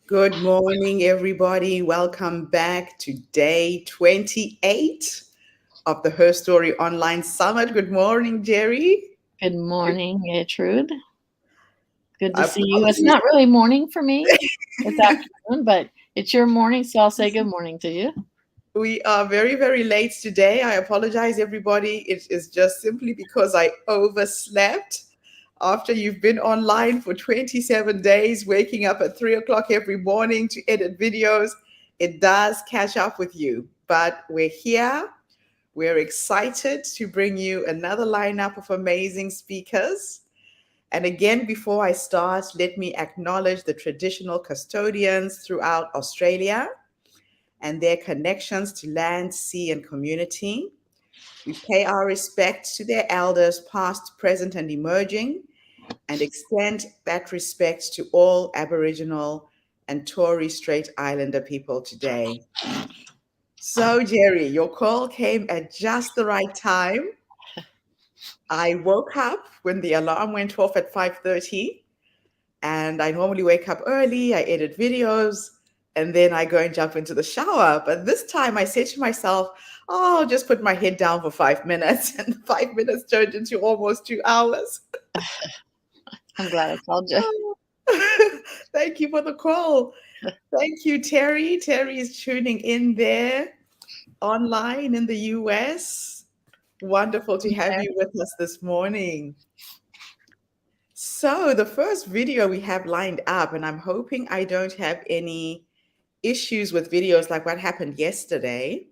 Good morning, everybody. Welcome back to day 28 of the Herstory Online Summit. Good morning, Jerry. Good morning, Gertrude. Good to see you. It's Apologies. not really morning for me. It's afternoon, but it's your morning, so I'll say good morning to you. We are very, very late today. I apologize, everybody. It is just simply because I overslept. After you've been online for 27 days, waking up at 3 o'clock every morning to edit videos, it does catch up with you. But we're here. We're excited to bring you another lineup of amazing speakers. And again, before I start, let me acknowledge the traditional custodians throughout Australia and their connections to land, sea, and community. We pay our respect to their elders, past, present, and emerging, and extend that respect to all Aboriginal and Torres Strait Islander people today. So, Jerry, your call came at just the right time. I woke up when the alarm went off at 5:30, and I normally wake up early, I edit videos, and then I go and jump into the shower. But this time I said to myself, oh, I'll just put my head down for 5 minutes. And 5 minutes turned into almost 2 hours. I'm glad I called you. Thank you for the call. Thank you, Terry. Terry is tuning in there online in the US. Wonderful to have Okay. you with us this morning. So, the first video we have lined up, and I'm hoping I don't have any issues with videos like what happened yesterday,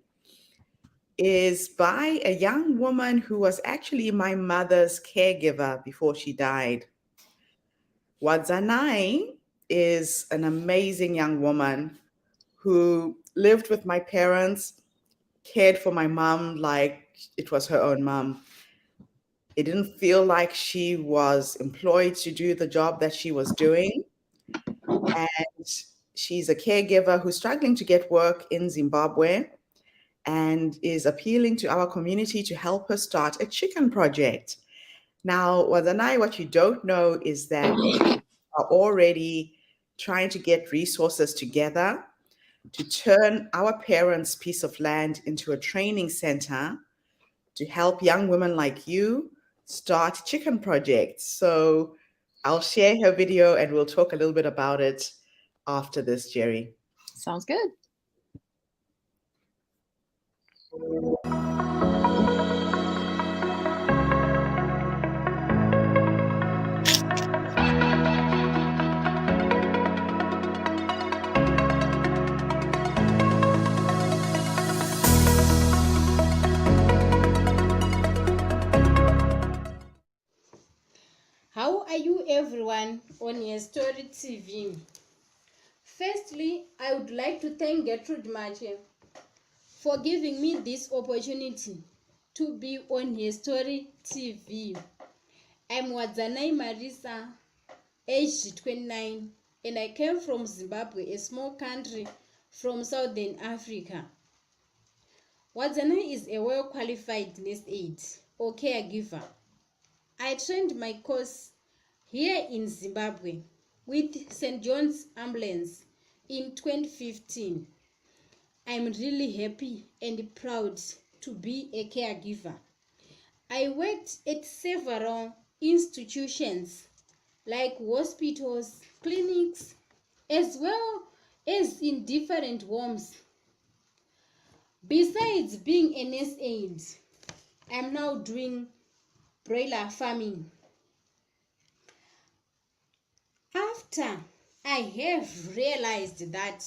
is by a young woman who was actually my mother's caregiver before she died. Wadzanai is an amazing young woman who lived with my parents, cared for my mom like it was her own mom. It didn't feel like she was employed to do the job that she was doing. And she's a caregiver who's struggling to get work in Zimbabwe and is appealing to our community to help her start a chicken project. Now, Wadanai, what you don't know is that we are already trying to get resources together to turn our parents' piece of land into a training center to help young women like you start chicken projects. So I'll share her video and we'll talk a little bit about it after this, Jerry. Sounds good. How are you everyone on Herstory TV? Firstly, I would like to thank Gertrude Mache for giving me this opportunity to be on Herstory TV. I'm Wadzanai Marisa, aged 29, and I came from Zimbabwe, a small country from Southern Africa. Wadzanai is a well-qualified nurse aide or caregiver. I trained my course here in Zimbabwe with St. John's Ambulance in 2015. I'm really happy and proud to be a caregiver. I worked at several institutions like hospitals, clinics, as well as in different homes. Besides being a nurse aide, I'm now doing broiler farming. After I have realized that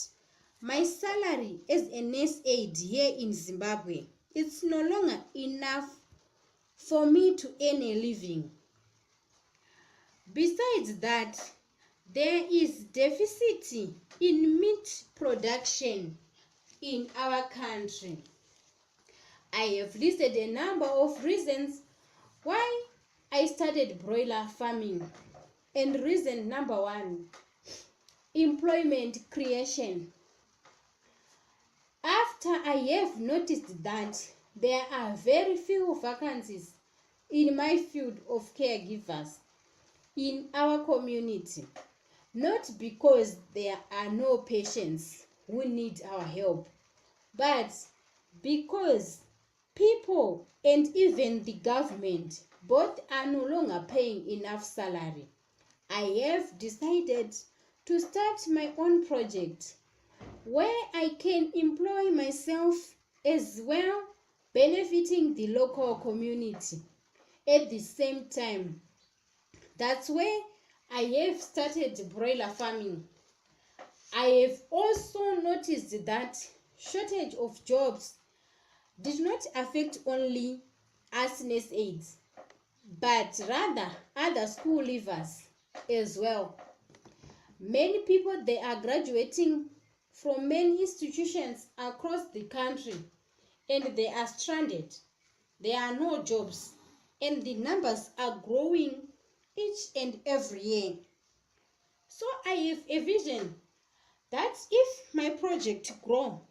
my salary as a nurse aide here in Zimbabwe, it's no longer enough for me to earn a living. Besides that, there is deficit in meat production in our country. I have listed a number of reasons why I started broiler farming. And reason number one, employment creation. After I have noticed that there are very few vacancies in my field of caregivers in our community, not because there are no patients who need our help, but because people and even the government both are no longer paying enough salary. I have decided to start my own project where I can employ myself as well, benefiting the local community at the same time. That's where I have started broiler farming. I have also noticed that shortage of jobs did not affect only us nurse aides, but rather other school leavers as well. Many people they are graduating from many institutions across the country and they are stranded. There are no jobs and the numbers are growing each and every year. So I have a vision that if my project grow,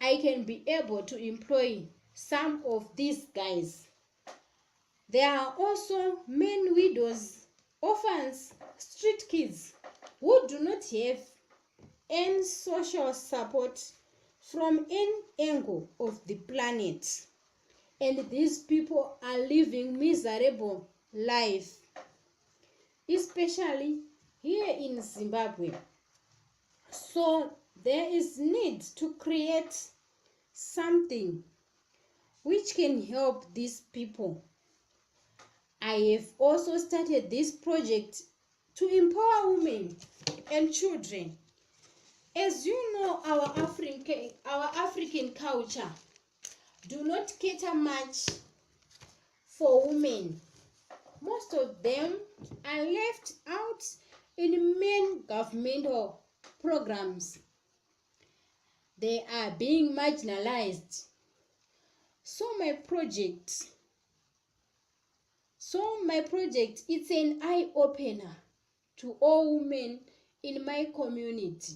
I can be able to employ some of these guys. There are also many widows, orphans, street kids who do not have any social support from any angle of the planet. And these people are living miserable life, especially here in Zimbabwe. So there is need to create something which can help these people. I have also started this project to empower women and children. As you know, our African culture do not cater much for women. Most of them are left out in main governmental programs. They are being marginalized. So my project, it's an eye-opener to all women in my community.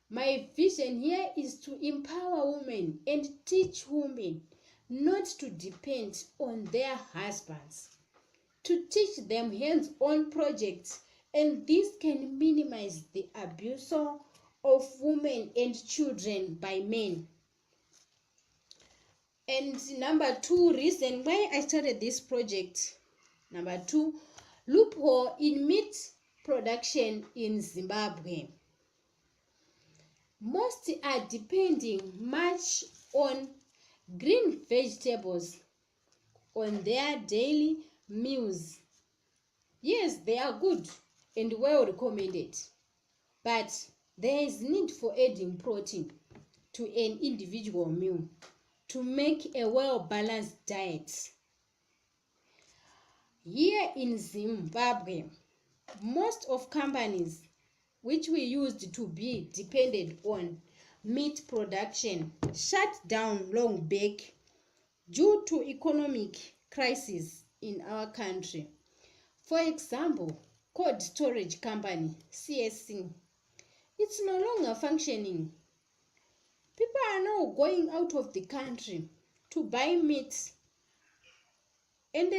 My vision here is to empower women and teach women not to depend on their husbands, to teach them hands-on projects, and this can minimize the abuse of women and children by men. And number two reason why I started this project, number two, loophole in meat production in Zimbabwe. Most are depending much on green vegetables on their daily meals. Yes, they are good and well recommended, but there is need for adding protein to an individual meal to make a well-balanced diet. Here in Zimbabwe, most of companies which we used to be dependent on meat production shut down long back due to economic crisis in our country. For example, cold storage company CSC, it's no longer functioning. People are now going out of the country to buy meat. And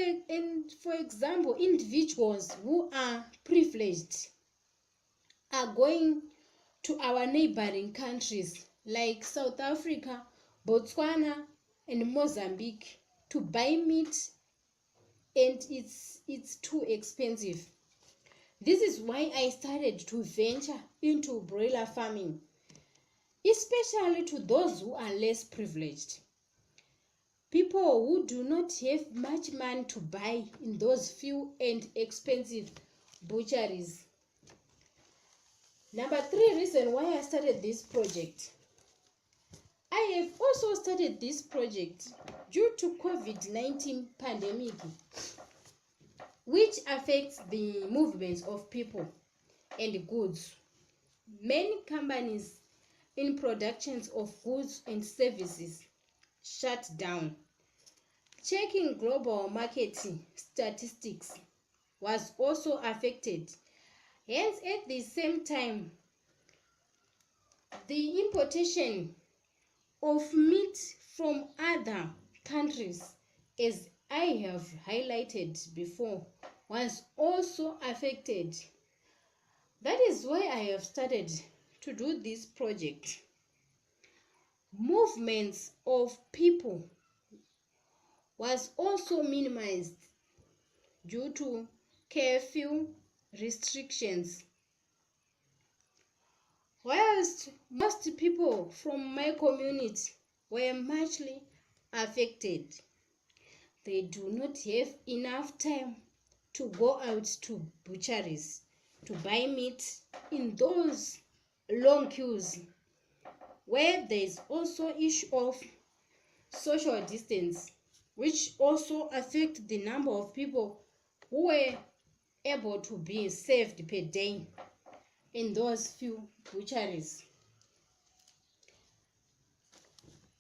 for example, individuals who are privileged are going to our neighboring countries like South Africa, Botswana, and Mozambique to buy meat, and it's too expensive. This is why I started to venture into broiler farming, especially to those who are less privileged. People who do not have much money to buy in those few and expensive butcheries. Number three reason why I started this project. I have also started this project due to COVID-19 pandemic, which affects the movements of people and goods. Many companies in productions of goods and services shut down. Checking global marketing statistics was also affected. Hence, at the same time, the importation of meat from other countries, as I have highlighted before, was also affected. That is why I have started to do this project. Movements of people was also minimized due to curfew restrictions. Whilst most people from my community were muchly affected, they do not have enough time to go out to butcheries to buy meat in those long queues, where there is also issue of social distance, which also affect the number of people who were able to be saved per day in those few butcheries.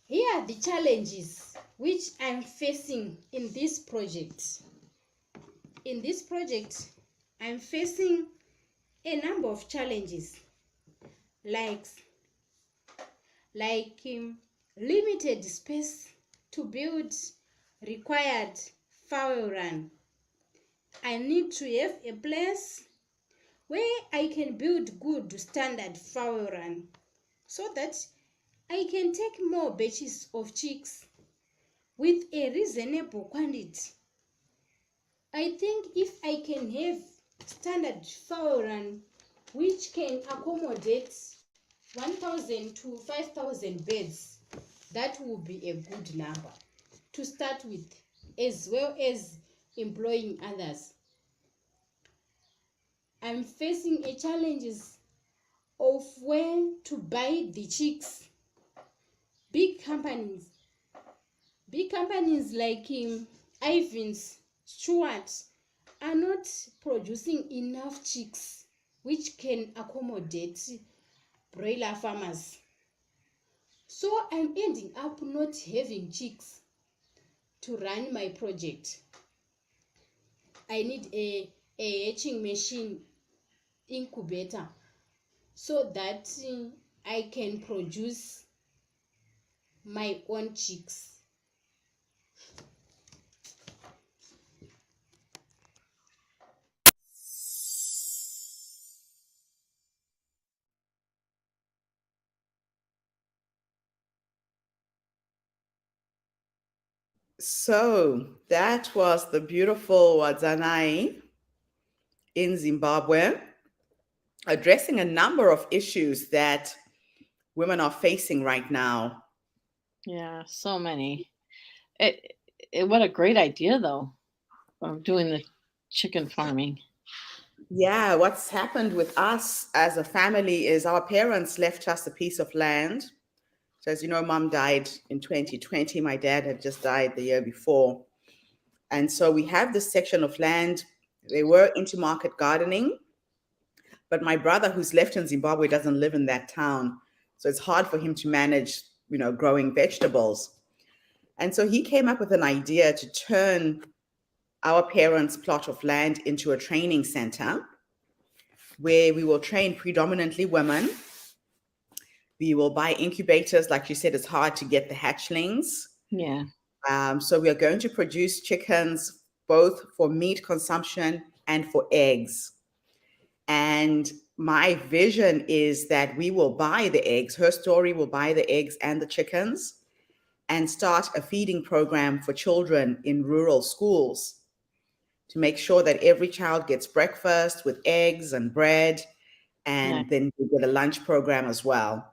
Here are the challenges which I'm facing in this project. In this project, I'm facing a number of challenges like limited space to build required fowl run. I need to have a place where I can build good standard fowl run so that I can take more batches of chicks with a reasonable quantity. I think if I can have standard fowl run which can accommodate 1,000 to 5,000 beds, that will be a good number to start with, as well as employing others. I'm facing a challenges of where to buy the chicks. Big companies like Ivan's, Stewart are not producing enough chicks which can accommodate broiler farmers. So I'm ending up not having chicks to run my project. I need a hatching machine incubator so that I can produce my own chicks. So that was the beautiful Wadzanai in Zimbabwe, addressing a number of issues that women are facing right now. Yeah, so many. What a great idea, though, of doing the chicken farming. Yeah, what's happened with us as a family is our parents left us a piece of land. So, as you know, mom died in 2020. My dad had just died the year before. And so we have this section of land. They were into market gardening, but my brother, who's left in Zimbabwe, doesn't live in that town. So it's hard for him to manage, growing vegetables. And so he came up with an idea to turn our parents' plot of land into a training center where we will train predominantly women. We will buy incubators. Like you said, it's hard to get the hatchlings. Yeah. So we are going to produce chickens both for meat consumption and for eggs. And my vision is that we will buy the eggs. Herstory will buy the eggs and the chickens and start a feeding program for children in rural schools to make sure that every child gets breakfast with eggs and bread, and Nice. then we get a lunch program as well.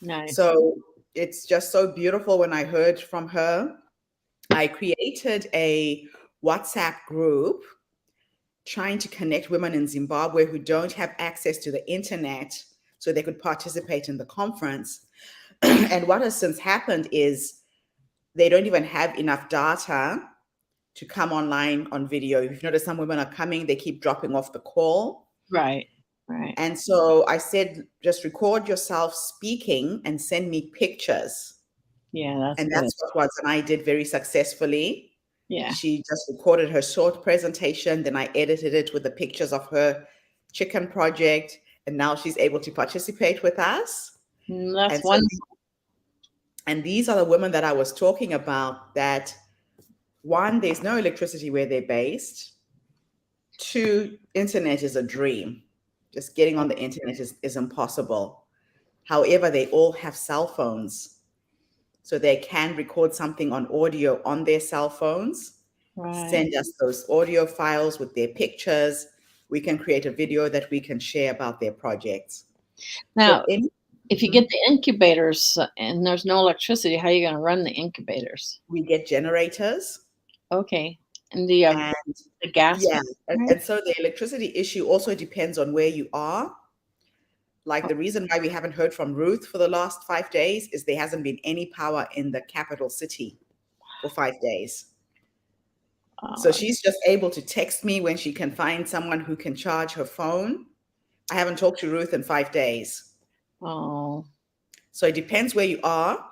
Nice. So it's just so beautiful. When I heard from her, I created a WhatsApp group trying to connect women in Zimbabwe who don't have access to the internet so they could participate in the conference. And what has since happened is they don't even have enough data to come online on video. If you've noticed, some women are coming, they keep dropping off the call. Right. And so I said, just record yourself speaking and send me pictures. Yeah, and good. that's what I did very successfully. Yeah. She just recorded her short presentation, then I edited it with the pictures of her chicken project, and now she's able to participate with us. That's and wonderful. And these are the women that I was talking about, that one, there's no electricity where they're based. Two, internet is a dream. Just getting on the internet is impossible. However, they all have cell phones. So they can record something on audio on their cell phones, Right. send us those audio files with their pictures. We can create a video that we can share about their projects. Now, So if you get the incubators and there's no electricity, how are you going to run the incubators? we get generators. Okay. And do you have And the gas? yeah, Right? and so the electricity issue also depends on where you are. Like the reason why we haven't heard from Ruth for the last 5 days is there hasn't been any power in the capital city for 5 days. So she's just able to text me when she can find someone who can charge her phone. I haven't talked to Ruth in 5 days. Oh, So it depends where you are.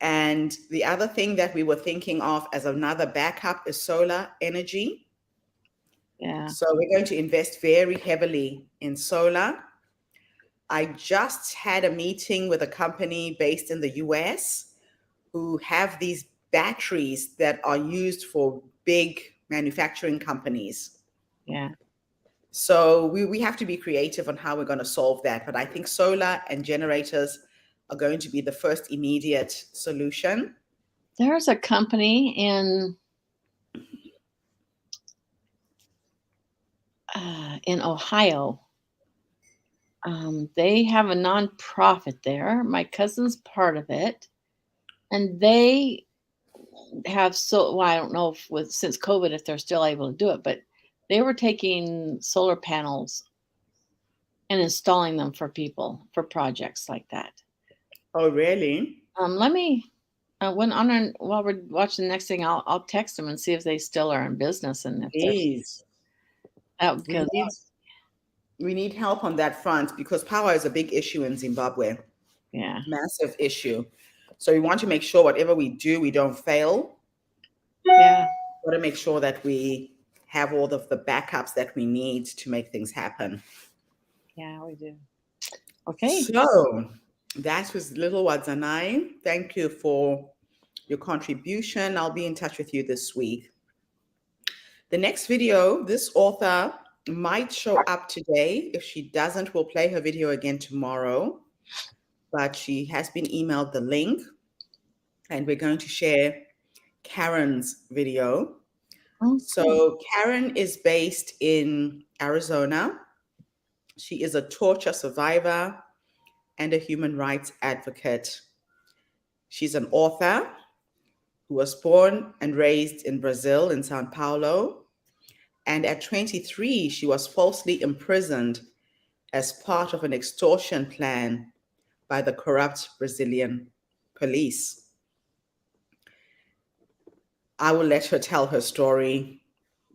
And the other thing that we were thinking of as another backup is solar energy. yeah. So we're going to invest very heavily in solar. I just had a meeting with a company based in the US who have these batteries that are used for big manufacturing companies. Yeah. So we have to be creative on how we're going to solve that. But I think solar and generators are going to be the first immediate solution. There's a company in Ohio. They have a nonprofit there. My cousin's part of it, and they have well, I don't know if since COVID if they're still able to do it, but they were taking solar panels and installing them for people for projects like that. Oh, really? Let me while we're watching the next thing, I'll text them and see if they still are in business and if they're Please. because We need help on that front because power is a big issue in Zimbabwe. yeah. Massive issue. So we want to make sure whatever we do, we don't fail. Yeah. We want to make sure that we have all of the backups that we need to make things happen. Yeah, we do. Okay. So that was Little Wadzanai. Thank you for your contribution. I'll be in touch with you this week. The next video, this author might show up today. If she doesn't, we'll play her video again tomorrow. But she has been emailed the link, and we're going to share Karen's video. Okay. So Karen is based in Arizona. She is a torture survivor and a human rights advocate. She's an author who was born and raised in Brazil, in Sao Paulo. And at 23, she was falsely imprisoned as part of an extortion plan by the corrupt Brazilian police. I will let her tell her story.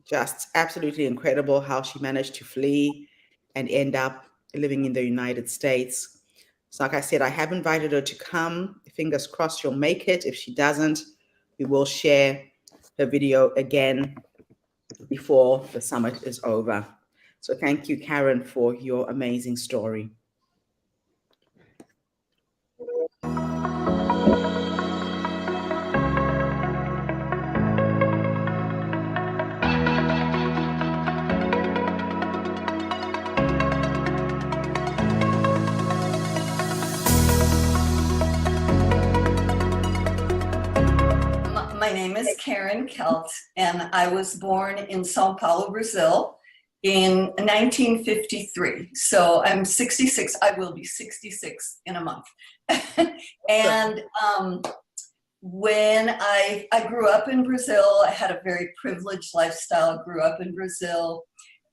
Just absolutely incredible how she managed to flee and end up living in the United States. So like I said, I have invited her to come. Fingers crossed she'll make it. If she doesn't, we will share her video again before the summit is over. So thank you, Karen, for your amazing story. My name is Karen Kelt, and I was born in Sao Paulo, Brazil in 1953. So I'm 66. I will be 66 in a month. And when I grew up in Brazil, I had a very privileged lifestyle, grew up in Brazil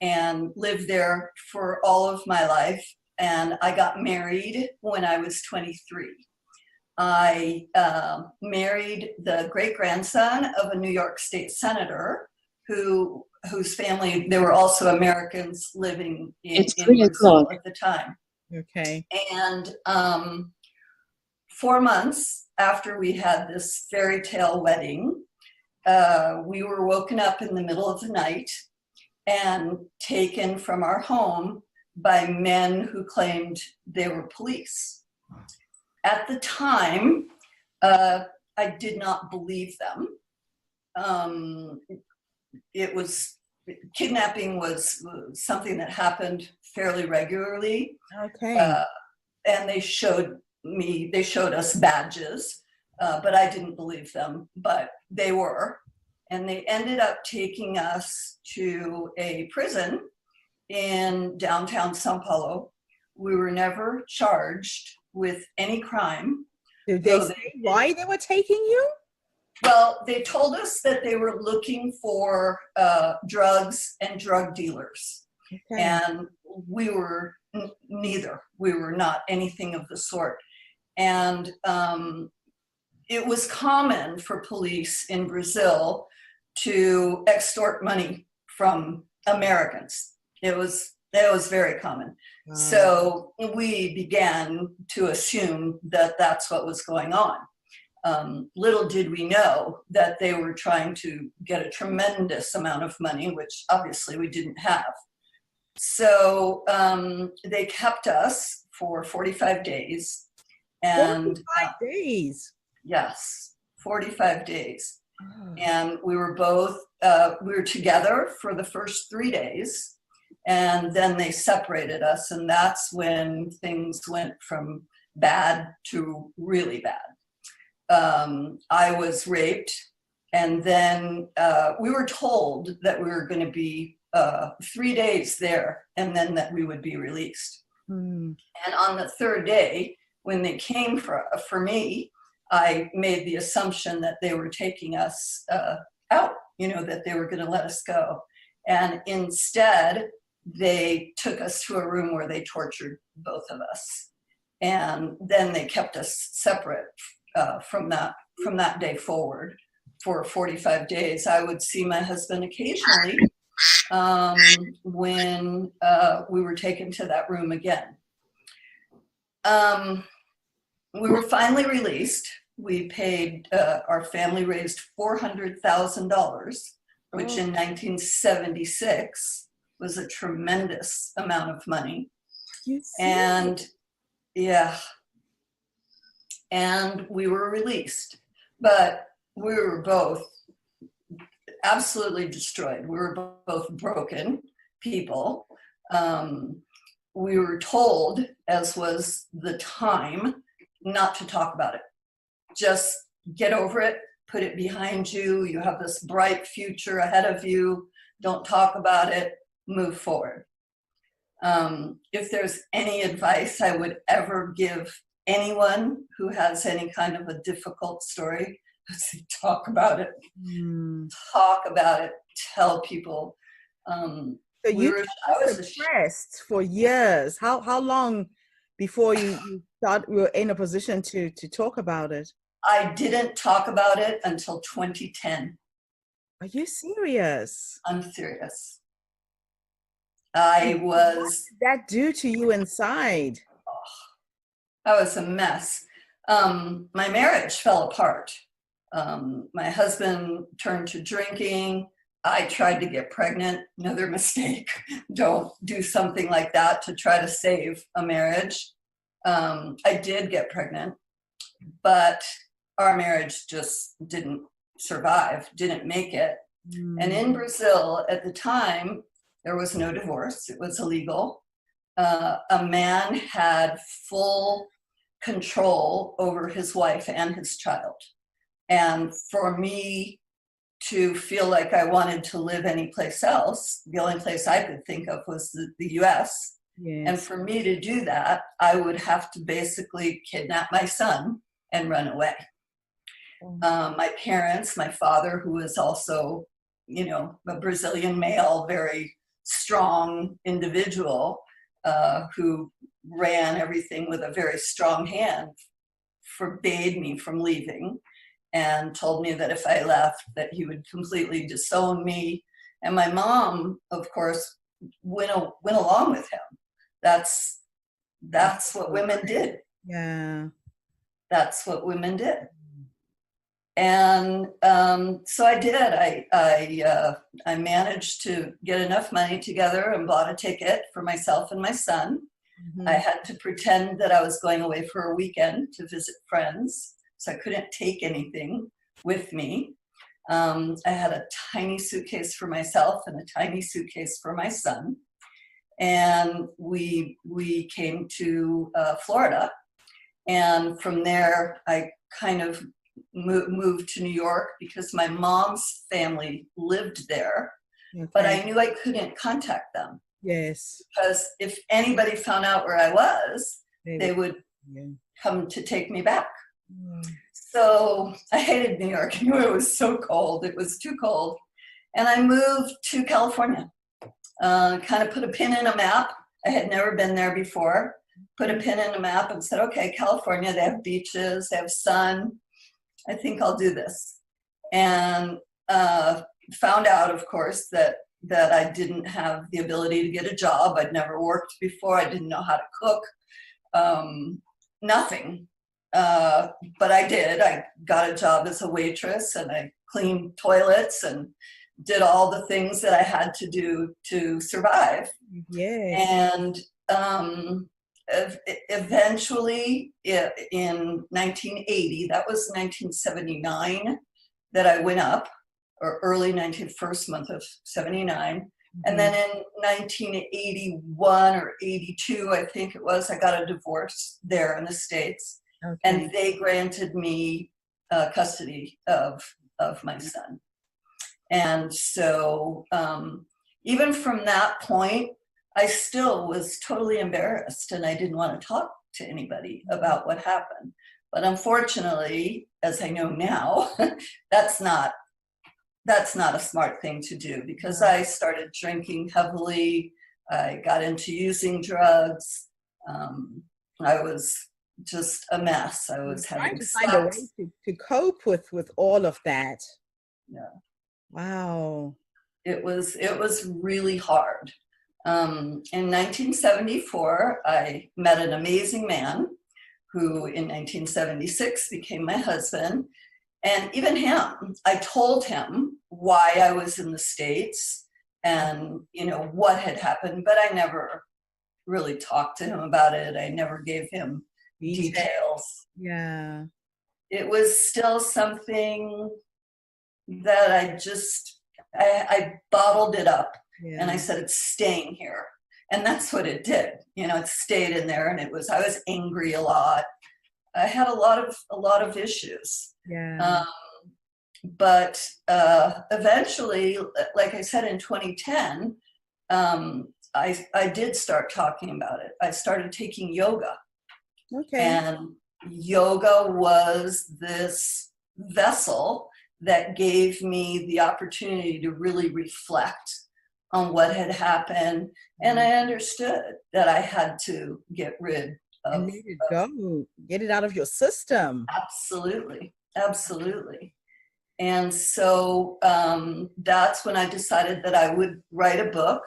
and lived there for all of my life. And I got married when I was 23. I married the great-grandson of a New York State senator whose family, they were also Americans living in Brazil at the time. Okay. And 4 months after we had this fairy tale wedding, we were woken up in the middle of the night and taken from our home by men who claimed they were police. At the time, I did not believe them. Kidnapping was something that happened fairly regularly. Okay. And they showed us badges, but I didn't believe them, but they were. And they ended up taking us to a prison in downtown Sao Paulo. We were never charged with any crime. Did they say why they were taking you? Well, they told us that they were looking for drugs and drug dealers. Okay. And we were neither. We were not anything of the sort. And it was common for police in Brazil to extort money from Americans. It was very common. So we began to assume that that's what was going on. Little did we know that they were trying to get a tremendous amount of money, which obviously we didn't have. So they kept us for 45 days. And 45 days? Yes, 45 days. Oh. And we were together for the first 3 days, and then they separated us, and that's when things went from bad to really bad. I was raped, and then we were told that we were going to be 3 days there, and then that we would be released. Mm. And on the third day, when they came for me, I made the assumption that they were taking us out, that they were going to let us go. And instead, they took us to a room where they tortured both of us. And then they kept us separate from that day forward for 45 days. I would see my husband occasionally when we were taken to that room again. We were finally released. We paid, our family raised $400,000, which in 1976 was a tremendous amount of money. And yeah, and we were released, but we were both absolutely destroyed. We were both broken people. We were told, as was the time, not to talk about it. Just get over it, put it behind you. You have this bright future ahead of you. Don't talk about it, move forward. If there's any advice I would ever give anyone who has any kind of a difficult story, I'd say talk about it. Talk about it, tell people. So you were suppressed for years. How long before you thought we were in a position to talk about it? I didn't talk about it until 2010. Are you serious? I'm serious. What did that do to you inside? I was a mess. My marriage fell apart. My husband turned to drinking. I tried to get pregnant. Another mistake. Don't do something like that to try to save a marriage. I did get pregnant, but our marriage just didn't survive, didn't make it. And in Brazil at the time, there was no divorce. It was illegal. A man had full control over his wife and his child. And for me to feel like I wanted to live anyplace else, the only place I could think of was the US. Yes. And for me to do that, I would have to basically kidnap my son and run away. My parents, my father, who was also, a Brazilian male, very strong individual who ran everything with a very strong hand, forbade me from leaving and told me that if I left, that he would completely disown me. And my mom, of course, went along with him. That's what women did. Yeah. That's what women did. And so I did. I managed to get enough money together and bought a ticket for myself and my son. I had to pretend that I was going away for a weekend to visit friends, so I couldn't take anything with me. I had a tiny suitcase for myself and a tiny suitcase for my son. and we came to Florida. And from there, I kind of moved to New York because my mom's family lived there, but I knew I couldn't contact them. Yes. Because if anybody found out where I was, they would come to take me back. So I hated New York. I knew it was so cold. It was too cold. And I moved to California, kind of put a pin in a map. I had never been there before. Put a pin in a map and said, okay, California, they have beaches, they have sun. I think I'll do this. And found out, of course, that I didn't have the ability to get a job. I'd never worked before. I didn't know how to cook, nothing. But I did. I got a job as a waitress, and I cleaned toilets and did all the things that I had to do to survive. And eventually in 1980, that was 1979 that I went up, or early first month of 79. And then in 1981 or 82, I think it was, I got a divorce there in the States. And they granted me custody of my son. And so even from that point, I still was totally embarrassed, and I didn't want to talk to anybody about what happened. But unfortunately, as I know now, that's not a smart thing to do, because I started drinking heavily. I got into using drugs. I was just a mess. I was having to find a way to cope with all of that. Yeah. Wow. It was really hard. In 1974, I met an amazing man who in 1976 became my husband. And even him, I told him why I was in the States and, what had happened, but I never really talked to him about it. I never gave him details. Yeah. It was still something that I bottled it up. And I said, it's staying here. And that's what it did. It stayed in there, and I was angry a lot. I had a lot of issues. Yeah. But eventually, like I said, in 2010, I did start talking about it. I started taking yoga. And yoga was this vessel that gave me the opportunity to really reflect on what had happened. And I understood that I had to get rid of and let it go. Get it out of your system. Absolutely. Absolutely. And so that's when I decided that I would write a book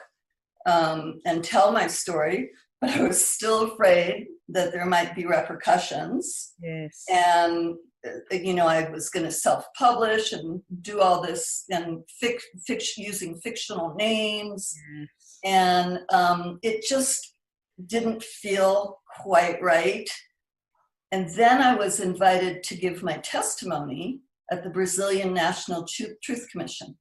and tell my story, but I was still afraid that there might be repercussions. Yes. And I was going to self-publish and do all this and using fictional names. Yes. And it just didn't feel quite right. And then I was invited to give my testimony at the Brazilian National Truth Commission.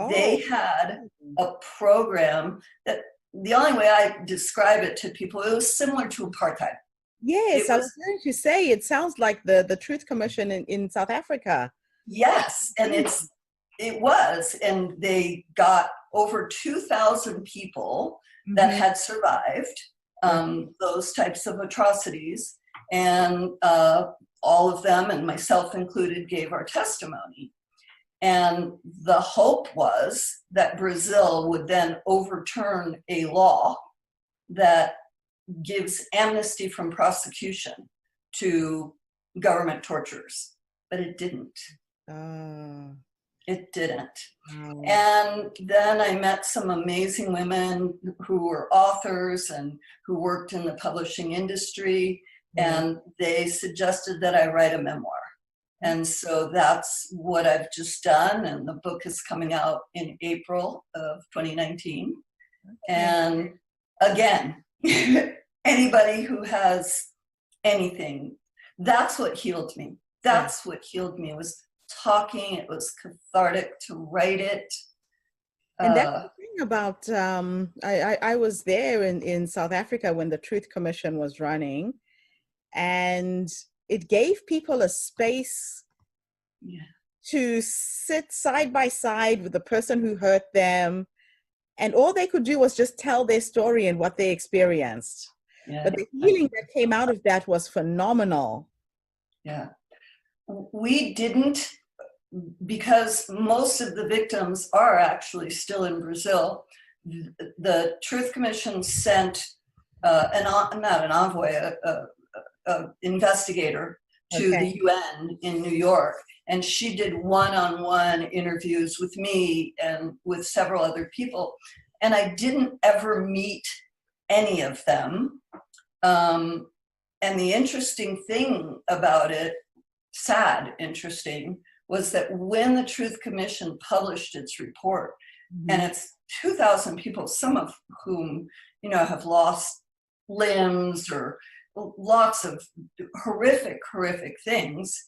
They had a program that, the only way I describe it to people, it was similar to apartheid. Yes, I was going to say, it sounds like the Truth Commission in South Africa. Yes, and it was, and they got over 2,000 people that had survived those types of atrocities, and all of them, and myself included, gave our testimony. And the hope was that Brazil would then overturn a law that gives amnesty from prosecution to government torturers, but it didn't. It didn't. And then I met some amazing women who were authors and who worked in the publishing industry, and they suggested that I write a memoir. And so that's what I've just done, and the book is coming out in April of 2019. And again, anybody who has anything, that's what healed me. That's what healed me, was talking. It was cathartic to write it. And that's the thing about I was there in South Africa when the Truth Commission was running, and it gave people a space to sit side by side with the person who hurt them, and all they could do was just tell their story and what they experienced. But the healing that came out of that was phenomenal. Yeah. We didn't, because most of the victims are actually still in Brazil. The Truth Commission sent not an envoy, a investigator to the UN in New York, and she did one-on-one interviews with me and with several other people, and I didn't ever meet any of them. And the interesting thing about it, interesting, was that when the Truth Commission published its report, and it's 2,000 people, some of whom, have lost limbs or lots of horrific things.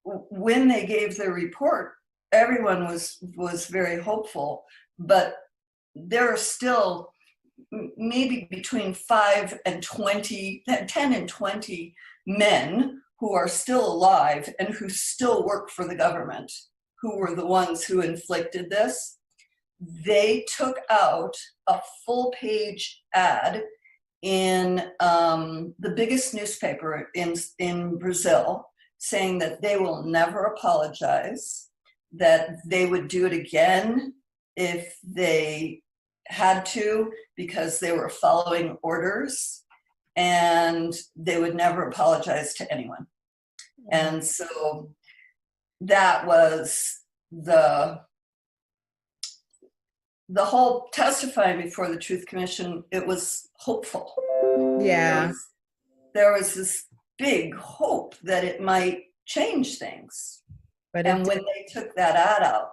When they gave their report, everyone was very hopeful, but there are still maybe between 10 and 20 men who are still alive and who still work for the government, who were the ones who inflicted this. They took out a full-page ad in the biggest newspaper in Brazil, saying that they will never apologize, that they would do it again if they had to, because they were following orders, and they would never apologize to anyone. And so that was the whole testifying before the Truth Commission. It was hopeful. Yeah. There was this big hope that it might change things. But and when they took that ad out,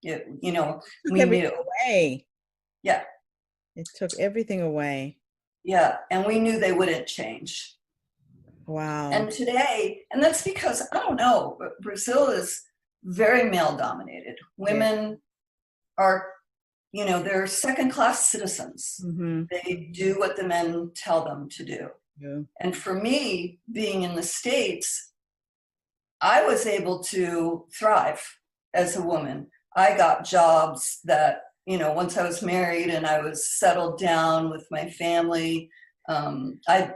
we knew. Away. Yeah. It took everything away. Yeah, and we knew they wouldn't change. Wow. And today, and that's because, I don't know, but Brazil is very male dominated. Women are, they're second-class citizens. They do what the men tell them to do. Yeah. And for me, being in the States, I was able to thrive as a woman. I got jobs that, once I was married and I was settled down with my family, I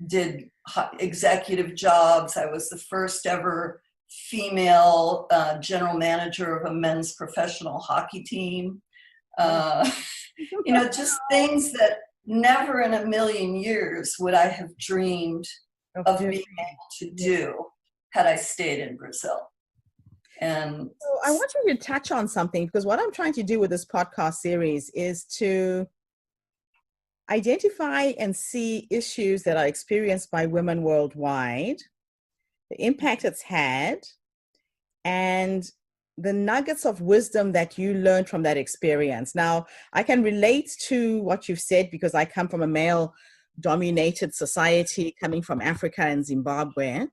did executive jobs. I was the first ever female general manager of a men's professional hockey team. Just things that never in a million years would I have dreamed of being able to do had I stayed in Brazil. And so I want you to touch on something, because what I'm trying to do with this podcast series is to identify and see issues that are experienced by women worldwide, the impact it's had, and the nuggets of wisdom that you learned from that experience. Now, I can relate to what you've said because I come from a male-dominated society, coming from Africa and Zimbabwe.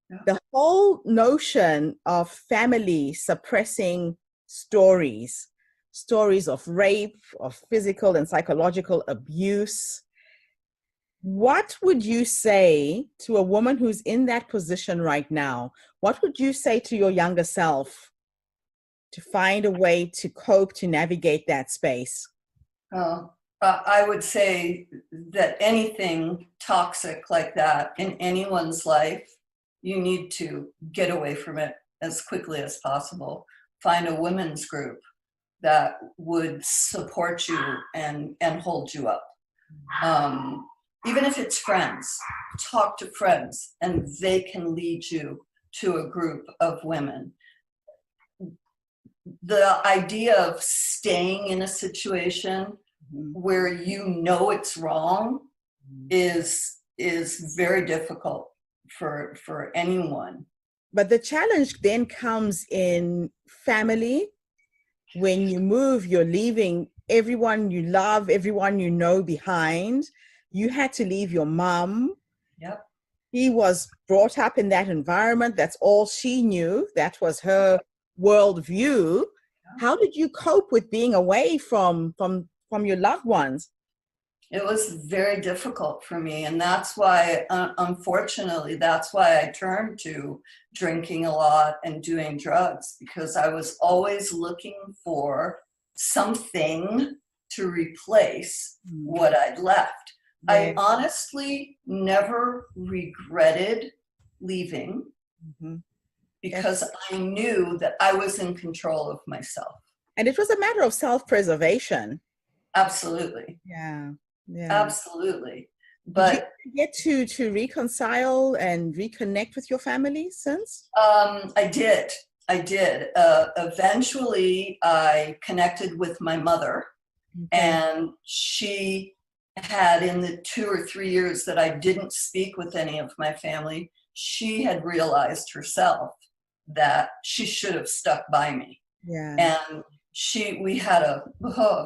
Yeah. The whole notion of family suppressing stories of rape, of physical and psychological abuse. What would you say to a woman who's in that position right now? What would you say to your younger self to find a way to cope, to navigate that space? I would say that anything toxic like that in anyone's life, you need to get away from it as quickly as possible. Find a women's group that would support you and hold you up. Even if it's friends, talk to friends and they can lead you to a group of women. The idea of staying in a situation where it's wrong is very difficult for anyone. But the challenge then comes in family. When you move, you're leaving everyone you love, everyone you know behind. You had to leave your mom. Yep. She was brought up in that environment. That's all she knew. That was her worldview. how did you cope with being away from your loved ones? It was very difficult for me. And that's why, unfortunately, that's why I turned to drinking a lot and doing drugs, because I was always looking for something to replace what I'd left. Yeah. I honestly never regretted leaving because I knew that I was in control of myself. And it was a matter of self-preservation. Absolutely. Yeah. Absolutely. But did you get to reconcile and reconnect with your family since? I did. Eventually, I connected with my mother, and she had, in the 2 or 3 years that I didn't speak with any of my family, she had realized herself that she should have stuck by me. Yeah. And we had a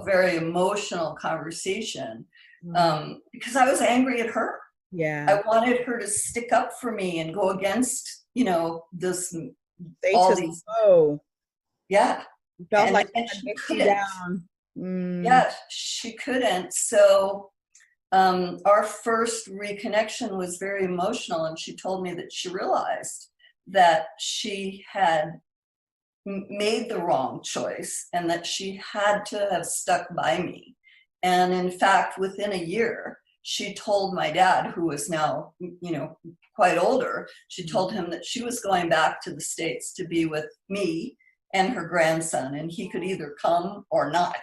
very emotional conversation because I was angry at her. Yeah. I wanted her to stick up for me and go against, this all these. Oh. Yeah. You felt like she couldn't. Down. Yeah, she couldn't. So our first reconnection was very emotional, and she told me that she realized that she had made the wrong choice and that she had to have stuck by me. And in fact, within a year, she told my dad, who was now, quite older, she told him that she was going back to the States to be with me and her grandson, and he could either come or not.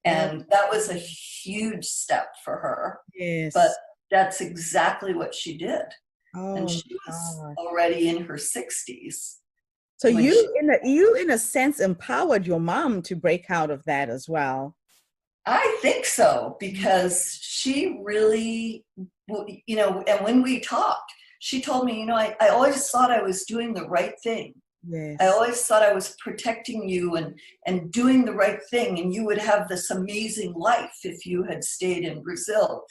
And that was a huge step for her. Yes. But that's exactly what she did. Oh, and she was already in her 60s. So you in a sense empowered your mom to break out of that as well. I think so, because she really, and when we talked, she told me, I always thought I was doing the right thing. Yes. I always thought I was protecting you and doing the right thing, and you would have this amazing life if you had stayed in Brazil,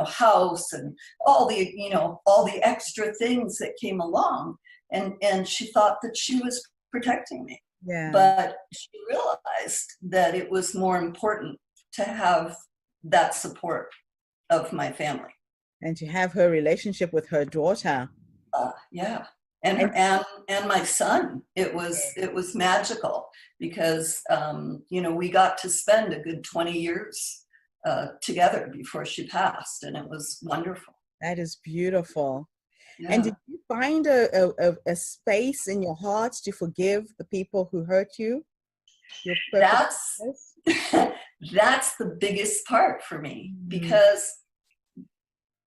house and all the extra things that came along. And she thought that she was protecting me. Yeah. But she realized that it was more important to have that support of my family. And to have her relationship with her daughter. Yeah. And my son, it was magical because, we got to spend a good 20 years together before she passed, and it was wonderful. That is beautiful. Yeah. And did you find a space in your heart to forgive the people who hurt you? That's the biggest part for me, because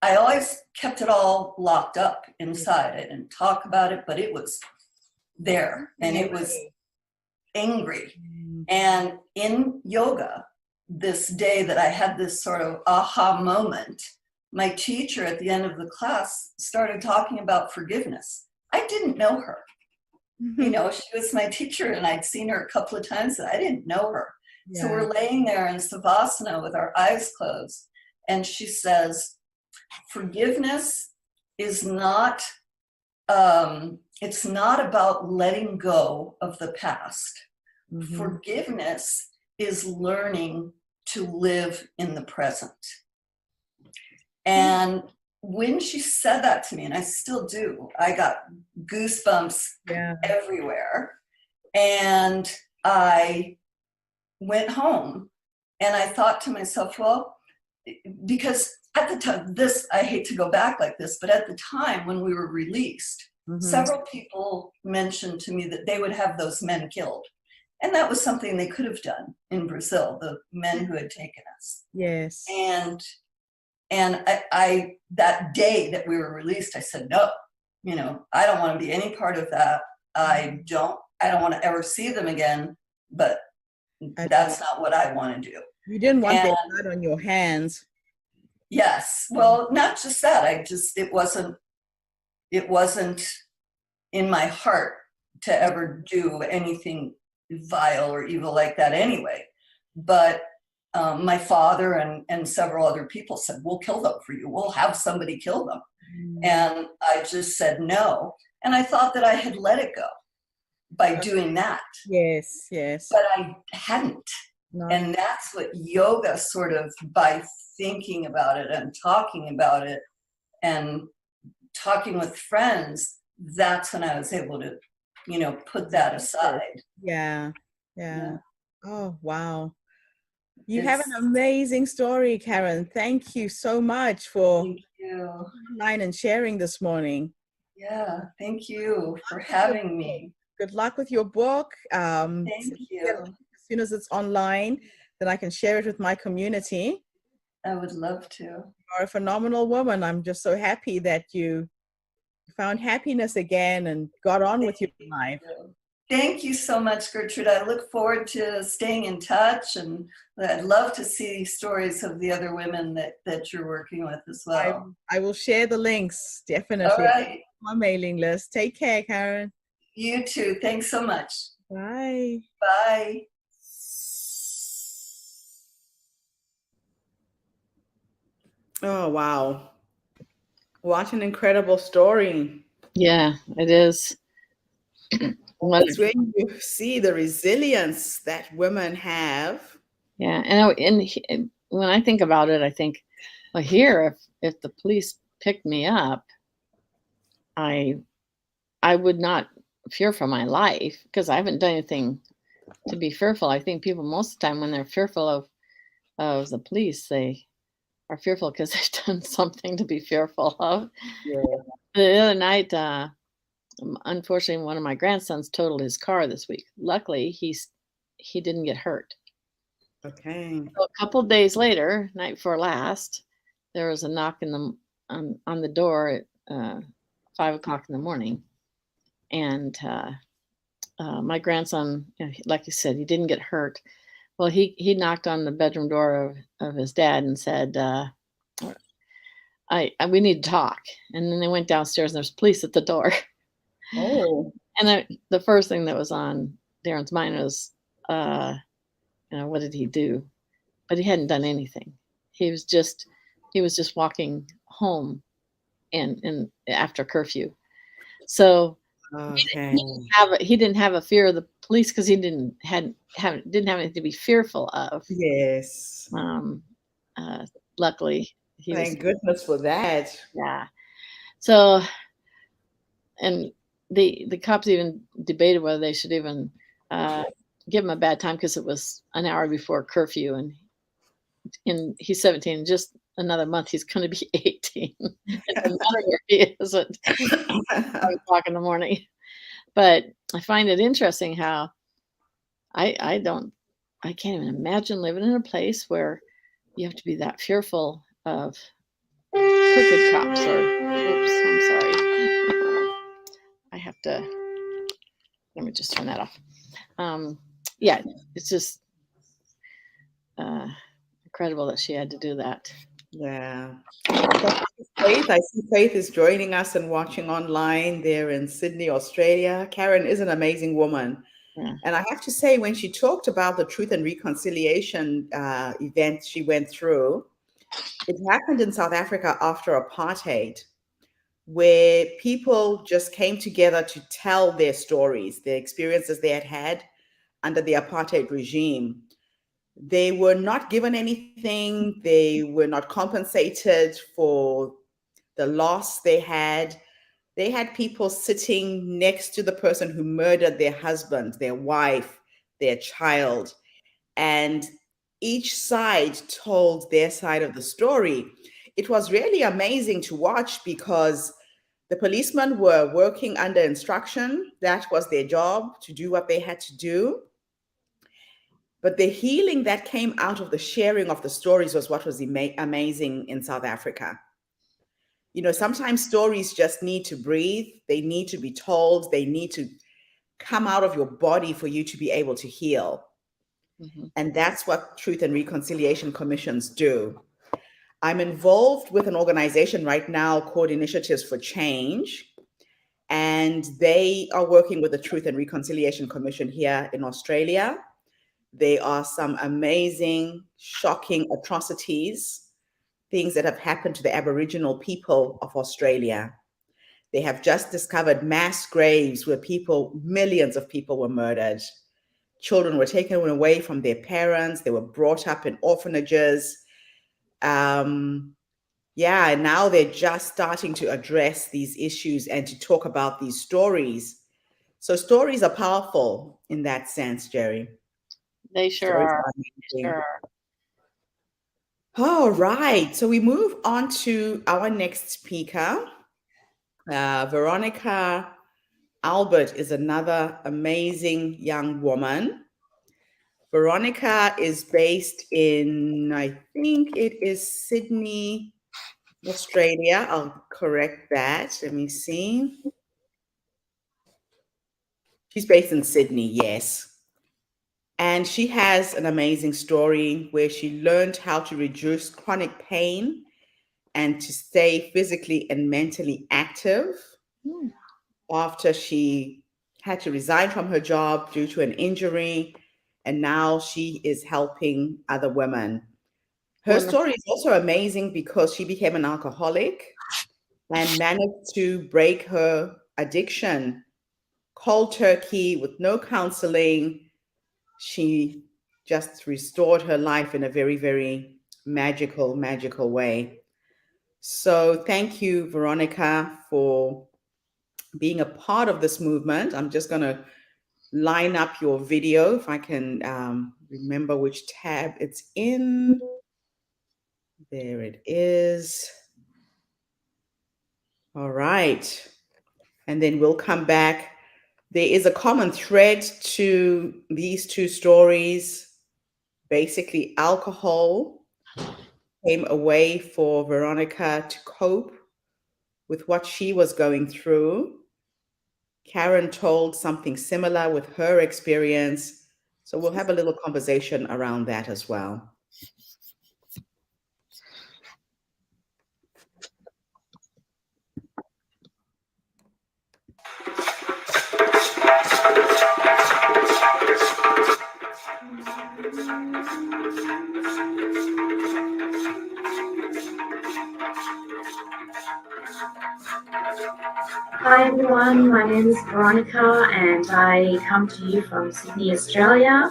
I always kept it all locked up inside. I didn't talk about it, but it was there, and it was angry. And in yoga, this day that I had this sort of aha moment, my teacher at the end of the class started talking about forgiveness. I didn't know her. She was my teacher, and I'd seen her a couple of times, and I didn't know her. Yeah. So we're laying there in Savasana with our eyes closed, and she says, forgiveness is not, it's not about letting go of the past. Mm-hmm. Forgiveness is learning to live in the present. And when she said that to me, and I still do, I got goosebumps everywhere. And I went home and I thought to myself, well, because at the time, I hate to go back like this, but at the time when we were released, several people mentioned to me that they would have those men killed. And that was something they could have done in Brazil, the men who had taken us. Yes. And I that day that we were released, I said, no, I don't want to be any part of that. I don't want to ever see them again, but that's not what I want to do. You didn't want their blood on your hands. Yes. Well, not just that. It wasn't in my heart to ever do anything vile or evil like that anyway. But my father and several other people said, we'll kill them for you. We'll have somebody kill them. And I just said no. And I thought that I had let it go. by doing that. Yes, yes. But I hadn't. No. And that's what yoga sort of, by thinking about it and talking about it and talking with friends, that's when I was able to, put that aside. Yeah. Oh, wow. You It's, have an amazing story, Karen. Thank you so much for thank you. online and sharing this morning. Yeah, thank you for having me. Good luck with your book. Thank you. As soon as it's online, then I can share it with my community. I would love to. You are a phenomenal woman. I'm just so happy that you found happiness again and got on with your life. Thank you so much, Gertrude. I look forward to staying in touch, and I'd love to see stories of the other women that you're working with as well. I will share the links, definitely. All right. My mailing list. Take care, Karen. You too. Thanks so much. Bye. Bye. Oh, wow. What an incredible story. Yeah, it is. It's when you see the resilience that women have. Yeah, and when I think about it, I think, well, here, if the police picked me up, I would not fear for my life because I haven't done anything to be fearful. I think people most of the time when they're fearful of the police, they are fearful because they've done something to be fearful of. Yeah. The other night, unfortunately, one of my grandsons totaled his car this week. Luckily, he didn't get hurt. Okay. So a couple of days later, night before last, there was a knock on the door at 5 o'clock in the morning, and my grandson, like you said, he didn't get hurt. Well, he knocked on the bedroom door of his dad and said, we need to talk. And then they went downstairs and there's police at the door. Oh. And the first thing that was on Darren's mind was, what did he do? But he hadn't done anything. He was just walking home and after curfew. So okay. he didn't have a fear of the police because he didn't have anything to be fearful of. Yes. Luckily, Thank goodness for that. Yeah. So, and the cops even debated whether they should even give him a bad time because it was an hour before curfew, and he's 17. Just another month, he's going to be 18. It doesn't matter where he is at 5 o'clock in the morning. But I find it interesting how I can't even imagine living in a place where you have to be that fearful of crooked cops oops, I'm sorry. I have to, let me just turn that off. Yeah, it's just incredible that she had to do that. Yeah. Faith, I see Faith is joining us and watching online there in Sydney, Australia. Karen is an amazing woman. Yeah. And I have to say, when she talked about the Truth and Reconciliation event she went through, it happened in South Africa after apartheid, where people just came together to tell their stories, their experiences they had had under the apartheid regime. They were not given anything. They were not compensated for the loss they had. They had people sitting next to the person who murdered their husband, their wife, their child. And each side told their side of the story. It was really amazing to watch because the policemen were working under instruction. That was their job, to do what they had to do. But the healing that came out of the sharing of the stories was what was amazing in South Africa. Sometimes stories just need to breathe. They need to be told. They need to come out of your body for you to be able to heal. Mm-hmm. And that's what Truth and Reconciliation Commissions do. I'm involved with an organization right now called Initiatives for Change, and they are working with the Truth and Reconciliation Commission here in Australia. There are some amazing, shocking atrocities, things that have happened to the Aboriginal people of Australia. They have just discovered mass graves where millions of people were murdered. Children were taken away from their parents. They were brought up in orphanages. And now they're just starting to address these issues and to talk about these stories. So stories are powerful in that sense, Jerry. They sure Stories are. amazing. Sure are. All right. So we move on to our next speaker. Veronica Albert is another amazing young woman. Veronica is based in, I think it is Sydney, Australia. I'll correct that. Let me see. She's based in Sydney, yes. And she has an amazing story where she learned how to reduce chronic pain and to stay physically and mentally active after she had to resign from her job due to an injury. And now she is helping other women. Her Wonderful. story is also amazing because she became an alcoholic and managed to break her addiction cold turkey with no counseling. She just restored her life in a very, very magical, magical way. So thank you, Veronica, for being a part of this movement. I'm just going to line up your video if I can remember which tab it's in. There it is. All right. And then we'll come back. There is a common thread to these two stories. Basically, alcohol came a way for Veronica to cope with what she was going through. Karen told something similar with her experience. So we'll have a little conversation around that as well. Hi everyone, my name is Veronica and I come to you from Sydney, Australia.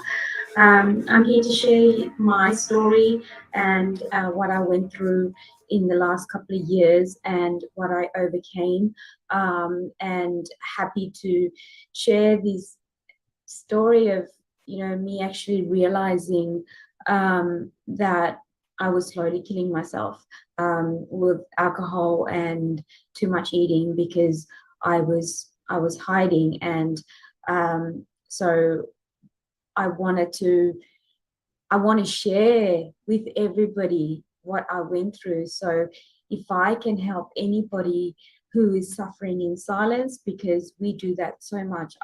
I'm here to share my story and what I went through in the last couple of years and what I overcame, and happy to share this story of me actually realizing that I was slowly killing myself with alcohol and too much eating because I was hiding, and so I want to share with everybody what I went through. So if I can help anybody who is suffering in silence, because we do that so much,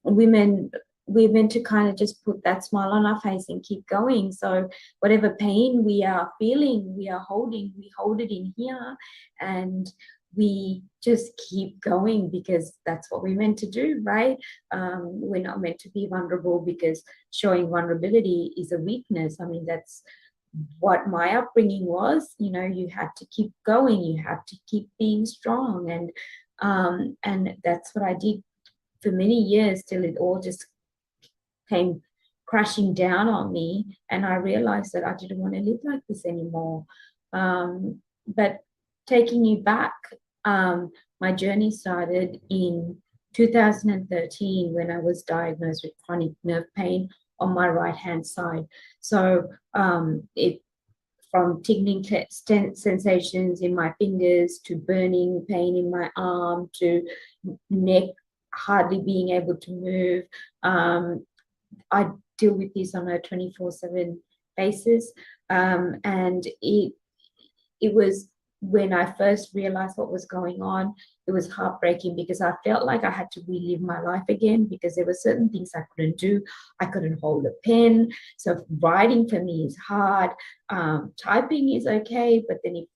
women, we're meant to kind of just put that smile on our face and keep going. So whatever pain we are feeling, we hold it in here, and we just keep going because that's what we're meant to do, right? We're not meant to be vulnerable because showing vulnerability is a weakness. I mean, that's what my upbringing was. You had to keep going, you have to keep being strong, and that's what I did for many years till it all just came crashing down on me, and I realized that I didn't want to live like this anymore. But taking you back, my journey started in 2013 when I was diagnosed with chronic nerve pain on my right hand side. So it from tingling sensations in my fingers to burning pain in my arm to neck hardly being able to move. I deal with this on a 24/7 basis, and it was when I first realized what was going on, it was heartbreaking because I felt like I had to relive my life again because there were certain things I couldn't do. I couldn't hold a pen. So writing for me is hard. Typing is okay, but then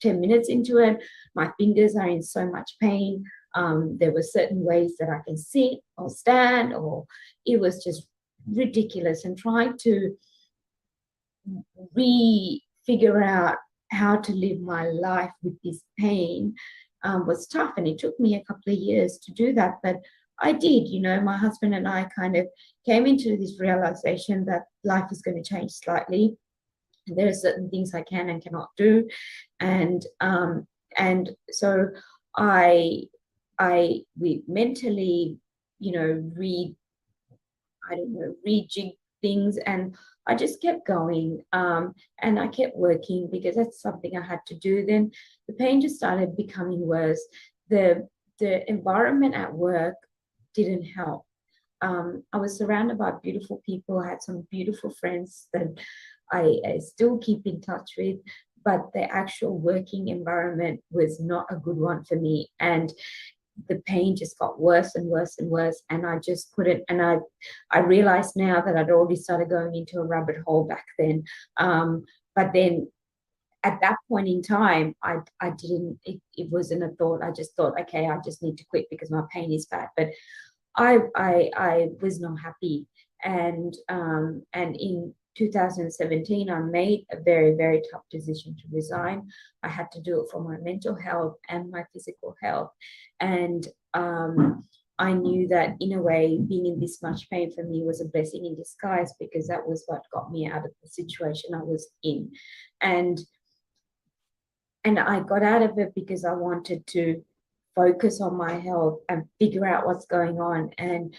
10 minutes into it, my fingers are in so much pain. There were certain ways that I can sit or stand, or it was just ridiculous, and trying to figure out how to live my life with this pain was tough, and it took me a couple of years to do that, but I did. My husband and I kind of came into this realization that life is going to change slightly. There are certain things I can and cannot do, and so we mentally, rejig things, and I just kept going, and I kept working because that's something I had to do. Then the pain just started becoming worse. The environment at work didn't help. I was surrounded by beautiful people. I had some beautiful friends that I still keep in touch with, but the actual working environment was not a good one for me. And the pain just got worse and worse and worse. And I just couldn't. And I realized now that I'd already started going into a rabbit hole back then. But then at that point in time, I didn't, it wasn't a thought. I just thought, okay, I just need to quit because my pain is bad. But I was not happy. And in 2017, I made a very, very tough decision to resign. I had to do it for my mental health and my physical health. And I knew that in a way, being in this much pain for me was a blessing in disguise, because that was what got me out of the situation I was in. And I got out of it because I wanted to focus on my health and figure out what's going on and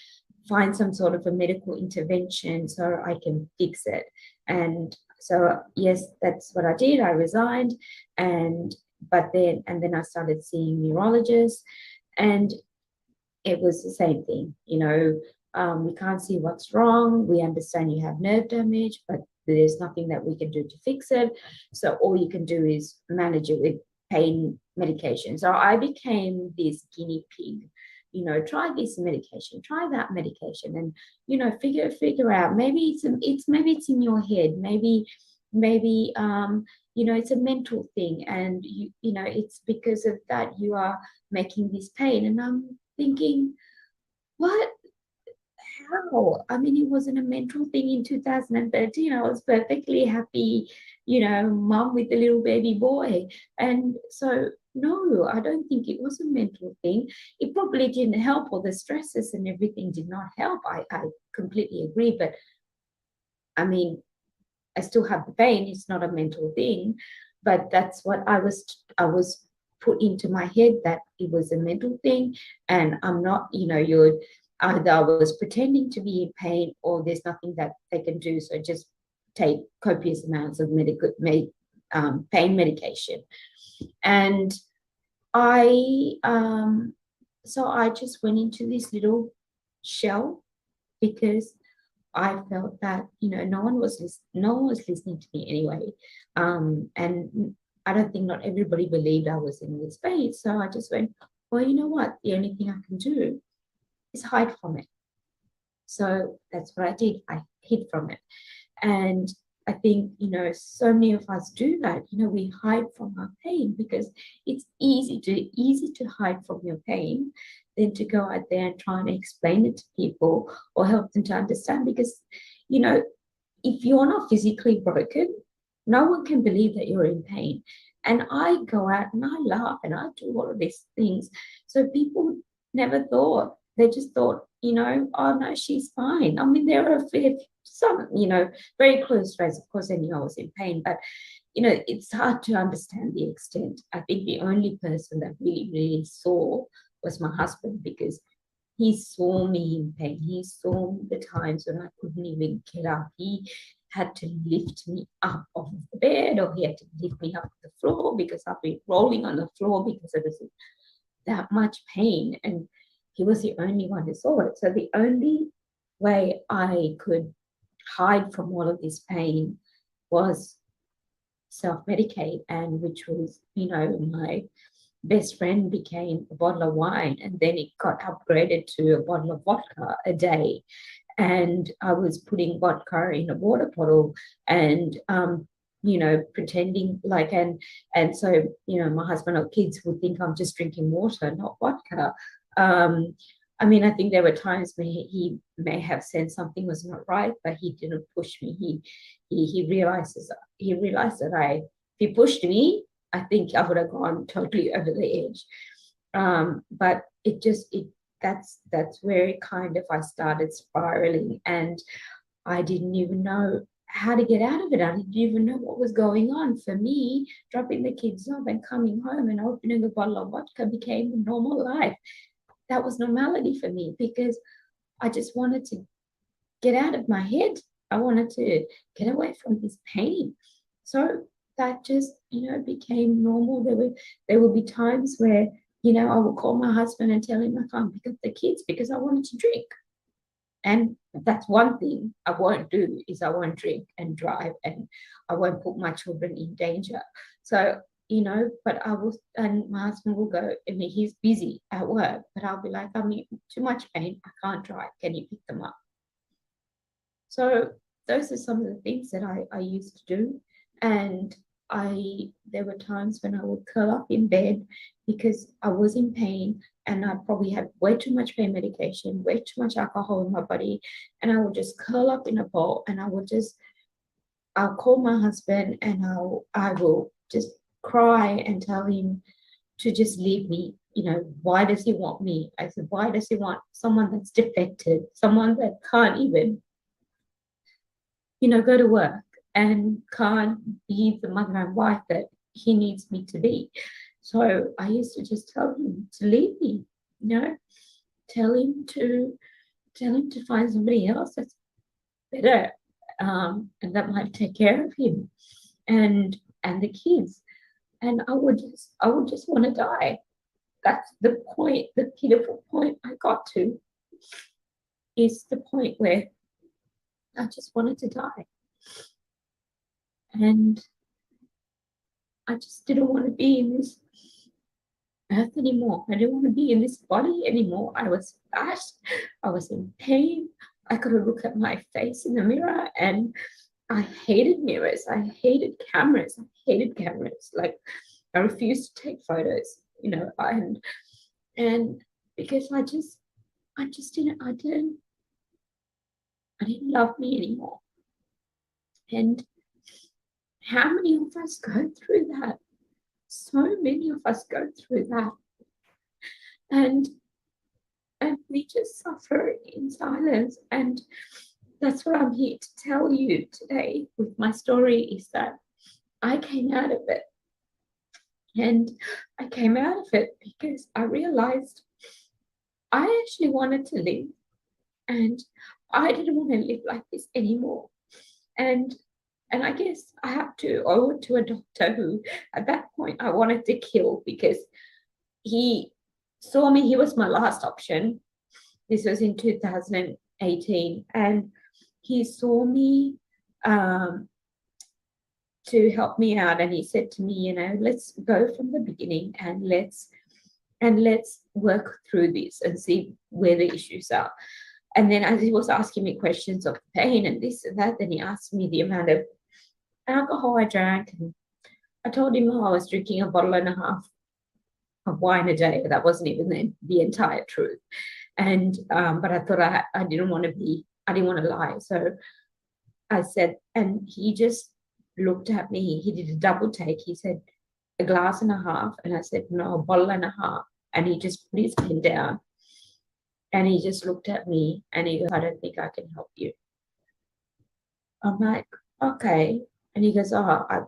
find some sort of a medical intervention so I can fix it. And so, yes, that's what I did. I resigned, and then I started seeing neurologists, and it was the same thing. We can't see what's wrong. We understand you have nerve damage, but there's nothing that we can do to fix it. So all you can do is manage it with pain medication. So I became this guinea pig. Try this medication, try that medication, and figure out, maybe it's in your head, maybe it's a mental thing, and it's because of that you are making this pain. And I'm thinking, what? How? I mean, it wasn't a mental thing in 2013. I was perfectly happy, mom with a little baby boy. And so, no, I don't think it was a mental thing. It probably didn't help, or the stresses and everything did not help. I completely agree. But I mean, I still have the pain. It's not a mental thing. But that's what I was put into my head, that it was a mental thing. And I'm not, either I was pretending to be in pain, or there's nothing that they can do. So just take copious amounts of pain medication. And I just went into this little shell, because I felt that no one was listening to me anyway, and I don't think not everybody believed I was in this pain. So I just went, well, you know what? The only thing I can do is hide from it. So that's what I did. I hid from it. And I think, so many of us do that. We hide from our pain because it's easy to hide from your pain than to go out there and try and explain it to people or help them to understand. Because, if you're not physically broken, no one can believe that you're in pain. And I go out and I laugh and I do all of these things. So people never thought. They just thought, oh no, she's fine. I mean, there are some, very close friends. Of course, they knew I was in pain, but it's hard to understand the extent. I think the only person that really, really saw was my husband, because he saw me in pain. He saw the times when I couldn't even get up. He had to lift me up off of the bed, or he had to lift me up to the floor, because I've been rolling on the floor because it was that much pain. And he was the only one who saw it. So the only way I could hide from all of this pain was self-medicate, and which was, my best friend became a bottle of wine, and then it got upgraded to a bottle of vodka a day. And I was putting vodka in a water bottle and pretending like, and so, my husband or kids would think I'm just drinking water, not vodka. I mean, I think there were times when he may have said something was not right, but he didn't push me. He realized that if he pushed me, I think I would have gone totally over the edge. But that's where it kind of, I started spiraling, and I didn't even know how to get out of it. I didn't even know what was going on. For me, dropping the kids off and coming home and opening a bottle of vodka became a normal life. That was normality for me, because I just wanted to get out of my head. I wanted to get away from this pain. So that just, became normal. There would be times where, I would call my husband and tell him I can't pick up the kids because I wanted to drink. And that's one thing I won't do, is I won't drink and drive, and I won't put my children in danger. So, but I will, and my husband will go, and he's busy at work, but I'll be like, I'm in too much pain, I can't drive, can you pick them up? So those are some of the things that I used to do. And there were times when I would curl up in bed because I was in pain, and I probably had way too much pain medication, way too much alcohol in my body. And I would just curl up in a ball, and I'll call my husband, and I will just cry and tell him to just leave me. Why does he want me? I said, why does he want someone that's defected, someone that can't even, go to work and can't be the mother and wife that he needs me to be? So I used to just tell him to leave me, tell him to find somebody else that's better, and that might take care of him and the kids. And I would just want to die. That's the point, the pitiful point I got to, is the point where I just wanted to die. And I just didn't want to be in this earth anymore. I didn't want to be in this body anymore. I was bashed. I was in pain. I couldn't look at my face in the mirror, and I hated mirrors. I hated cameras. Like, I refused to take photos, and because I didn't love me anymore. And how many of us go through that? So many of us go through that. And we just suffer in silence. And that's what I'm here to tell you today with my story, is that I came out of it. And I came out of it because I realized I actually wanted to live, and I didn't want to live like this anymore. And I guess I owe it to a doctor who, at that point, I wanted to kill, because he saw me. He was my last option. This was in 2018, and he saw me to help me out, and he said to me, let's go from the beginning, and let's work through this and see where the issues are. And then, as he was asking me questions of pain and this and that, then he asked me the amount of alcohol I drank, and I told him, I was drinking a bottle and a half of wine a day. That wasn't even the entire truth. And but I thought I didn't want to lie. So I said, and he just looked at me. He did a double take. He said, a glass and a half. And I said, no, a bottle and a half. And he just put his pen down, and he just looked at me, and he goes, I don't think I can help you. I'm like, okay. And he goes,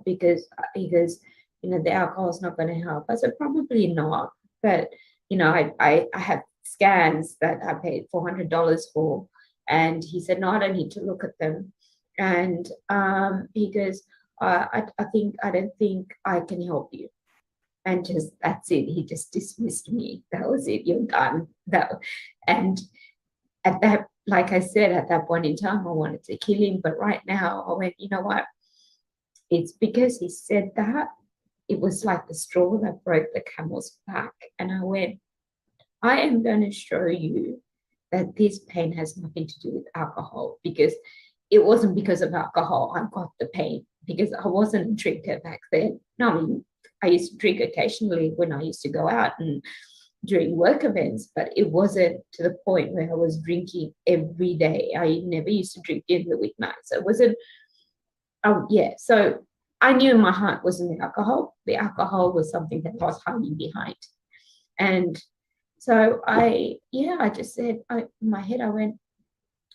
because he goes, the alcohol is not going to help. I said, probably not. But, I have scans that I paid $400 for. And he said, no, I don't need to look at them. And he goes, I don't think I can help you. And just, that's it. He just dismissed me. That was it. You're done. And at that, like I said, at that point in time, I wanted to kill him. But right now, I went, you know what? It's because he said that. It was like the straw that broke the camel's back. And I went, I am going to show you that this pain has nothing to do with alcohol, because it wasn't because of alcohol I got the pain, because I wasn't a drinker back then. No, I mean, I used to drink occasionally when I used to go out and during work events, but it wasn't to the point where I was drinking every day. I never used to drink in the weeknight. So it wasn't, so I knew in my heart wasn't the alcohol. The alcohol was something that I was hiding behind. And so I just said, in my head, I went,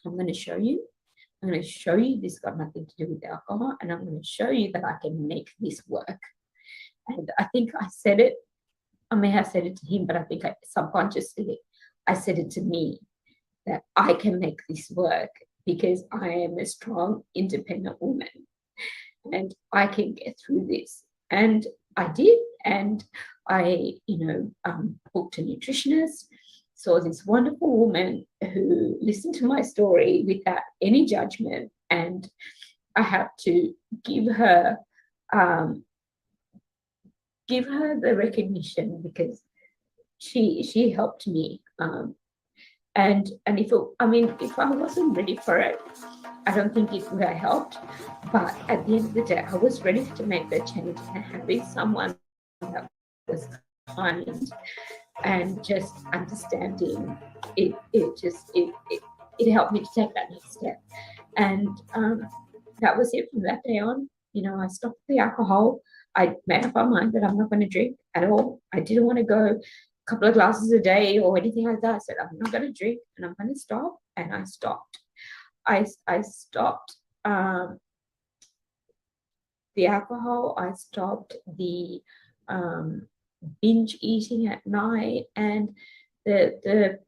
I'm going to show you. I'm going to show you this got nothing to do with alcohol, and I'm going to show you that I can make this work. And I think I said it. I may have said it to him, but I think subconsciously I said it to me, that I can make this work because I am a strong, independent woman and I can get through this. And I did. And I, booked a nutritionist, saw this wonderful woman who listened to my story without any judgment. And I have to give her the recognition, because she helped me. And if I wasn't ready for it, I don't think it would have helped. But at the end of the day, I was ready to make that change, and having someone that was kind and just understanding, it helped me to take that next step. And that was it. From that day on, I stopped the alcohol. I made up my mind that I'm not going to drink at all. I didn't want to go a couple of glasses a day or anything like that. I said, I'm not going to drink and I'm going to stop. And I stopped. I stopped the alcohol. I stopped the binge eating at night, and the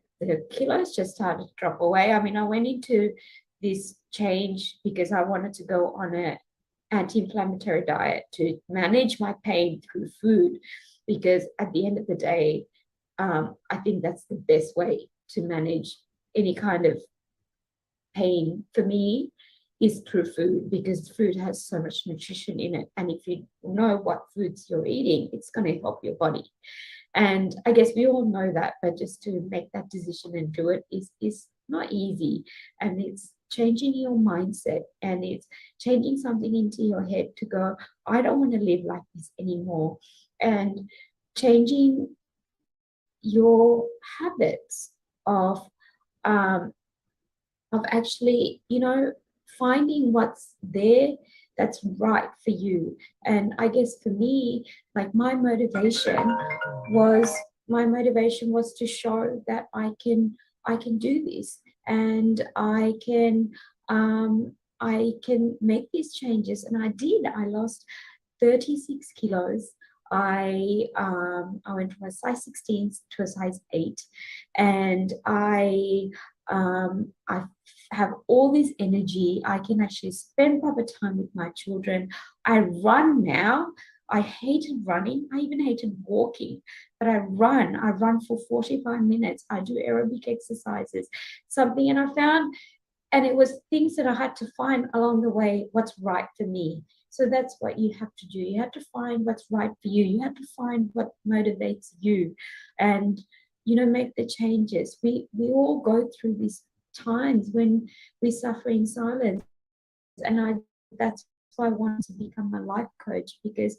kilos just started to drop away. I mean, I went into this change because I wanted to go on an anti-inflammatory diet to manage my pain through food, because at the end of the day, I think that's the best way to manage any kind of pain for me, is through food, because food has so much nutrition in it. And if you know what foods you're eating, it's going to help your body. And I guess we all know that, but just to make that decision and do it is not easy. And it's changing your mindset, and it's changing something into your head to go, I don't want to live like this anymore. And changing your habits of actually, finding what's there that's right for you. And I guess for me, like my motivation was to show that I can do this, and I can make these changes. And I did. I lost 36 kilos. I went from a size 16 to a size 8, and I have all this energy. I can actually spend proper time with my children. I run now. I hated running. I even hated walking, but I run for 45 minutes. I do aerobic exercises, and I found, and it was things that I had to find along the way, what's right for me. So that's what you have to do. You have to find what's right for you. You have to find what motivates you, and make the changes. We all go through these times when we suffer in silence, and that's why I wanted to become a life coach, because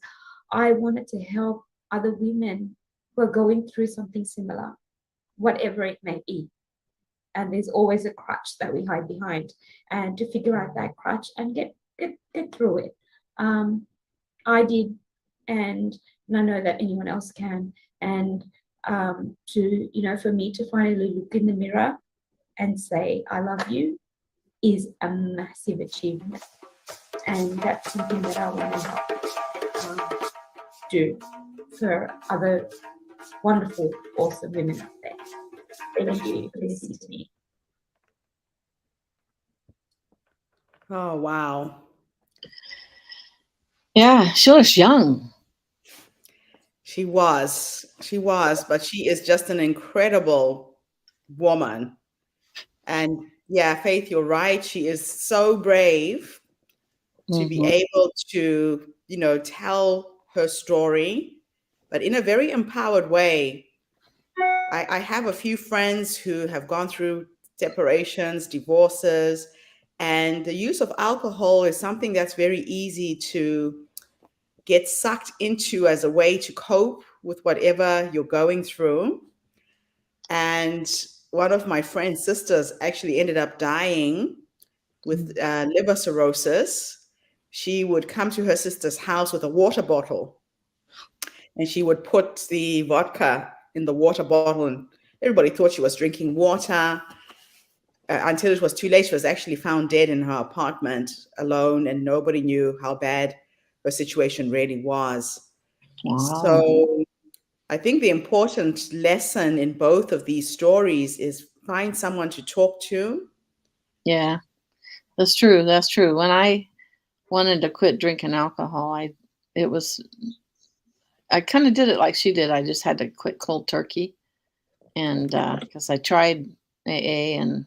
I wanted to help other women who are going through something similar, whatever it may be. And there's always a crutch that we hide behind, and to figure out that crutch and get through it. I did, and I know that anyone else can. And for me to finally look in the mirror and say I love you is a massive achievement, and that's something that I want to help do for other wonderful, awesome women out there. Thank you for listening to me. Oh, wow. Yeah, she looks young. She was, but she is just an incredible woman. And yeah, Faith, you're right. She is so brave to be able to, tell her story, but in a very empowered way. I have a few friends who have gone through separations, divorces, and the use of alcohol is something that's very easy to get sucked into as a way to cope with whatever you're going through. And one of my friend's sisters actually ended up dying with liver cirrhosis. She would come to her sister's house with a water bottle, and she would put the vodka in the water bottle, and everybody thought she was drinking water until it was too late. She was actually found dead in her apartment alone, and nobody knew how bad her situation really was. Wow. So I think the important lesson in both of these stories is find someone to talk to. Yeah, that's true. That's true. When I wanted to quit drinking alcohol, I kind of did it like she did. I just had to quit cold turkey, and because I tried AA, and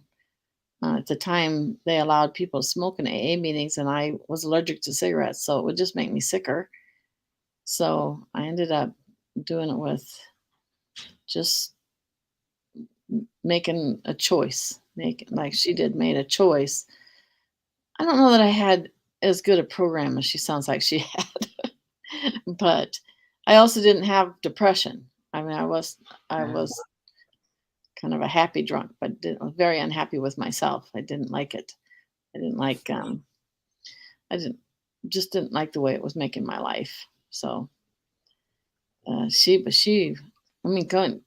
at the time they allowed people to smoke in AA meetings, and I was allergic to cigarettes, so it would just make me sicker. So I ended up doing it with just making a choice, like she did, made a choice. I don't know that I had as good a program as she sounds like she had, but I also didn't have depression. I mean, I was kind of a happy drunk, but very unhappy with myself. I didn't like it. I didn't like I didn't like the way it was making my life. So she, I mean, going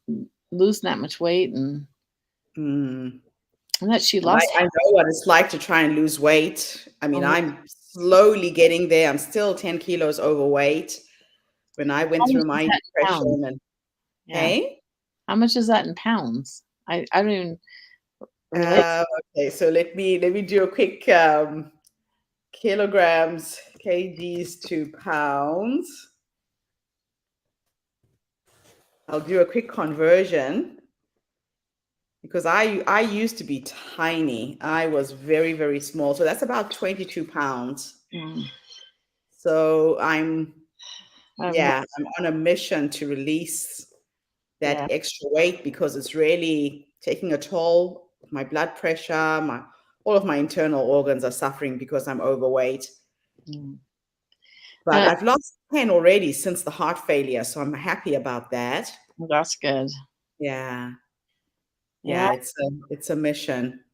losing that much weight, and that she lost. I know what it's like to try and lose weight. I mean, Oh, I'm slowly getting there. I'm still 10 kilos overweight. When I went how through much is my that in pounds? depression, and Yeah. hey, How much is that in pounds? I don't even relate. okay, so let me do a quick kilograms, kgs to pounds. I'll do a quick conversion because I used to be tiny. I was very, very small. So that's about 22 pounds. So I'm on a mission to release that extra weight because it's really taking a toll. My blood pressure, all of my internal organs are suffering because I'm overweight. But I've lost 10 already since the heart failure, so I'm happy about that. That's good. Yeah, it's a mission.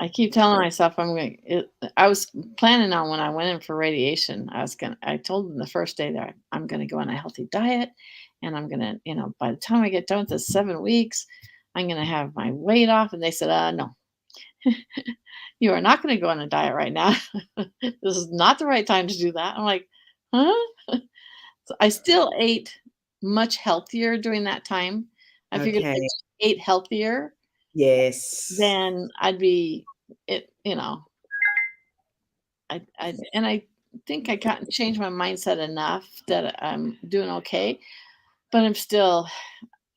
I keep telling myself I was planning on, when I went in for radiation, I told them the first day that I'm going to go on a healthy diet, and I'm going to, by the time I get done with the 7 weeks, I'm going to have my weight off. And they said, no, you are not going to go on a diet right now. This is not the right time to do that. I'm like, huh? So I still ate much healthier during that time. I figured if I just ate healthier, then I'd be I think I changed my mindset enough that I'm doing okay, but I'm still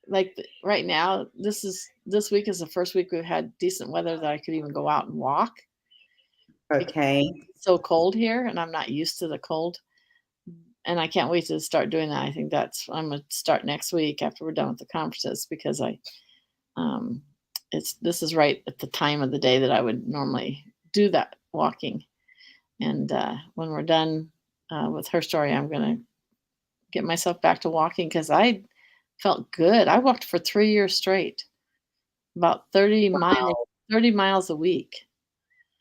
like right now. This week is the first week we've had decent weather that I could even go out and walk. Okay. It's so cold here, and I'm not used to the cold, and I can't wait to start doing that. I think I'm gonna start next week after we're done with the conferences, because this is right at the time of the day that I would normally do that walking. And when we're done with Herstory, I'm going to get myself back to walking, because I felt good. I walked for 3 years straight, about 30 miles a week.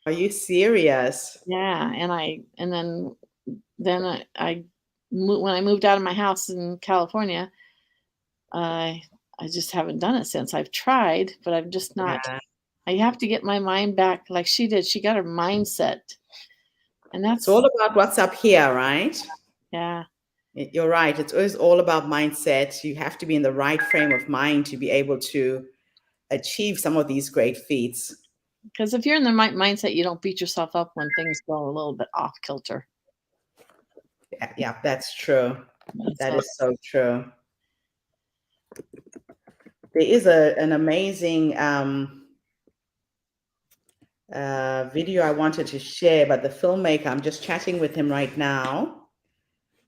Are you serious? Yeah. And then when I moved out of my house in California, I just haven't done it since. I've tried, but I've just not. I have to get my mind back like she did. She got her mindset. And it's all about what's up here, right? Yeah. You're right. It's always all about mindset. You have to be in the right frame of mind to be able to achieve some of these great feats. Because if you're in the right mindset, you don't beat yourself up when things go a little bit off kilter. Yeah, that's true. That is so true. There is an amazing video I wanted to share, but the filmmaker, I'm just chatting with him right now.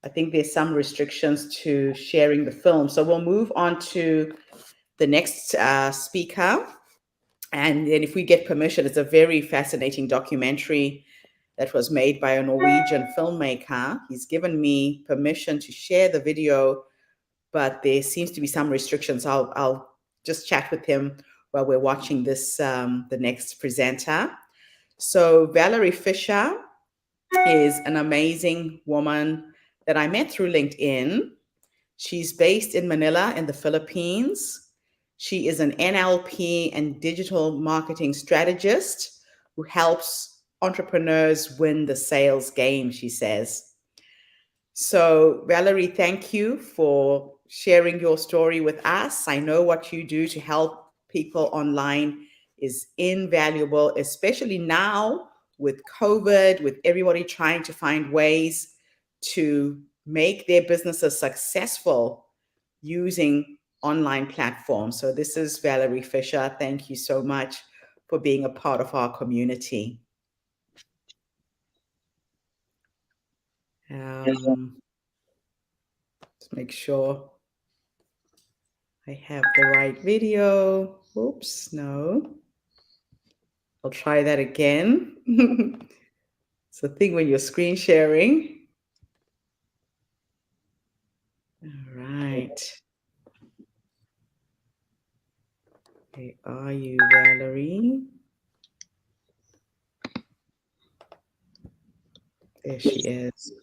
I think there's some restrictions to sharing the film. So we'll move on to the next speaker. And then if we get permission, it's a very fascinating documentary that was made by a Norwegian filmmaker. He's given me permission to share the video, but there seems to be some restrictions. I'll just chat with him while we're watching this, the next presenter. So Valerie Fisher is an amazing woman that I met through LinkedIn. She's based in Manila in the Philippines. She is an NLP and digital marketing strategist who helps entrepreneurs win the sales game, she says. So, Valerie, thank you for sharing your story with us. I know what you do to help people online is invaluable, especially now with COVID, with everybody trying to find ways to make their businesses successful using online platforms. So, this is Valerie Fisher. Thank you so much for being a part of our community. Let's make sure I have the right video. Oops, no. I'll try that again. It's the thing when you're screen sharing. All right. Where are you, Valerie? There she is.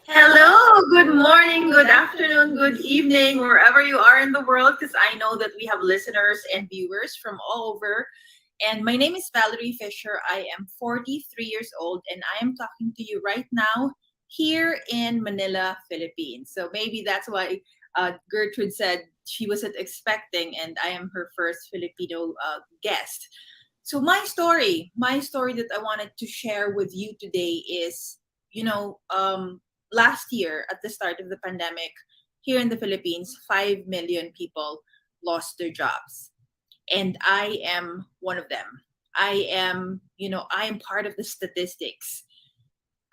Hello, good morning, good afternoon, good evening, wherever you are in the world, because I know that we have listeners and viewers from all over. And my name is Valerie Fisher. I am 43 years old, and I am talking to you right now here in Manila, Philippines. So maybe that's why Gertrude said she wasn't expecting, and I am her first Filipino guest. So my story that I wanted to share with you today is, last year at the start of the pandemic, here in the Philippines, 5 million people lost their jobs. And I am one of them. I am part of the statistics.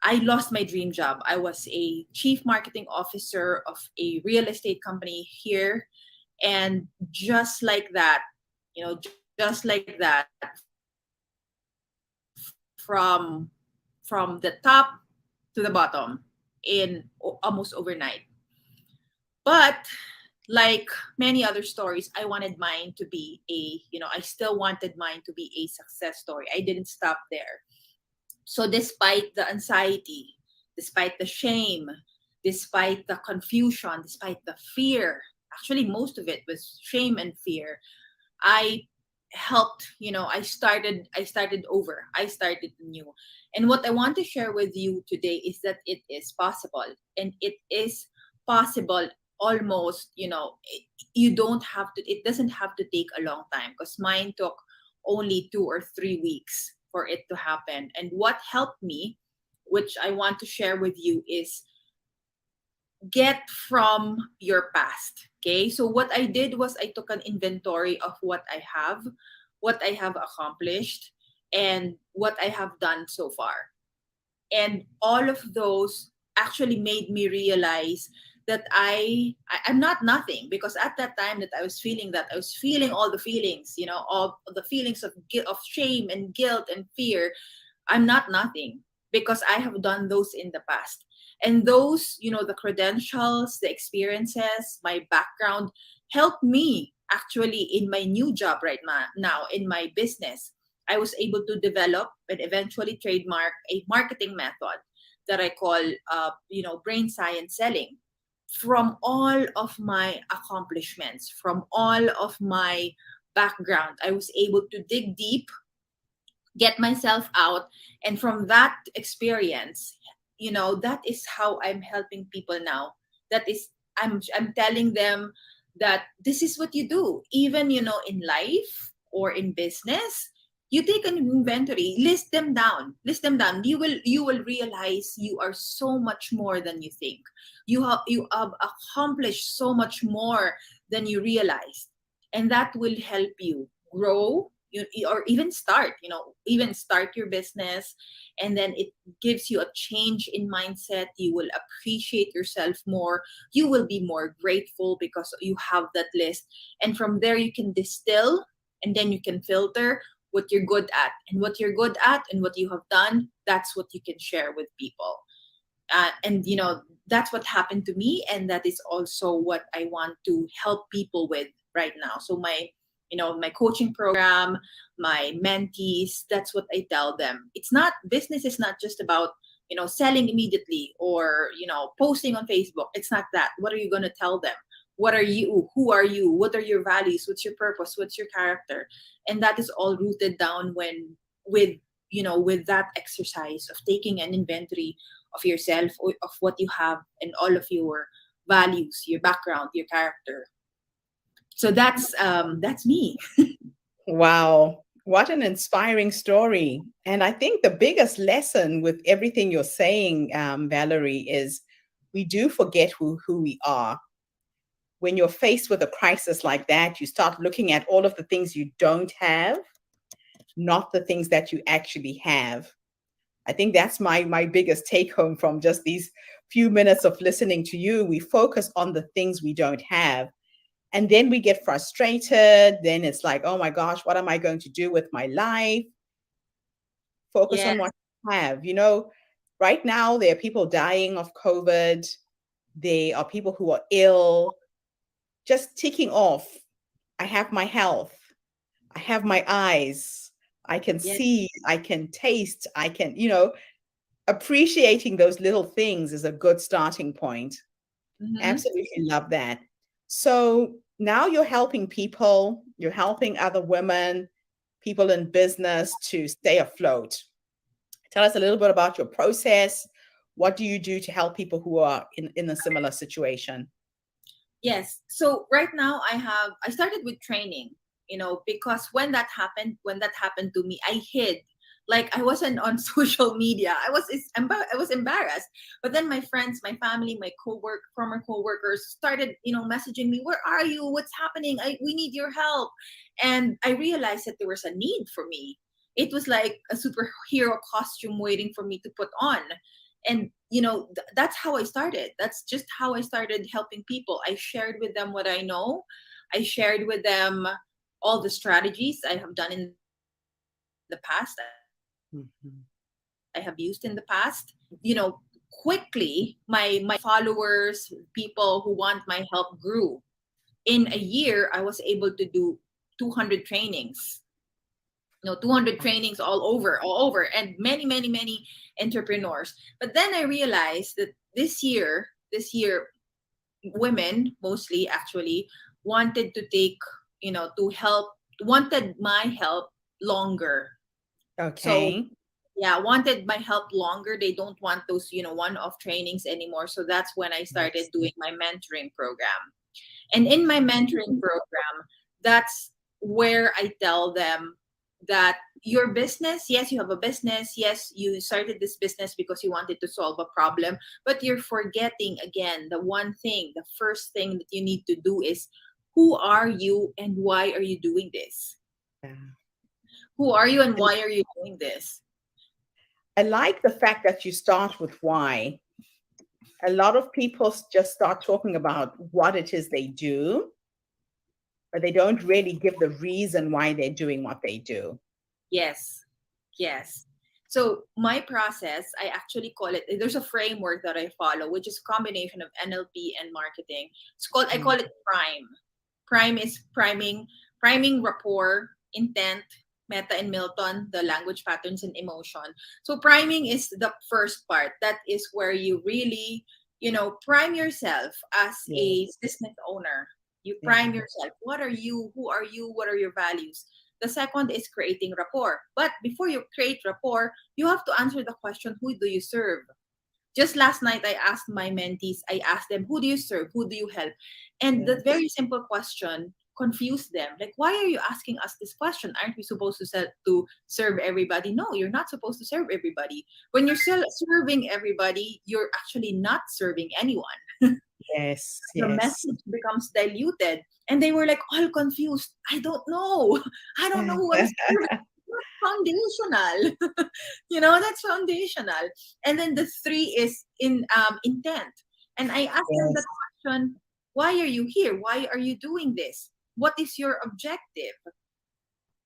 I lost my dream job. I was a chief marketing officer of a real estate company here. And just like that, just like that, from the top to the bottom in almost overnight. But like many other stories, I wanted mine to be I still wanted mine to be a success story. I didn't stop there. So despite the anxiety, despite the shame, despite the confusion, despite the fear, actually most of it was shame and fear, I helped, I started over. I started new. And what I want to share with you today is that it is possible. And it is possible almost, you don't have to, it doesn't have to take a long time, because mine took only 2 or 3 weeks for it to happen. And what helped me, which I want to share with you, is get from your past. Okay, so what I did was I took an inventory of what I have accomplished, and what I have done so far. And all of those actually made me realize that I'm not nothing, because at that time that I was feeling all the feelings, all the feelings of of shame and guilt and fear. I'm not nothing, because I have done those in the past. And those, the credentials, the experiences, my background helped me actually in my new job right now in my business. I was able to develop and eventually trademark a marketing method that I call, brain science selling. From all of my accomplishments, from all of my background, I was able to dig deep, get myself out, and from that experience, that is how I'm helping people now. That is, I'm telling them that this is what you do, even in life or in business. You take an inventory, list them down. You will realize you are so much more than you think. You have accomplished so much more than you realize, and that will help you grow, or even start your business. And then it gives you a change in mindset. You will appreciate yourself more. You will be more grateful because you have that list. And from there you can distill, and then you can filter what you're good at, and what you're good at and what you have done, that's what you can share with people. And that's what happened to me, and that is also what I want to help people with right now. So my coaching program, my mentees, that's what I tell them. It's not, business is not just about, selling immediately or, posting on Facebook. It's not that. What are you going to tell them? What are you? Who are you? What are your values? What's your purpose? What's your character? And that is all rooted down with, with that exercise of taking an inventory of yourself, of what you have, and all of your values, your background, your character. So that's me. Wow. What an inspiring story. And I think the biggest lesson with everything you're saying, Valerie, is we do forget who we are. When you're faced with a crisis like that, you start looking at all of the things you don't have, not the things that you actually have. I think that's my biggest take home from just these few minutes of listening to you. We focus on the things we don't have. And then we get frustrated. Then it's like, oh my gosh, what am I going to do with my life? Focus Yeah. on what you have. Right now, there are people dying of COVID. There are people who are ill. Just ticking off, I have my health. I have my eyes. I can Yeah. see. I can taste. I can, appreciating those little things is a good starting point. Absolutely love that. So now you're helping people, you're helping other women, people in business to stay afloat. Tell us a little bit about your process. What do you do to help people who are in a similar situation? Yes. So right now I started with training, because when that happened to me, I hid. Like, I wasn't on social media. I was embarrassed. But then my friends, my family, my former coworkers started, messaging me, "Where are you? What's happening? We need your help." And I realized that there was a need for me. It was like a superhero costume waiting for me to put on. And that's how I started. That's just how I started helping people. I shared with them what I know. I shared with them all the strategies I have done in the past, I have used in the past. Quickly, my followers, people who want my help, grew. In a year, I was able to do 200 trainings. 200 trainings all over, and many, many, many entrepreneurs. But then I realized that this year, women mostly actually wanted to take, to help, wanted my help longer. So Okay. yeah, wanted my help longer. They don't want those, one-off trainings anymore. So that's when I started Yes. doing my mentoring program. And in my mentoring program, that's where I tell them that your business, yes, you have a business. Yes, you started this business because you wanted to solve a problem, but you're forgetting again the one thing, the first thing that you need to do is, who are you and why are you doing this? Yeah. Who are you and why are you doing this? I like the fact that you start with why. A lot of people just start talking about what it is they do, but they don't really give the reason why they're doing what they do. Yes. Yes. So my process, I actually call it, there's a framework that I follow, which is a combination of NLP and marketing. I call it PRIME. PRIME is priming rapport, intent, Meta and Milton, the language patterns and emotion. So priming is the first part. That is where you really, prime yourself as a Yes. business owner. You Yeah. prime yourself. What are you? Who are you? What are your values? The second is creating rapport. But before you create rapport, you have to answer the question, who do you serve? Just last night, I asked my mentees, I asked them, who do you serve? Who do you help? And the Yes. very simple question confused them. Like, why are you asking us this question? Aren't we supposed to serve everybody? No, you're not supposed to serve everybody. When you're still serving everybody, you're actually not serving anyone. Yes. The Yes. message becomes diluted. And they were like all confused. I don't know. I don't know who I'm serving. That's foundational. That's foundational. And then the three is in intent. And I asked them the Yes. question, why are you here? Why are you doing this? What is your objective?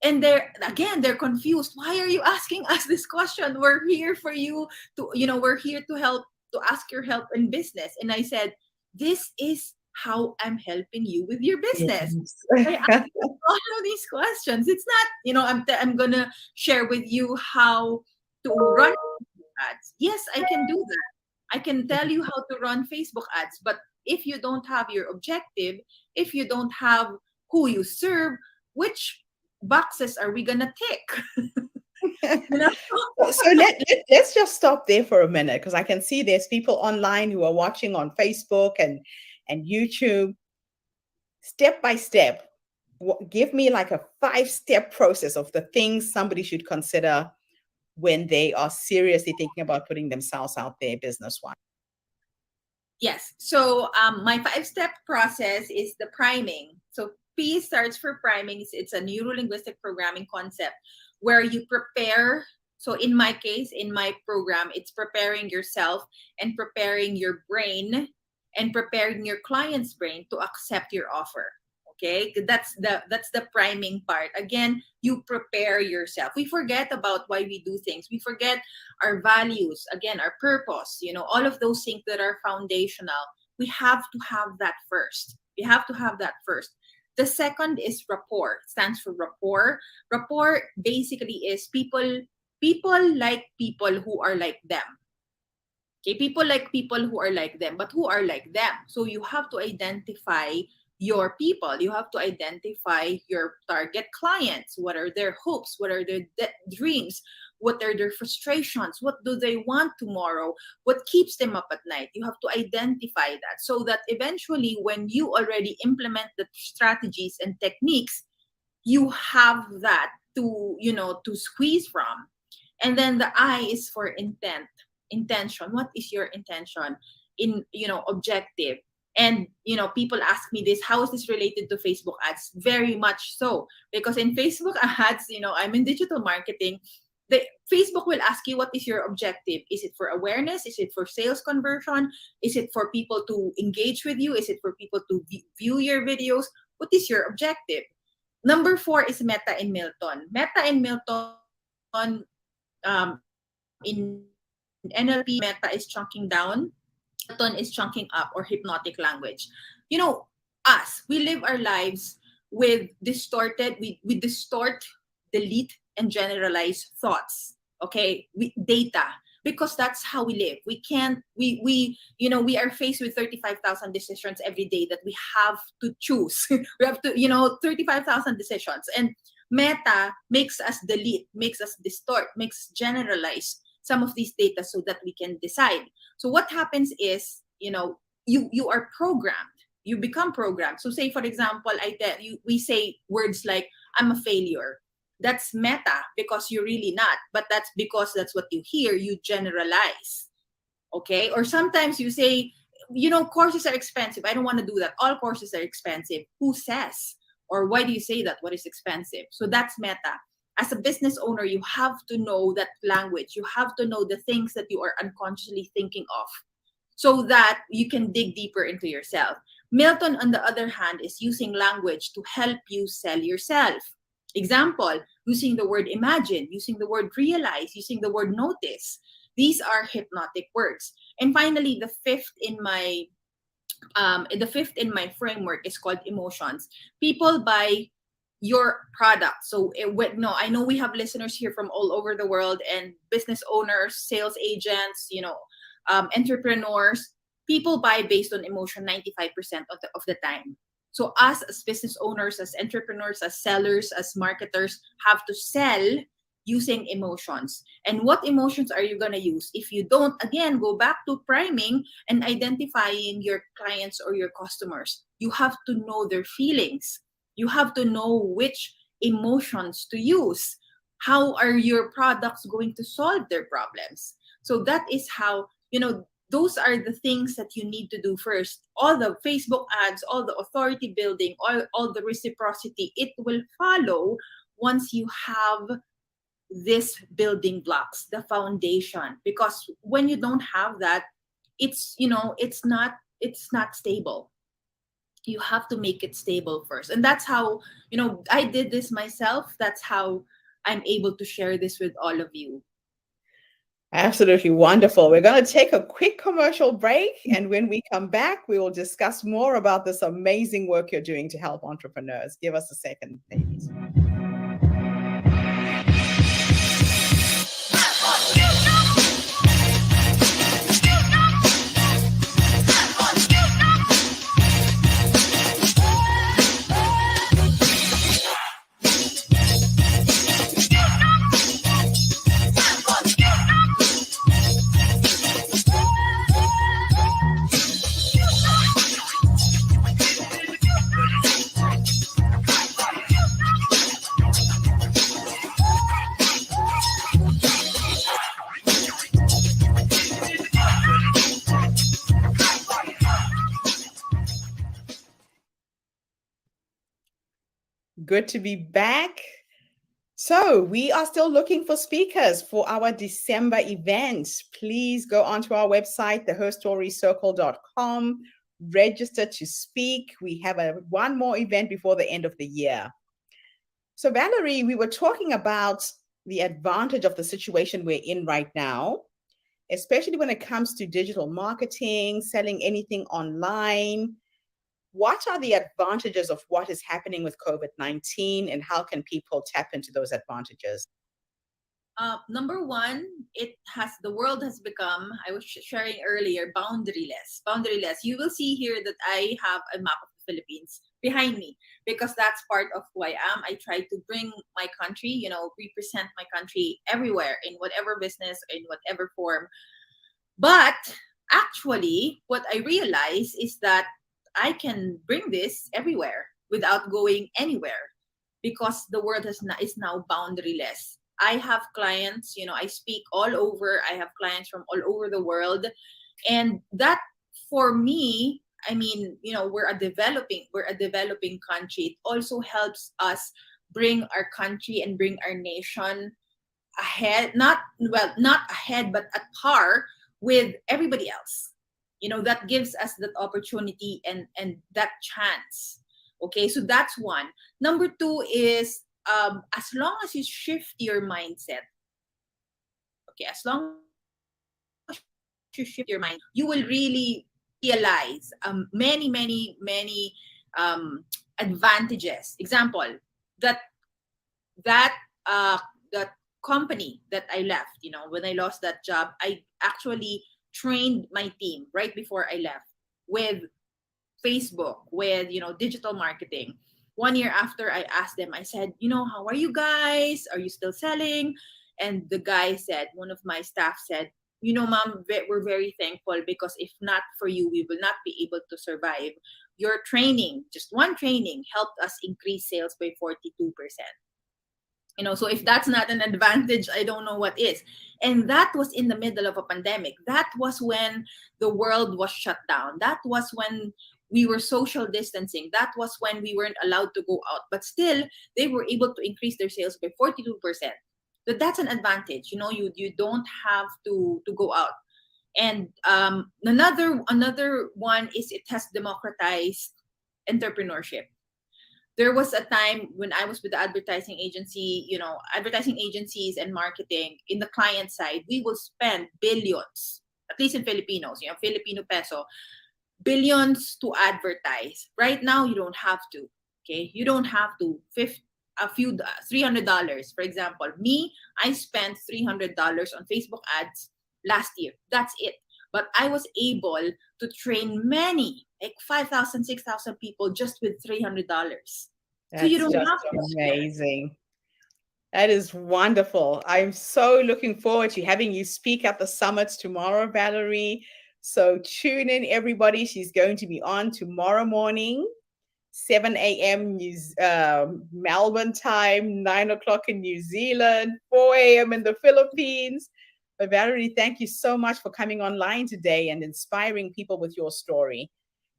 And they're confused. Why are you asking us this question? We're here for you to, we're here to help, to ask your help in business. And I said, this is how I'm helping you with your business. Yes. I ask all of these questions. It's not, I'm gonna share with you how to run ads. Yes, I can do that. I can tell you how to run Facebook ads, but if you don't have your objective, if you don't have who you serve, which boxes are we gonna tick? You know? So let's just stop there for a minute, because I can see there's people online who are watching on Facebook and YouTube. Step by step, give me like a 5-step process of the things somebody should consider when they are seriously thinking about putting themselves out there business-wise. Yes. So my 5-step process is the priming. So P starts for priming. It's a neuro-linguistic programming concept where you prepare. So in my case, in my program, it's preparing yourself and preparing your brain and preparing your client's brain to accept your offer. Okay, that's the priming part. Again, you prepare yourself. We forget about why we do things. We forget our values, again, our purpose, all of those things that are foundational. We have to have that first. We have to have that first. The second is rapport. It stands for rapport. Rapport basically is people like people who are like them. Okay, people like people who are like them, but who are like them. So you have to identify your people. You have to identify your target clients. What are their hopes? What are their dreams? What are their frustrations? What do they want tomorrow? What keeps them up at night? You have to identify that, so that eventually when you already implement the strategies and techniques, you have that to squeeze from. And then the I is for intention. What is your intention in objective? And people ask me this, how is this related to Facebook ads? Very much so, because in Facebook ads, I'm in digital marketing. The Facebook will ask you, what is your objective? Is it for awareness? Is it for sales conversion? Is it for people to engage with you? Is it for people to view your videos? What is your objective? Number 4 is Meta and Milton. Meta and Milton, in NLP, Meta is chunking down, Milton is chunking up, or hypnotic language. Us, we live our lives with we distort, delete, and generalize thoughts. Okay, data, because that's how we live. We can't. We are faced with 35,000 decisions every day that we have to choose. We have to 35,000 decisions, and Meta makes us delete, makes us distort, makes generalize some of these data so that we can decide. So what happens is, you are programmed. You become programmed. So say, for example, we say words like, I'm a failure. That's meta, because you're really not. But that's because that's what you hear. You generalize. Okay? Or sometimes you say, courses are expensive. I don't want to do that. All courses are expensive. Who says? Or why do you say that? What is expensive? So that's meta. As a business owner, you have to know that language. You have to know the things that you are unconsciously thinking of, so that you can dig deeper into yourself. Milton, on the other hand, is using language to help you sell yourself. Example, using the word imagine, using the word realize, using the word notice. These are hypnotic words. And finally, the fifth in my framework is called emotions. People buy your product. So I know we have listeners here from all over the world, and business owners, sales agents, entrepreneurs. People buy based on emotion 95% of the time. So us as business owners, as entrepreneurs, as sellers, as marketers, have to sell using emotions. And what emotions are you going to use? If you don't, again, go back to priming and identifying your clients or your customers. You have to know their feelings. You have to know which emotions to use. How are your products going to solve their problems? So that is how, those are the things that you need to do first. All the Facebook ads, all the authority building, all the reciprocity, it will follow once you have this building blocks, the foundation. Because when you don't have that, it's not stable. You have to make it stable first. And that's how, I did this myself. That's how I'm able to share this with all of you. Absolutely wonderful. We're going to take a quick commercial break. And when we come back, we will discuss more about this amazing work you're doing to help entrepreneurs. Give us a second, ladies. Good to be back. So we are still looking for speakers for our December event. Please go onto our website, theherstorycircle.com, register to speak. We have one more event before the end of the year. So Valerie, we were talking about the advantage of the situation we're in right now, especially when it comes to digital marketing, selling anything online. What are the advantages of what is happening with COVID-19 and how can people tap into those advantages? Number one, the world has become, I was sharing earlier, boundaryless. You will see here that I have a map of the Philippines behind me because that's part of who I am. I try to bring my country, represent my country everywhere in whatever business, in whatever form. But actually, what I realize is that I can bring this everywhere without going anywhere because the world is now boundaryless. I have clients, I speak all over. I have clients from all over the world. And that for me, I mean, we're a developing country. It also helps us bring our country and bring our nation ahead, not ahead, but at par with everybody else. That gives us that opportunity and that chance. Okay, so that's one. Number two is as long as you shift your mindset, okay, as long as you shift your mind, you will really realize many advantages. Example, that that company that I left, when I lost that job, I actually trained my team right before I left with Facebook, with digital marketing. 1 year after, I asked them, I said, how are you guys? Are you still selling? And the guy said, one of my staff said, ma'am, we're very thankful because if not for you, we will not be able to survive. Your training, just one training, helped us increase sales by 42%. So if that's not an advantage, I don't know what is. And that was in the middle of a pandemic. That was when the world was shut down. That was when we were social distancing. That was when we weren't allowed to go out. But still, they were able to increase their sales by 42%. So that's an advantage. You don't have to go out. And another one is it has democratized entrepreneurship. There was a time when I was with the advertising agency, advertising agencies and marketing in the client side, we will spend billions, at least in Filipinos, Filipino peso, billions to advertise. Right now, you don't have to, okay? You don't have to. $300, for example. Me, I spent $300 on Facebook ads last year. That's it. But I was able to train many, like 5,000, 6,000 people just with $300. So you don't have to. Amazing. That is wonderful. I'm so looking forward to having you speak at the summits tomorrow, Valerie. So tune in, everybody. She's going to be on tomorrow morning, 7 a.m. Melbourne time, 9 o'clock in New Zealand, 4 a.m. in the Philippines. But Valerie, thank you so much for coming online today and inspiring people with your story.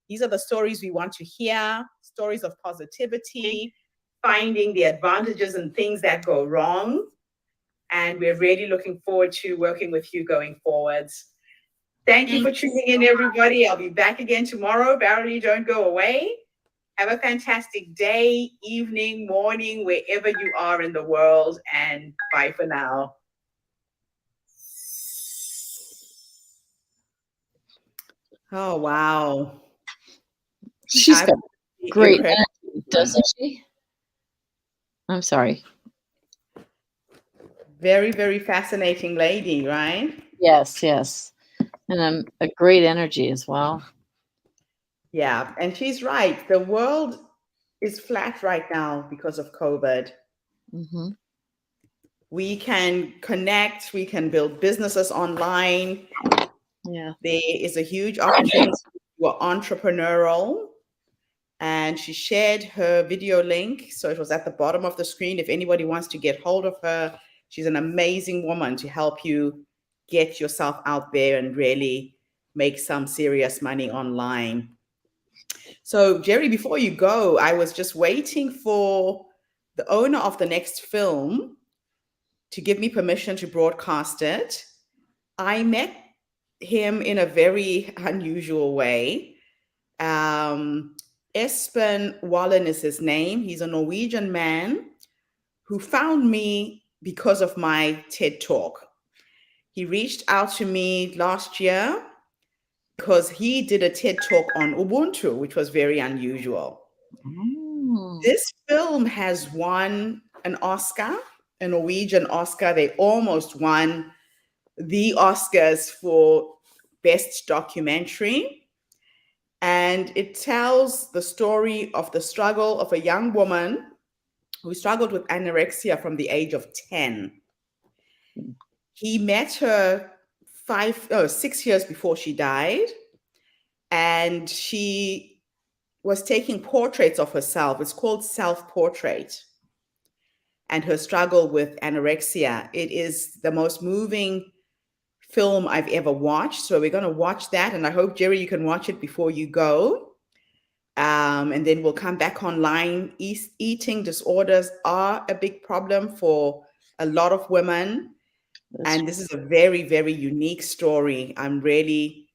These are the stories we want to hear, stories of positivity, finding the advantages and things that go wrong. And we're really looking forward to working with you going forwards. Thank you for tuning in, everybody. I'll be back again tomorrow. Valerie, don't go away. Have a fantastic day, evening, morning, wherever you are in the world. And bye for now. Oh, wow. She's got Absolutely great incredible. energy, doesn't she? I'm sorry. Very, very fascinating lady, right? Yes, yes. And a great energy as well. Yeah, and she's right. The world is flat right now because of COVID. Hmm. We can connect, we can build businesses online. Yeah. There is a huge opportunity for entrepreneurial. And she shared her video link. So it was at the bottom of the screen. If anybody wants to get hold of her, she's an amazing woman to help you get yourself out there and really make some serious money online. So, Jerry, before you go, I was just waiting for the owner of the next film to give me permission to broadcast it. I met him in a very unusual way. Um, Espen Wallen is his name. He's a Norwegian man who found me because of my TED Talk. He reached out to me last year because he did a TED Talk on Ubuntu, which was very unusual. Oh. This film has won an Oscar, a Norwegian Oscar. They almost won the Oscars for Best Documentary. And it tells the story of the struggle of a young woman who struggled with anorexia from the age of 10. He met her 6 years before she died, and she was taking portraits of herself. It's called self-portrait, and her struggle with anorexia. It is the most moving film I've ever watched. So we're going to watch that, and I hope, Jerry, you can watch it before you go. And then we'll come back online. Eating disorders are a big problem for a lot of women. And this is a very, very unique story. I'm really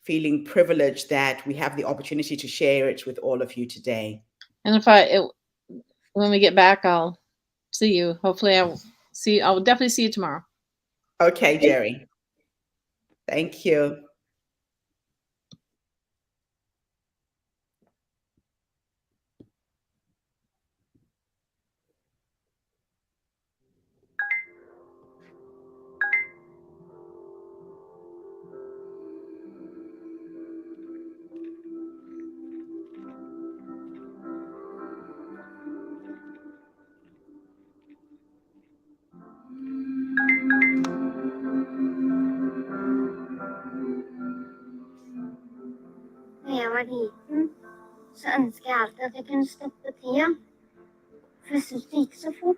feeling privileged that we have the opportunity to share it with all of you today. And when we get back, I'll see you. Hopefully, I'll definitely see you tomorrow. Okay, Jerry. Thank you. Når jeg var liten, så ønsket jeg alltid at jeg kunne stoppe tida. For jeg syntes det gikk så fort.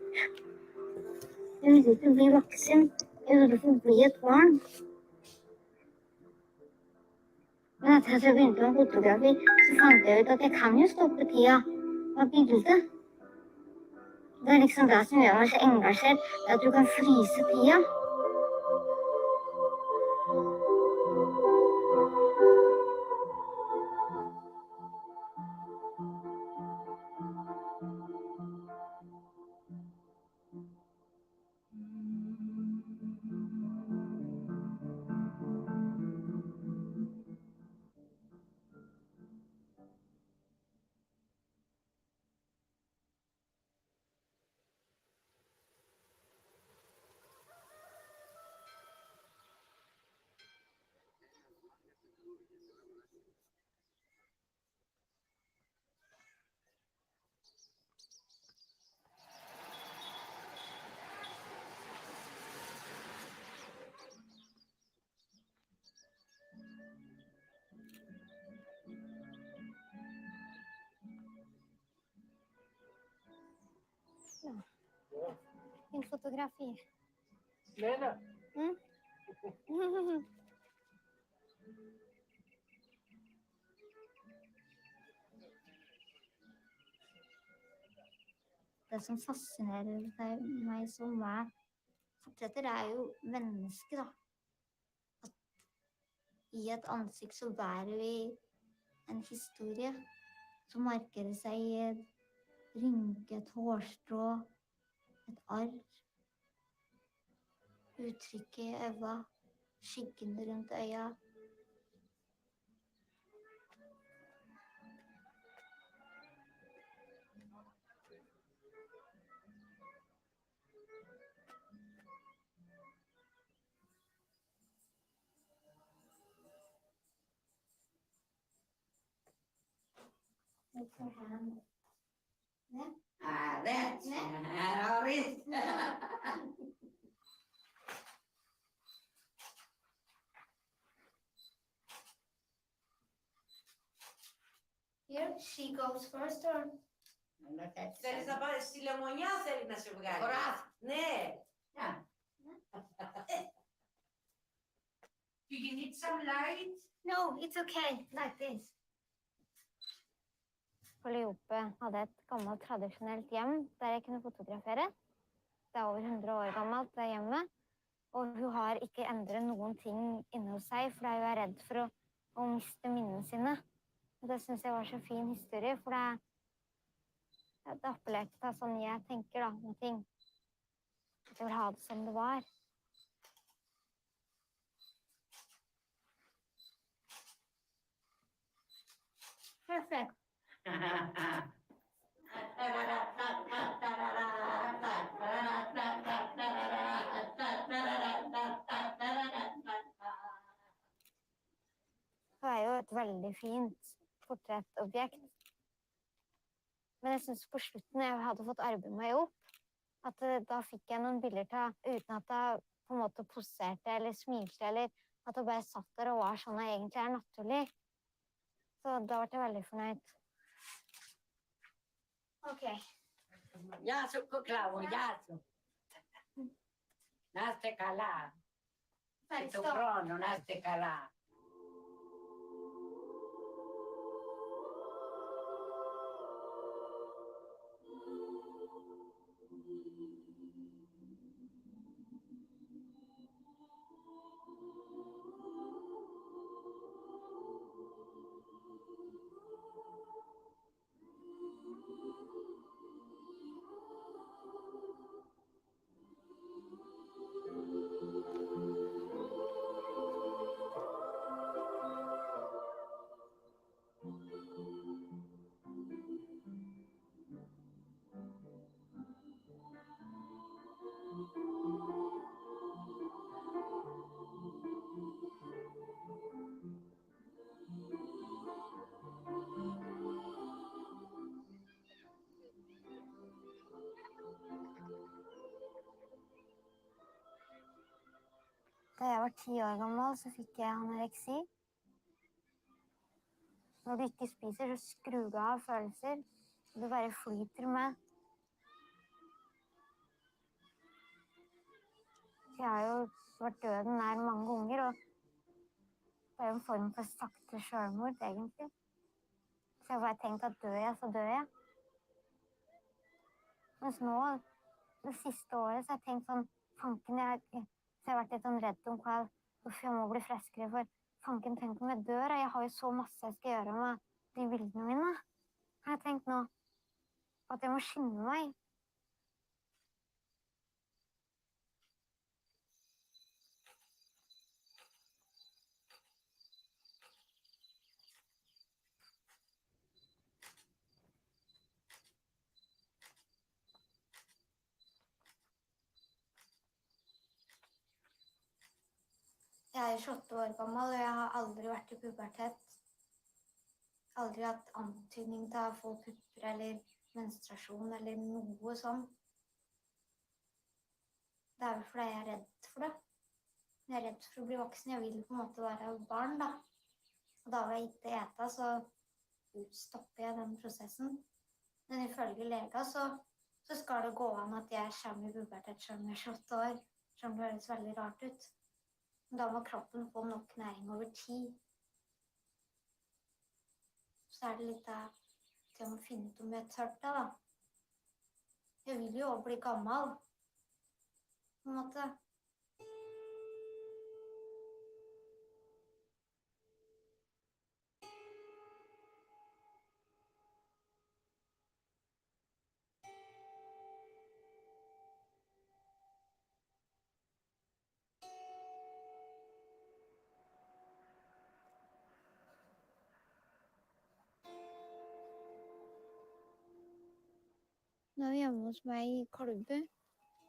Jeg ville ikke bli voksen. Jeg ville forbli et barn. Men etter at jeg begynte med fotografi, så fant jeg ut at jeg kan jo stoppe tida med bildet. Det er liksom det som gjør meg så engasjert, at du kan fryse tida. Din fotografi. Lena. Det som fascinerer meg som meg fortsetter, er jo mennesket, da. At i et ansikt så bærer vi en historie. Så markerer det seg i et rynke, et hårstrå, et arr. Uttrykket i øya, skyggene rundt øya. That's Here, she goes first, or? Θέλεις να πάρεις τη λεμονιά, θέλει να σε βγάλει. Ναι. Do you need some light? No, it's okay, like this. Leope hadde et gammelt tradisjonelt hjem der jeg kunne fotografere. Det er over 100 år gammelt, det hjemmet. Og hun har ikke endret noen ting inne hos seg, for hun er redd for å miste minnene sine. Og det synes jeg var så fin historie, for det appellerte til sånn jeg tenker da, med ting. At jeg vil ha det som det var. Perfect. Det er jo et veldig fint portrettobjekt. Men jeg synes på slutten jeg hadde fått arbeidet meg opp, at da fikk jeg noen bilder til, uten at jeg på en måte poserte eller smilte, eller at jeg bare satt der og var sånn jeg egentlig er naturlig. Så da ble jeg veldig fornøyd. Ok. Γεια σου, κούκλα μου, γεια σου. Να είστε καλά. Και του χρόνου να είστε καλά. Da jeg var 10 år gammel, så fikk jeg anoreksi. Når du ikke spiser, så skrur du av følelser. Du bare flyter med. Jeg har jo vært døden nær mange ganger, og det er jo en form for sakte selvmord, egentlig. Så jeg har bare tenkt at dør jeg, så dør jeg. Mens nå, det siste året, så har jeg tenkt sånn, fanken, så jeg har vært litt sånn redd om hva, hvorfor jeg må bli friskere, for fanken, tenk om jeg dør, og jeg har jo så masse jeg skal gjøre med de bildene mine. Har jeg tenkt nå, at jeg må skynde meg. Jeg er 28 år gammel, og jeg har aldri vært i pubertet. Aldri hatt antydning til å få pupper eller menstruasjon eller noe sånt. Det er vel fordi jeg er redd for det. Jeg er redd for å bli voksen. Jeg vil på en måte være barn, da. Og da jeg ikke ete, så stopper jeg den prosessen. Men ifølge lega så skal det gå an at jeg kommer i pubertet selv om jeg er 28 år. Selv om det høres veldig rart ut. Da må kroppen få nok næring over tid. Så er det litt til å finne ut om jeg tør det, da. Jeg vil jo også bli gammel, på en måte. Nå er vi hjemme hos meg i Kolbu,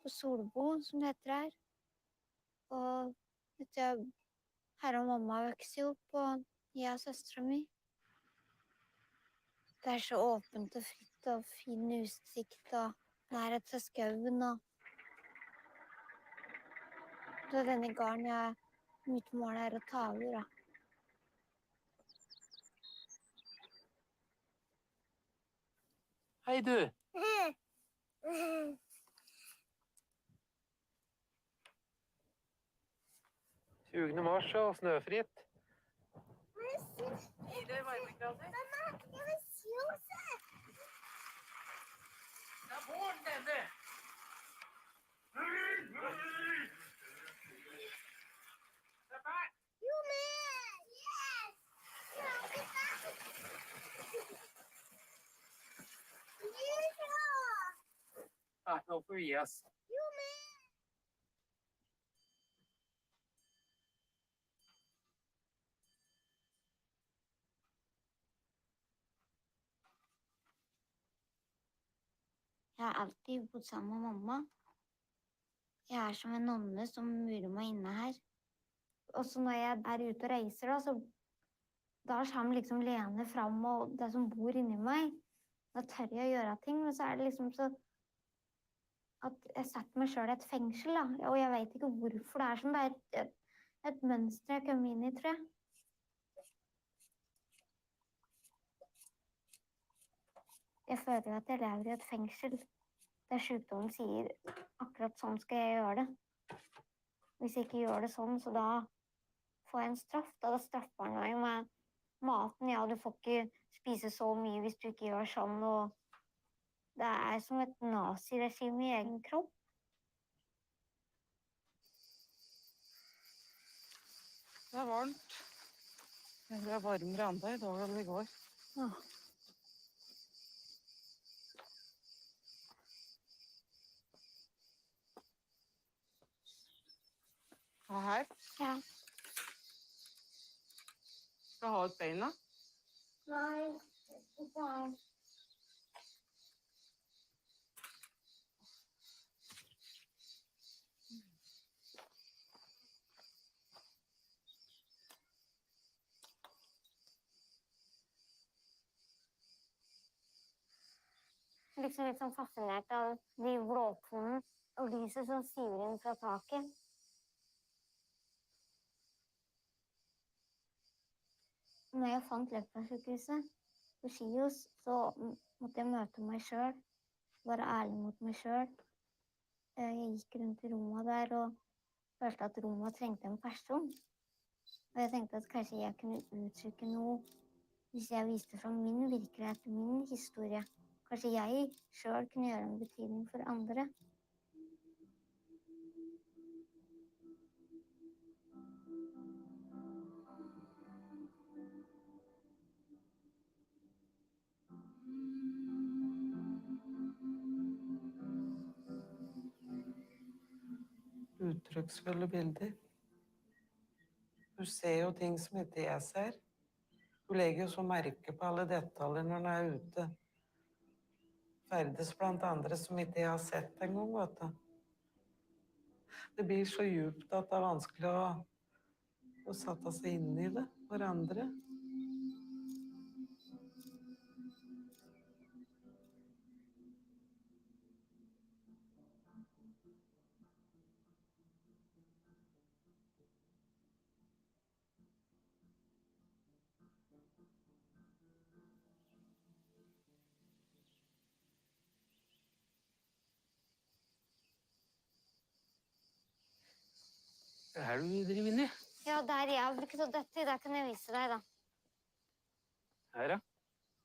på Solbo, som det heter her. Og vet du, herre og mamma vokser jo opp, og jeg og søstera mi. Det er så åpent og fritt og fin utsikt og nærhet til skauen og det er denne gården mitt mål er å ta over, da. Hei, du. 20. mars og snøfritt. Gi det varmegrader. Mamma, jeg vil snuse. Det er våren, denne. You man! Yes! Nei, nå får vi gi oss. You man! Jeg har alltid bodd sammen med mamma. Jeg er som en nonne som murer meg inne her. Også når jeg er ute og reiser, da kommer liksom Lene fram, og det som bor inni meg, da tør jeg å gjøre ting, men så er det liksom så at jeg setter meg selv i et fengsel, da. Og jeg vet ikke hvorfor det er sånn. Det er et mønster jeg kommer inn i, tror jeg. Jeg føler at jeg lever i et fengsel. Der sykdommen sier akkurat sånn skal jeg gjøre det. Hvis jeg ikke gjør det sånn, så da får jeg en straff. Da straffer han meg med maten. Ja, du får ikke spise så mye hvis du ikke gjør sånn. Og det er som et naziregime i egen kropp. Det er varmt. Det er varmere enda i dag enn i går. Ja. Og her Ja. skal ha ut beina. Nei, ikke her. Liksom litt sånn fascinert av de blåtonene og lyset som siver inn fra taket. Når jeg fant Lepra-sykehuset på Skios, så måtte jeg møte meg selv, være ærlig mot meg selv. Jeg gikk rundt i rommet der og følte at rommet trengte en person. Og jeg tenkte at kanskje jeg kunne uttrykke noe hvis jeg viste fram min virkelighet, min historie. Kanskje jeg selv kunne gjøre en betydning for andre. Uttrykksfulle bilder. Du ser jo ting som ikke jeg ser. Du legger jo så merke på alle detaljer når du er ute. Ferdes blant andre som ikke jeg har sett en gang, vet du. Det blir så djupt at det er vanskelig å sette seg inn i det for andre. Hva er det du driver inn i? Ja, der jeg har brukt dette, det kan jeg vise deg da. Her, ja.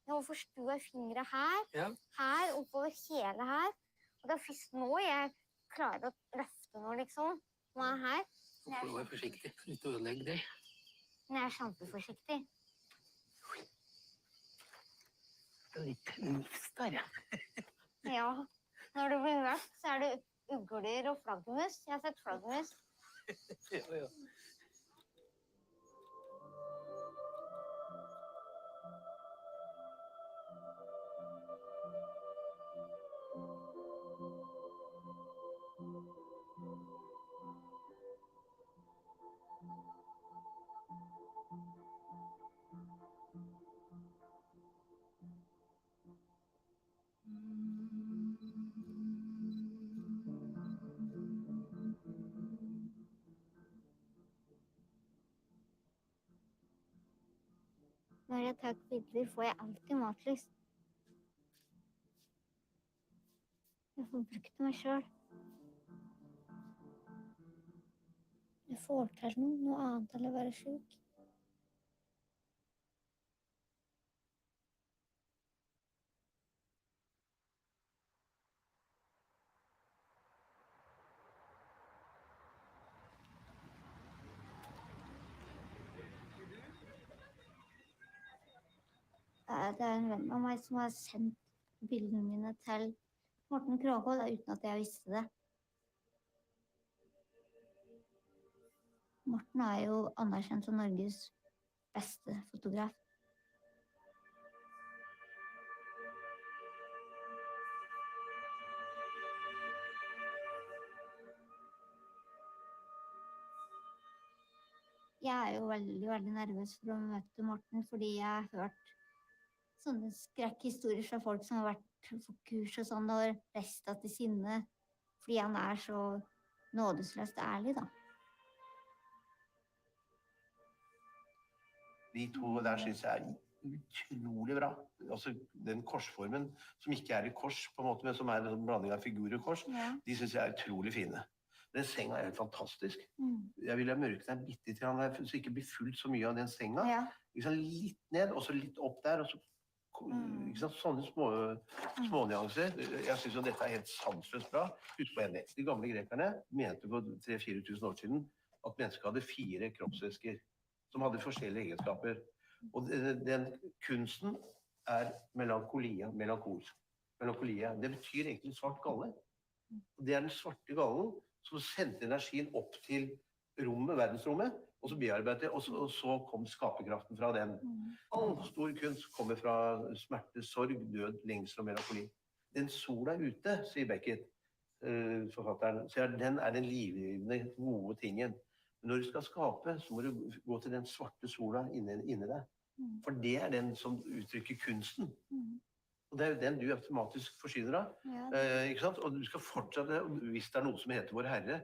Hvorfor sto jeg fingre her, Ja. her, oppover hele her. Og det er først nå jeg klarer å løfte noe, liksom. Nå er jeg her. Nå får du være forsiktig, ikke ødelegge deg. Men jeg er kjempeforsiktig. Det er litt nifs der, ja. Ja, når det blir mørkt, så er det ugler og flaggermus. Jeg har sett flaggermus. Ja, ja. jeg tar bilder, får jeg alltid matlyst. Jeg får brukt meg selv. Jeg får til noe annet enn å være syk. Det en venn av meg som har sendt bildene mine til Morten Krogvold uten at jeg visste det. Morten jo anerkjent som Norges beste fotograf. Jeg jo veldig nervøs for å møte Morten, fordi jeg har hørt sånne skrekkhistorier fra folk som har vært på kurs og sånn, og restet til sinne, fordi han så nådesløst ærlig, da. De to der synes jeg utrolig bra. Altså den korsformen, som ikke i kors på en måte, men som en blanding av figurer og kors, de synes jeg utrolig fine. Den senga helt fantastisk. Jeg vil ha mørket den bitte til han så ikke blir fullt så mye av den senga. Liksom litt ned, og så litt opp der, og så sånne små nyanser. Jeg synes jo dette helt sansløst bra. Husk på en del. De gamle grekerne mente for 3-4 000 år siden at mennesket hadde 4 kroppsvæsker som hadde forskjellige egenskaper. Og den kunsten melankolia. Melankolia, det betyr egentlig svart galle. Det den svarte gallen som sendte energien opp til rommet, verdensrommet, og så bearbeidet, og så kom skaperkraften fra den. All stor kunst kommer fra smerte, sorg, død, lengsel og melankoli. Den sola ute, sier Beckett, forfatteren, så den den livgivende, gode tingen. Men når du skal skape, så må du gå til den svarte sola inni deg. For det den som uttrykker kunsten. Og det jo den du automatisk forsyner av. Ikke sant? Og du skal fortsette, hvis det noe som heter Vår Herre,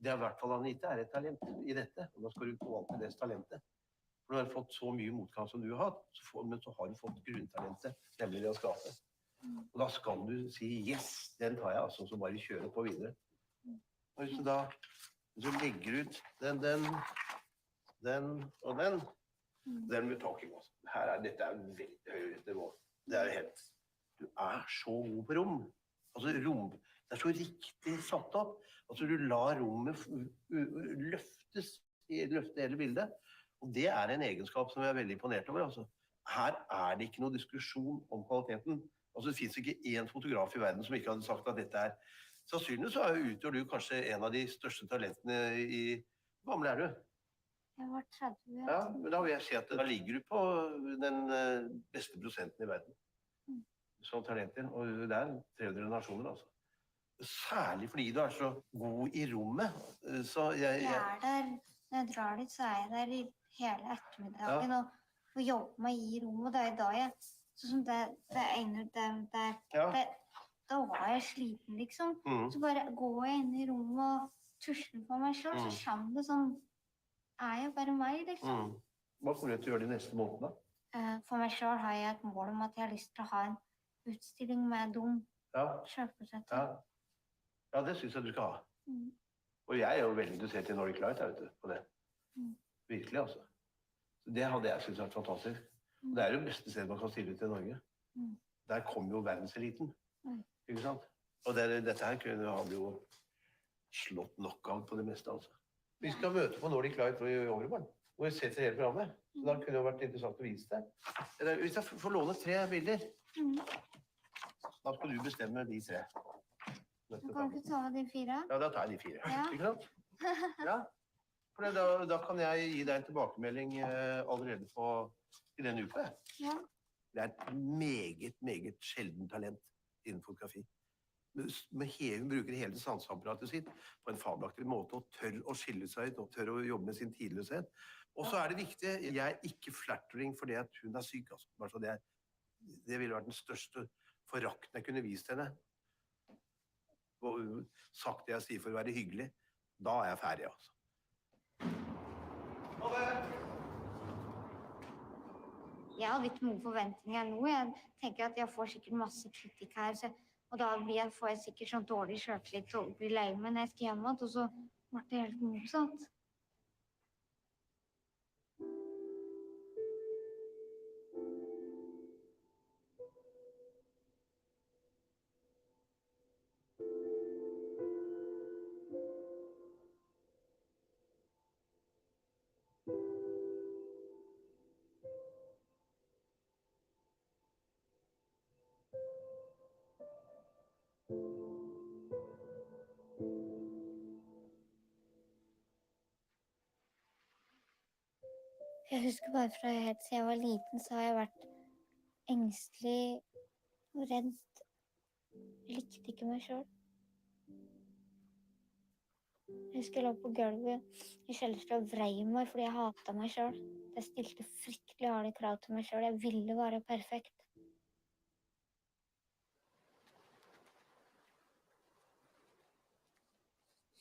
det i hvert fall Anita et talent i dette, og da skal du forvalte det talentet. For du har fått så mye motgang som du har hatt, men så har du fått grunntalentet, nemlig det å skape. Og da skal du si, yes, den tar jeg, altså, så bare kjøre på videre. Og hvis du da legger ut den og den med taking også. Dette veldig høyt nivå. Det helt, du så god på rom. Altså rom, det så riktig satt opp. Altså du lar rommet løfte hele bildet. Og det en egenskap som jeg veldig imponert over. Altså, her det ikke noe diskusjon om kvaliteten. Altså det finnes ikke én fotograf i verden som ikke hadde sagt at dette sannsynligvis så utgjør du kanskje en av de største talentene i... Hvor gammel du? Jeg var 30. Ja, men da vil jeg si at da ligger du på den beste prosenten i verden. Som talenter, og det 300 nasjoner, altså. Særlig fordi du så god i rommet. Så jeg der, når jeg drar dit, så jeg der i hele ettermiddagen og jobber meg i rommet. Det da jeg, sånn det ene der, da var jeg sliten, liksom. Så bare går jeg inn i rommet og tusler på meg selv, så kommer det sånn, jeg bare meg, liksom. Hva kommer du til å gjøre de neste månedene? For meg selv har jeg et mål om at jeg har lyst til å ha en utstilling med selvportretter. Ja, det synes jeg du skal ha. Og jeg jo veldig interessert i Nordic Light, vet du, på det. Virkelig, altså. Så det hadde jeg synes vært fantastisk. Og det jo beste stedet man kan stille ut i Norge. Der kom jo verdenseliten. Ikke sant? Og dette her hadde jo slått knockout på det meste, altså. Vi skal møte på Nordic Light i overmorgen, hvor vi setter hele programmet. Så da kunne det vært interessant å vise det. Hvis jeg får låne 3 bilder, da skal du bestemme de 3. Du kan ikke ta de 4? Ja, da tar jeg de 4. Ikke sant? Ja. For da kan jeg gi deg en tilbakemelding allerede i denne uka. Ja. Det et meget, meget sjelden talent innen fotografi. Hun bruker hele sanseapparatet sitt på en fabelaktig måte og tør å skille seg ut og tør å jobbe med sin tidløshet. Og så det viktig, jeg ikke flattering for det at hun syk. Altså. Bare så det ville vært den største forakten jeg kunne vist henne. Og sagt det jeg sier for å være hyggelig, da jeg ferdig, altså. Ha det! Jeg hadde ikke noen forventninger nå. Jeg tenker at jeg får sikkert masse kritikk her, og da får jeg sikkert sånn dårlig selvtillit og blir lei meg når jeg skal hjem, og så ble det helt motsatt. Jeg husker bare fra helt siden jeg var liten, så har jeg vært engstelig og redd. Jeg likte ikke meg selv. Jeg husker jeg lå på gulvet i kjellerstua og vrei meg fordi jeg hatet meg selv. Jeg stilte fryktelig harde krav til meg selv. Jeg ville være perfekt.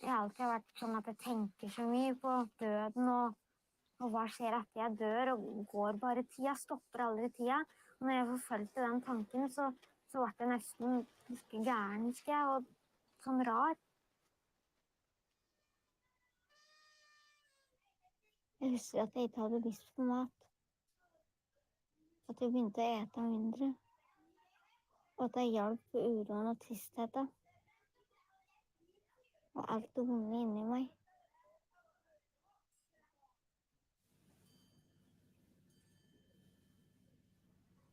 Jeg har alltid vært sånn at jeg tenker så mye på døden og hva skjer etter jeg dør, og går bare tida, stopper aldri tida. Og når jeg forfølte den tanken, så ble jeg nesten like gæren, husker jeg, og sånn rar. Jeg husker at jeg ikke hadde lyst på mat. At jeg begynte å ete mindre. Og at jeg hjalp på uroen og tristheten. Og alt det vonde inni meg.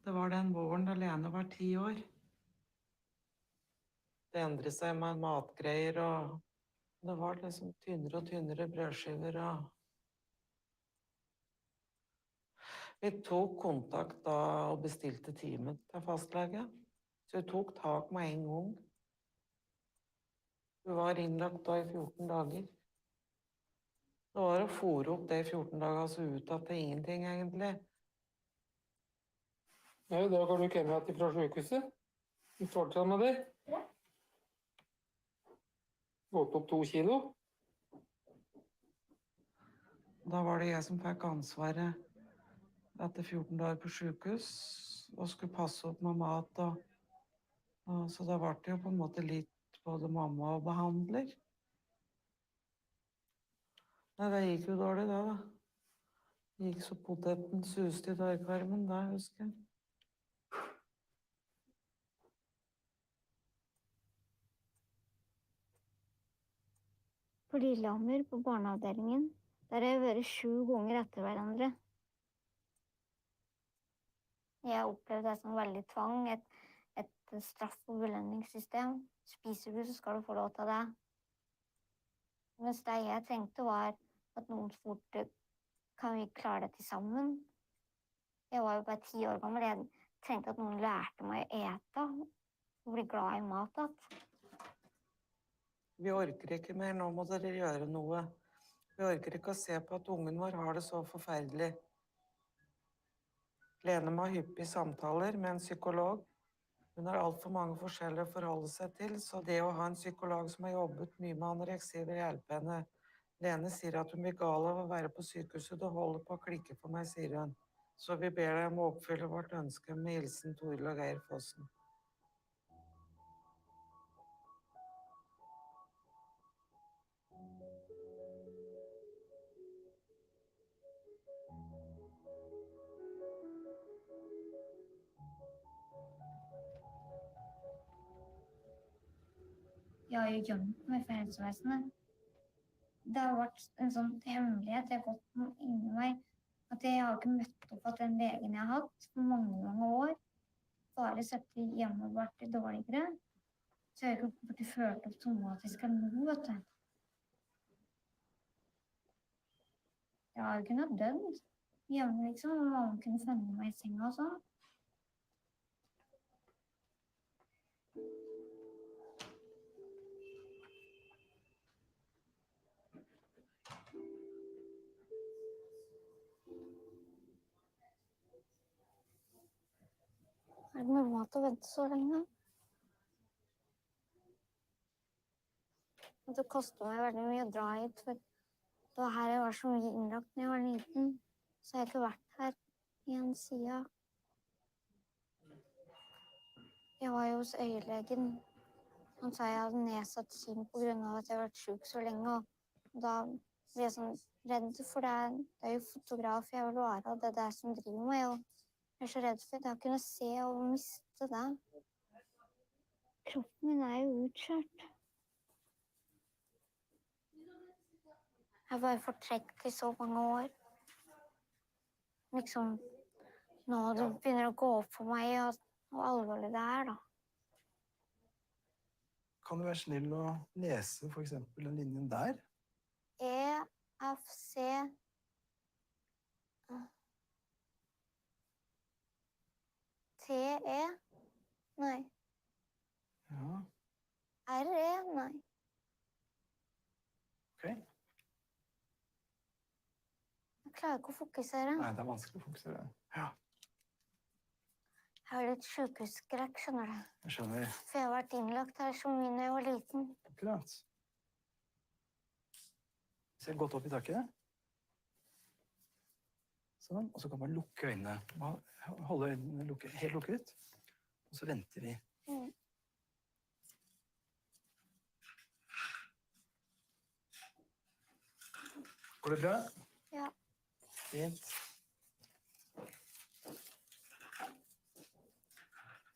Det var den våren da Lene var 10 år. Det endret seg med matgreier, og det var liksom tynnere og tynnere brødskiver. Og vi tok kontakt da og bestilte time til fastlege. Så vi tok tak med en gang. Hun var innlagt da i 14 dager. Det var å fôre opp det i 14 dager, så ut til ingenting egentlig. Ja, da kan du komme hjem fra sykehuset. Du fortsatt med det? Ja. Gått opp 2 kilo. Da var det jeg som fikk ansvaret etter 14 dager på sykehus, og skulle passe opp med mat. Så da ble det jo på en måte litt både mamma og behandler. Nei, det gikk jo dårlig da. Det gikk så poteten suste i dørkarmen da, husker jeg. På Lillehammer, på barneavdelingen, der har jeg vært 7 ganger etter hverandre. Jeg opplevde det som veldig tvang, et straff- og belønningssystem. Spiser du, så skal du få lov til det. Mens det jeg tenkte var at noen spurte, kan vi klare dette sammen? Jeg var jo bare 10 år gammel. Jeg trengte at noen lærte meg å ete, og bli glad i mat. Vi orker ikke mer, nå må dere gjøre noe. Vi orker ikke å se på at ungen vår har det så forferdelig. Lene må ha hyppige samtaler med en psykolog. Hun har alt for mange forskjellige å forholde seg til, så det å ha en psykolog som har jobbet mye med anoreksi vil hjelpe henne. Lene sier at hun blir gal av å være på sykehuset, det holder på å klikke for meg, sier hun. Så vi ber deg om å oppfylle vårt ønske med hilsen Toril og Geir Fossen. Jeg har jo gjemt meg for helsevesenet. Det har vært en sånn hemmelighet jeg har gått inni meg, at jeg har ikke møtt opp at den legen jeg har hatt for mange, mange år, bare sett hjemme og vært dårligere. Så jeg har ikke blitt følt opp somatisk eller noe, vet du. Jeg har jo kunnet dødd hjemme, liksom, og mamma kunne finne meg i senga og sånn. Er det normalt å vente så lenge? Det koster meg veldig mye å dra hit, for det var her jeg var så mye innlagt når jeg var liten, så jeg har ikke vært her En side. Jeg var jo hos øyelegen. Han sa jeg hadde nedsatt syn på grunn av at jeg har vært syk så lenge. Og da ble jeg sånn redd, for det er jo fotograf jeg vil være, og det er det som driver meg. Og jeg er så redd for at jeg kunne se og miste det. Kroppen min er jo utkjørt. Jeg har bare fortrengt i så mange år. Liksom, nå det begynner å gå opp for meg hvor alvorlig det er, da. Kan du være snill å lese for eksempel den linjen der? EFC TE? Nei. Ja. RE? Nei. Ok. Jeg klarer ikke å fokusere. Nei, det er vanskelig å fokusere. Ja. Jeg har litt sykehusskrekk, skjønner du. Jeg skjønner. For jeg har vært innlagt her så mye når jeg var liten. Akkurat. Ser godt opp i taket. Sånn, og så kan man lukke øynene. Holde øynene helt lukket. Og så venter vi. Går det bra? Ja. Fint.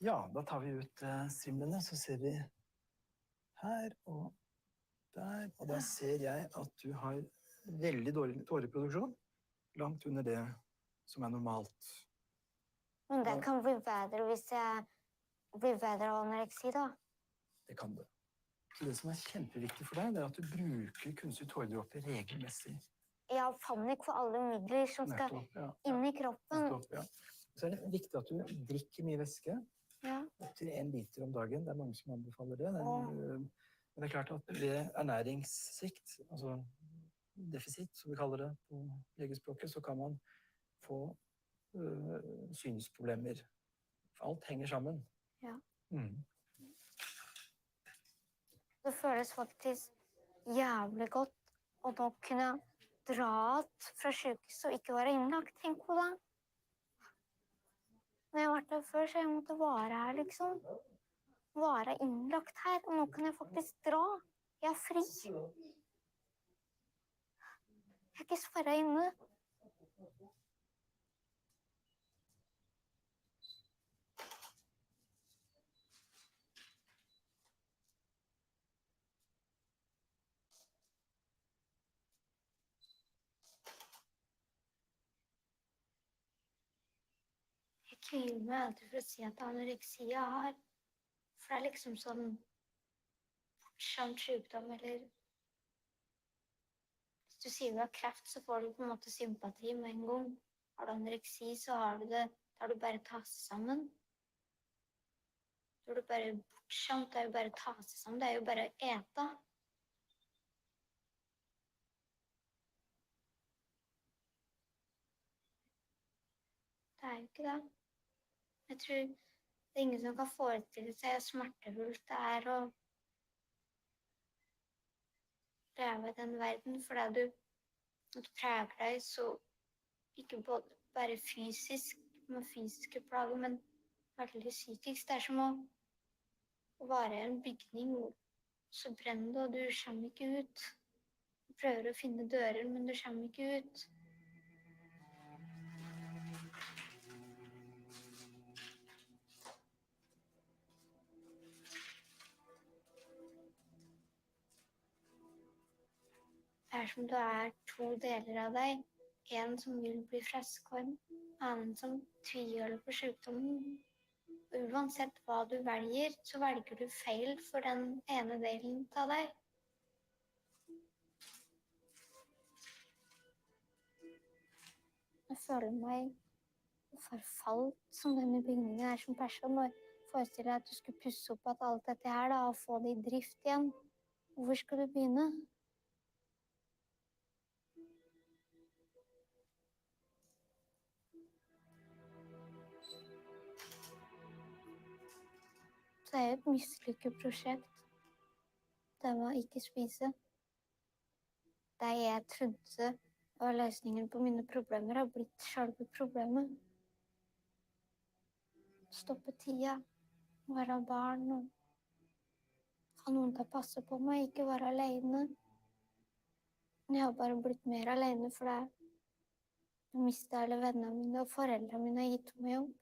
Ja, da tar vi ut strimlene, så ser vi her og der. Og da ser jeg at du har veldig dårlig tåreproduksjon. Langt under det som er normalt. Men det kan bli bedre hvis jeg blir bedre av anoreksi, da. Det kan det. Så det som er kjempeviktig for deg, det er at du bruker kunstig tåredråper regelmessig. Jeg har panikk for alle midler som skal inn i kroppen. Nettopp, ja. Så er det viktig at du drikker mye væske. Ja. Til 1 liter om dagen. Det er mange som anbefaler det. Men det er klart at ved ernæringssvikt, altså defisitt, som vi kaller det på legespråket, så kan man få synsproblemer. For alt henger sammen. Ja. Det føles faktisk jævlig godt å nå kunne dra fra sykehuset og ikke være innlagt. Tenk på det. Når jeg har vært der før, så jeg måtte være her, liksom. Være innlagt her, og nå kan jeg faktisk dra. Jeg er fri. Jeg er ikke sperret inne. Jeg kviler meg alltid for å si at anoreksi jeg har. For det er liksom sånn bortskjemt sykdom, eller hvis du sier du har kreft, så får du på en måte sympati med en gang. Har du anoreksi, så har du det, da har du bare ta seg sammen. Da er du bare bortskjemt, det er jo bare ta seg sammen, det er jo bare å ete. Det er jo ikke det. Jeg tror det er ingen som kan forestille seg hvor smertefullt det er å leve i den verden, fordi du preger deg så ikke bare fysisk med fysiske plager, men veldig psykisk. Det er som å være i en bygning, så brenner det, og du kommer ikke ut. Du prøver å finne dører, men du kommer ikke ut. Det er som det er 2 deler av deg. En som vil bli frisk, og en annen som tviholder på sykdommen. Uansett hva du velger, så velger du feil for den ene delen av deg. Jeg føler meg forfalt som denne bygningen er som person. Og forestiller deg at du skulle pusse opp at alt dette her da, og få det i drift igjen. Hvor skal du begynne? Det er et mislykket prosjekt. Det var ikke spise. Det jeg trodde var løsningen på mine problemer, har blitt selve problemet. stoppe tida, være barn og ha noen til å passe på meg, ikke være alene. Men jeg har bare blitt mer alene for det. Jeg mistet alle vennene mine, og foreldrene mine har gitt meg opp.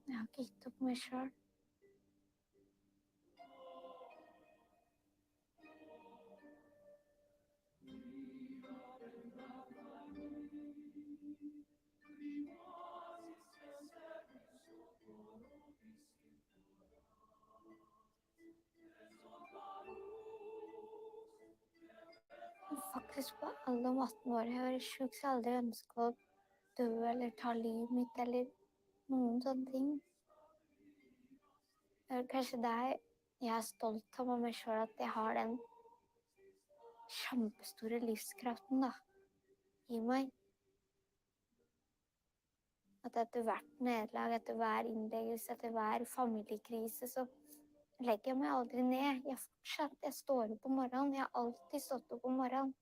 Jeg har ikke gitt opp meg selv. Faktisk på alle om 18 år. Jeg har vært syk, så jeg aldri ønsket å dø eller ta livet mitt eller noen sånne ting. Kanskje det jeg er stolt av meg selv, at jeg har den kjempestore livskraften da, i meg. At etter hvert nederlag, etter hver innleggelse, etter hver familiekrise, så legger jeg meg aldri ned. Jeg står opp om morgenen. Jeg har alltid stått opp om morgenen.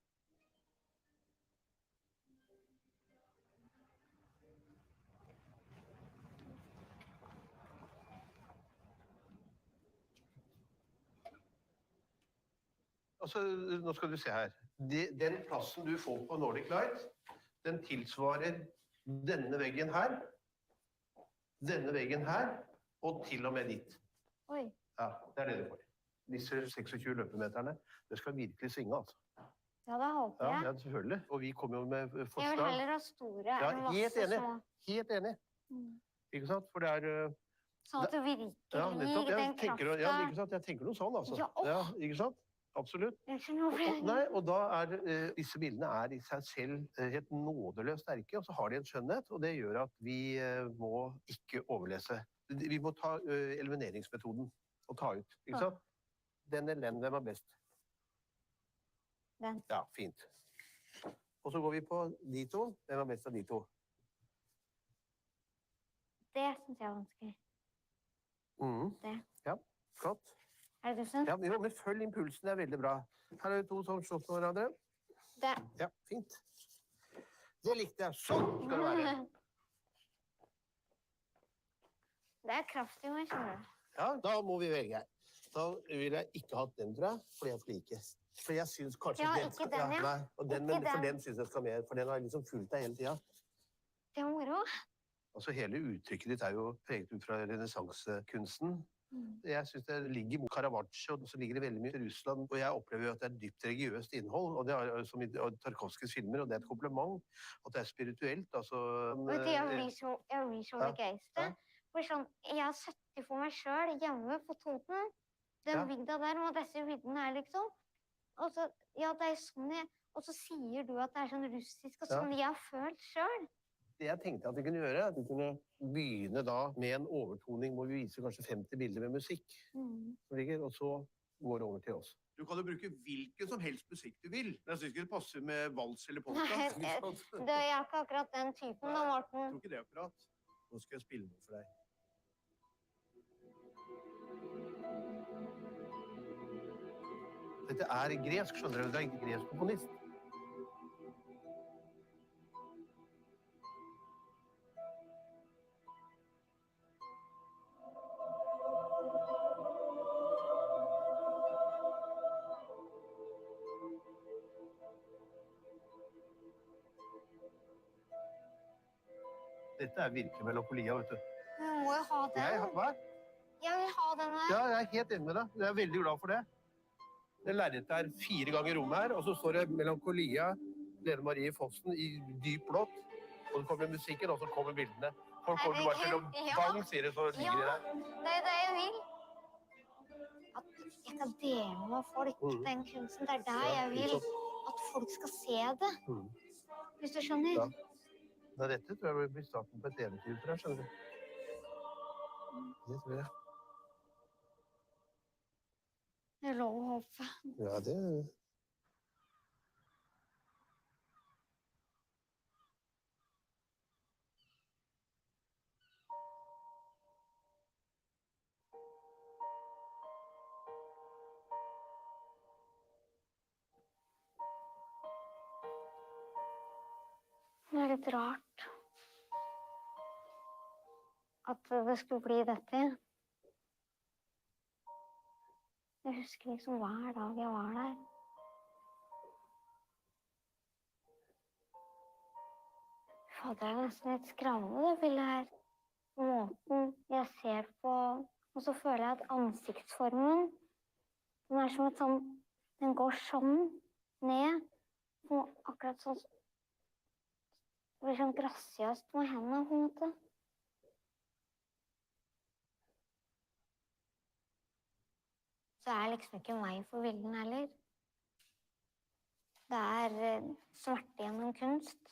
Altså, nå skal du se her. Den plassen du får på Nordic Light, den tilsvarer denne veggen her, og til og med dit. Oi. Ja, det det du får. Disse 26 løpemeterne, det skal virkelig svinge, altså. Ja, det håper jeg. Ja, selvfølgelig. Og vi kommer jo med forslag. Jeg vil heller ha store ja, enn masse små. Helt enig. Ikke sant? For det sånn at det virkelig gir den krafta. Ja, ikke sant? Jeg tenker noe sånn, altså. Ja, ikke sant? Absolutt. Nei, og da disse bildene i seg selv helt nådeløst sterke, og så har de en skjønnhet, og det gjør at vi må ikke overlese. Vi må ta elimineringsmetoden og ta ut, ikke sant? Den eller den, hvem best? Den. Ja, fint. Og så går vi på de to. Hvem best av de to? Det synes jeg vanskelig. Det. Ja, flott. Det du synes? Ja, men følg impulsen, det veldig bra. Her vi to som slåss med hverandre. Det. Ja, fint. Det likte jeg. Sånn skal det være. Det kraftig, men skjønner du. Ja, da må vi velge. Da vil jeg ikke ha den, tror jeg, fordi jeg fliker. For jeg synes kanskje den skal... Ja, ikke den, ja. Nei, og den, men for den synes jeg skal med, for den har liksom fulgt deg hele tiden. Det var moro. Altså, hele uttrykket ditt jo preget ut fra renessansekunsten. Jeg synes det ligger mot Caravaggio, og så ligger det veldig mye i Russland, og jeg opplever jo at det dypt religiøst innhold, og det som i Tarkovskis filmer, og det et kompliment, at det spirituelt, altså... Vet du, jeg blir så begeistret. For sånn, jeg har sett det for meg selv hjemme på Toten, den bygda der, og disse hyddene liksom, og så, ja, det sånn og så sier du at det sånn russisk, og sånn jeg har følt selv. Det jeg tenkte at vi kunne gjøre, at vi kunne begynne da med en overtoning hvor vi viser kanskje 50 bilder med musikk, og så går det over til oss. Du kan jo bruke hvilken som helst musikk du vil. Men jeg synes ikke det passer med vals eller polka. Nei, det ikke akkurat den typen da, Morten. Jeg tror ikke det akkurat. Nå skal jeg spille noe for deg. Dette gresk, skjønner du? Det ikke gresk komponist. Dette virkelig melankolia, vet du. Men må jeg ha den? Hva? Jeg vil ha den her. Ja, jeg helt enig med deg. Jeg veldig glad for det. Det lerretet 4 ganger rommet her, og så står det melankolia, Lene Marie Fossen i dyp blått, og så kommer musikken, og så kommer bildene. Folk kommer bare til å balansere så ligger de der. Ja, det jeg vil. At jeg kan dele med folk den kunsten, det der jeg vil. At folk skal se det. Hvis du skjønner. Ja. Dette tror jeg blir starten på et eventyr for deg, skjønner du. Det tror jeg. Det lov å håpe. Ja, det... litt rart at det skulle bli dette. Jeg husker liksom hver dag jeg var der. Fader, det nesten litt skremmende det bildet her. Måten jeg ser på, og så føler jeg at ansiktsformen, den som et sånn, den går sånn ned, akkurat sånn, det blir sånn graciøst med hendene på en måte. Så liksom ikke meg for vilden heller. Det smerte gjennom kunst.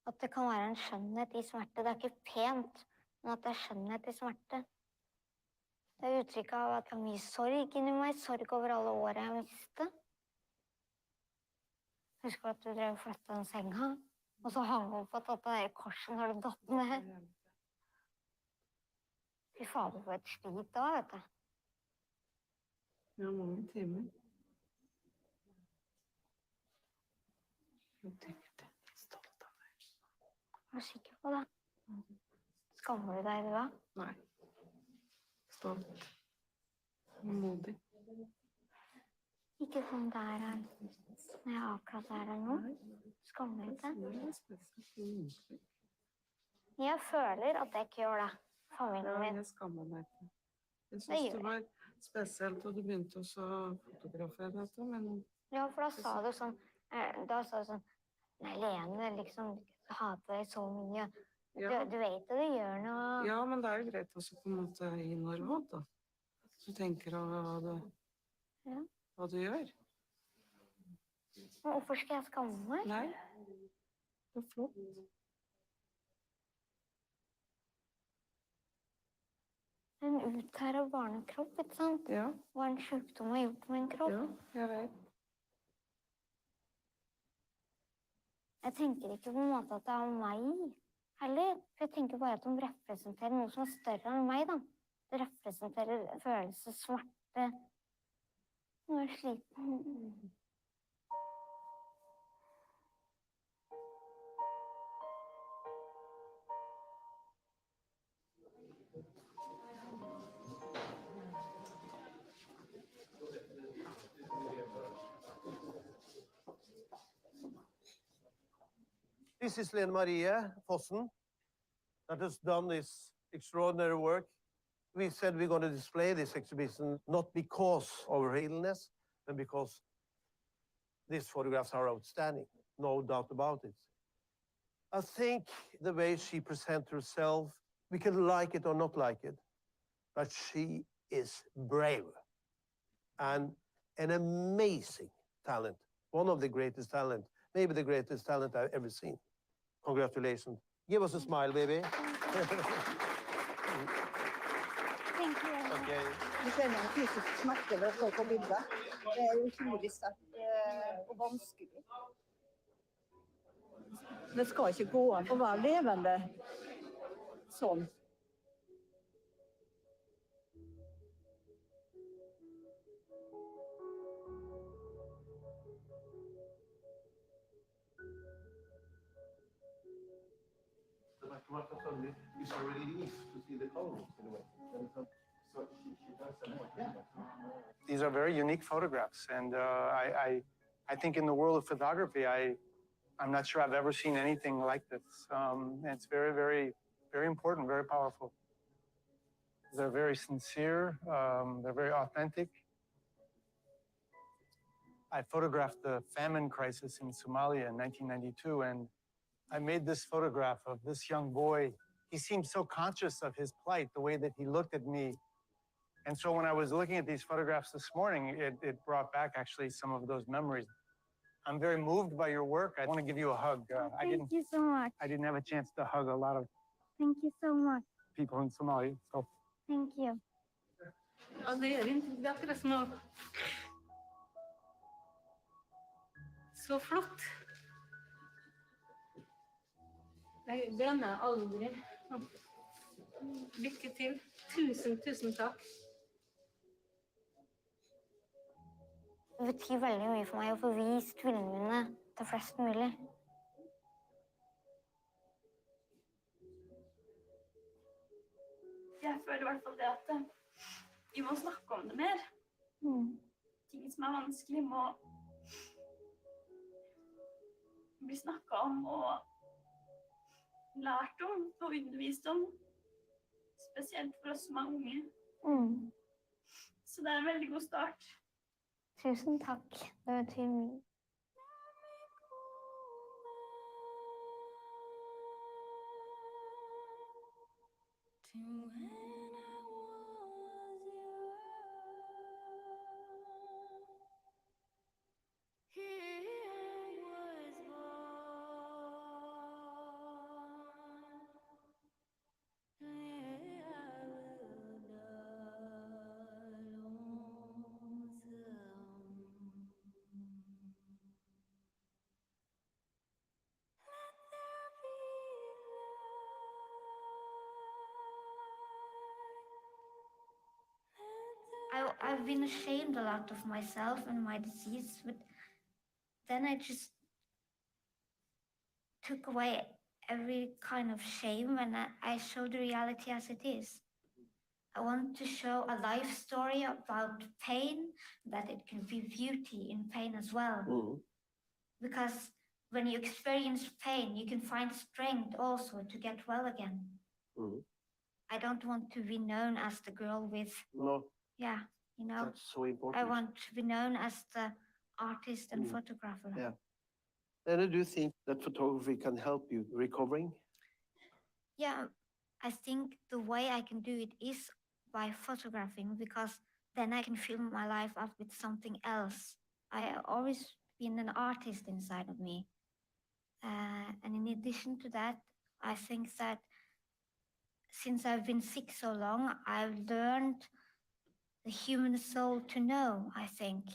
At det kan være en skjønnhet i smerte. Det ikke pent, men at det skjønnhet i smerte. Det uttrykket av at det mye sorg inni meg, sorg over alle årene jeg mistet. Husker du at du drev og flyttet den senga, og så hang du på toppen av det korset når du datt ned? Fy fader, for et slit da, vet du. Ja, mange timer. Stolt av deg. Er du sikker på det? Skammer du deg, du da? Nei. Stolt. Modig. Ikke sånn der når jeg akkurat der nå. Skammer du deg? Jeg føler at jeg ikke gjør det. Familien min. Jeg skammer meg ikke. Jeg synes det var spesielt, og du begynte også å fotografere dette, men... Ja, for da sa du sånn, nei, Lene, liksom, du hater deg så mye. Du vet det, du gjør noe. Ja, men det jo greit også på en måte gi noe råd, da. Du tenker over hva du gjør. Men hvorfor skal jeg skamme meg? Nei, det flott. En uttæret barnekropp, ikke sant? Ja. Hva en sykdom har gjort med en kropp? Ja, jeg vet. Jeg tenker ikke på en måte at det meg heller. For jeg tenker bare at de representerer noe som større enn meg, da. Det representerer følelse, smerte. Nå jeg sliten. This is Lene Marie Fossen that has done this extraordinary work. We said we're going to display this exhibition not because of her illness, but because these photographs are outstanding, no doubt about it. I think the way she presents herself, we can like it or not like it, but she is brave and an amazing talent, one of the greatest talent, maybe the greatest talent I've ever seen. Congratulations. Give us a smile, baby. Thank you. Okay. Du kjenner en fysisk smerte ved å stå på bildet. Det utrolig sterkt og vanskelig. Det skal ikke gå an å være levende sånn. It's a relief to see the colors in a way. These are very unique photographs, and I think in the world of photography, I'm not sure I've ever seen anything like this. It's very, very, very important, very powerful. They're very sincere. They're very authentic. I photographed the famine crisis in Somalia in 1992, and I made this photograph of this young boy. He seemed so conscious of his plight, the way that he looked at me. And so when I was looking at these photographs this morning, it brought back actually some of those memories. I'm very moved by your work. I want to give you a hug. Thank you so much. I didn't have a chance to hug a lot of Thank you so much. people in Somalia. So Thank you. Ja, det ikke akkurat som noe så flott. Jeg glemmer aldri. Lykke til. Tusen takk. Det betyr veldig mye for meg å få vist filmene til flest mulig. Jeg føler I hvert fall det at vi må snakke om det mer. Ting som vanskelig må bli snakket om og lært om og undervist om. Spesielt for oss som unge. Så det en veldig god start. Tusen takk. Det betyr mye. I've been ashamed a lot of myself and my disease, but then I just took away every kind of shame and I showed the reality as it is. I want to show a life story about pain, that it can be beauty in pain as well. Because when you experience pain, you can find strength also to get well again. I don't want to be known as the girl with... No. Yeah, you know. That's so important. I want to be known as the artist and photographer. Yeah. And do you think that photography can help you recovering? Yeah, I think the way I can do it is by photographing, because then I can fill my life up with something else. I always been an artist inside of me. And in addition to that, I think that since I've been sick so long, I've learned the human soul to know, I think.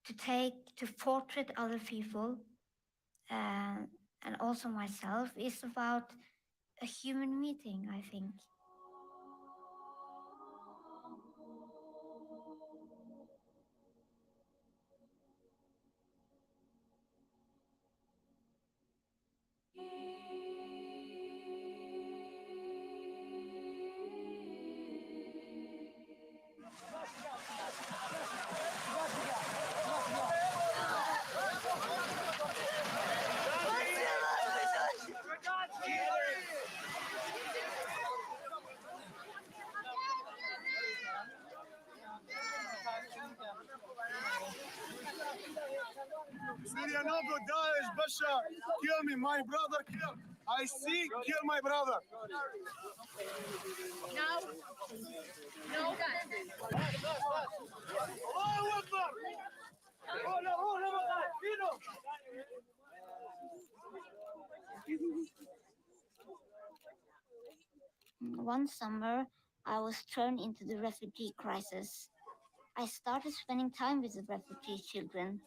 To portrait other people and also myself is about a human meeting, I think. Syrianogo Daesh Bashar, kill me, my brother, kill. I see, kill my brother. No, One summer, I was thrown into the refugee crisis. I started spending time with the refugee children.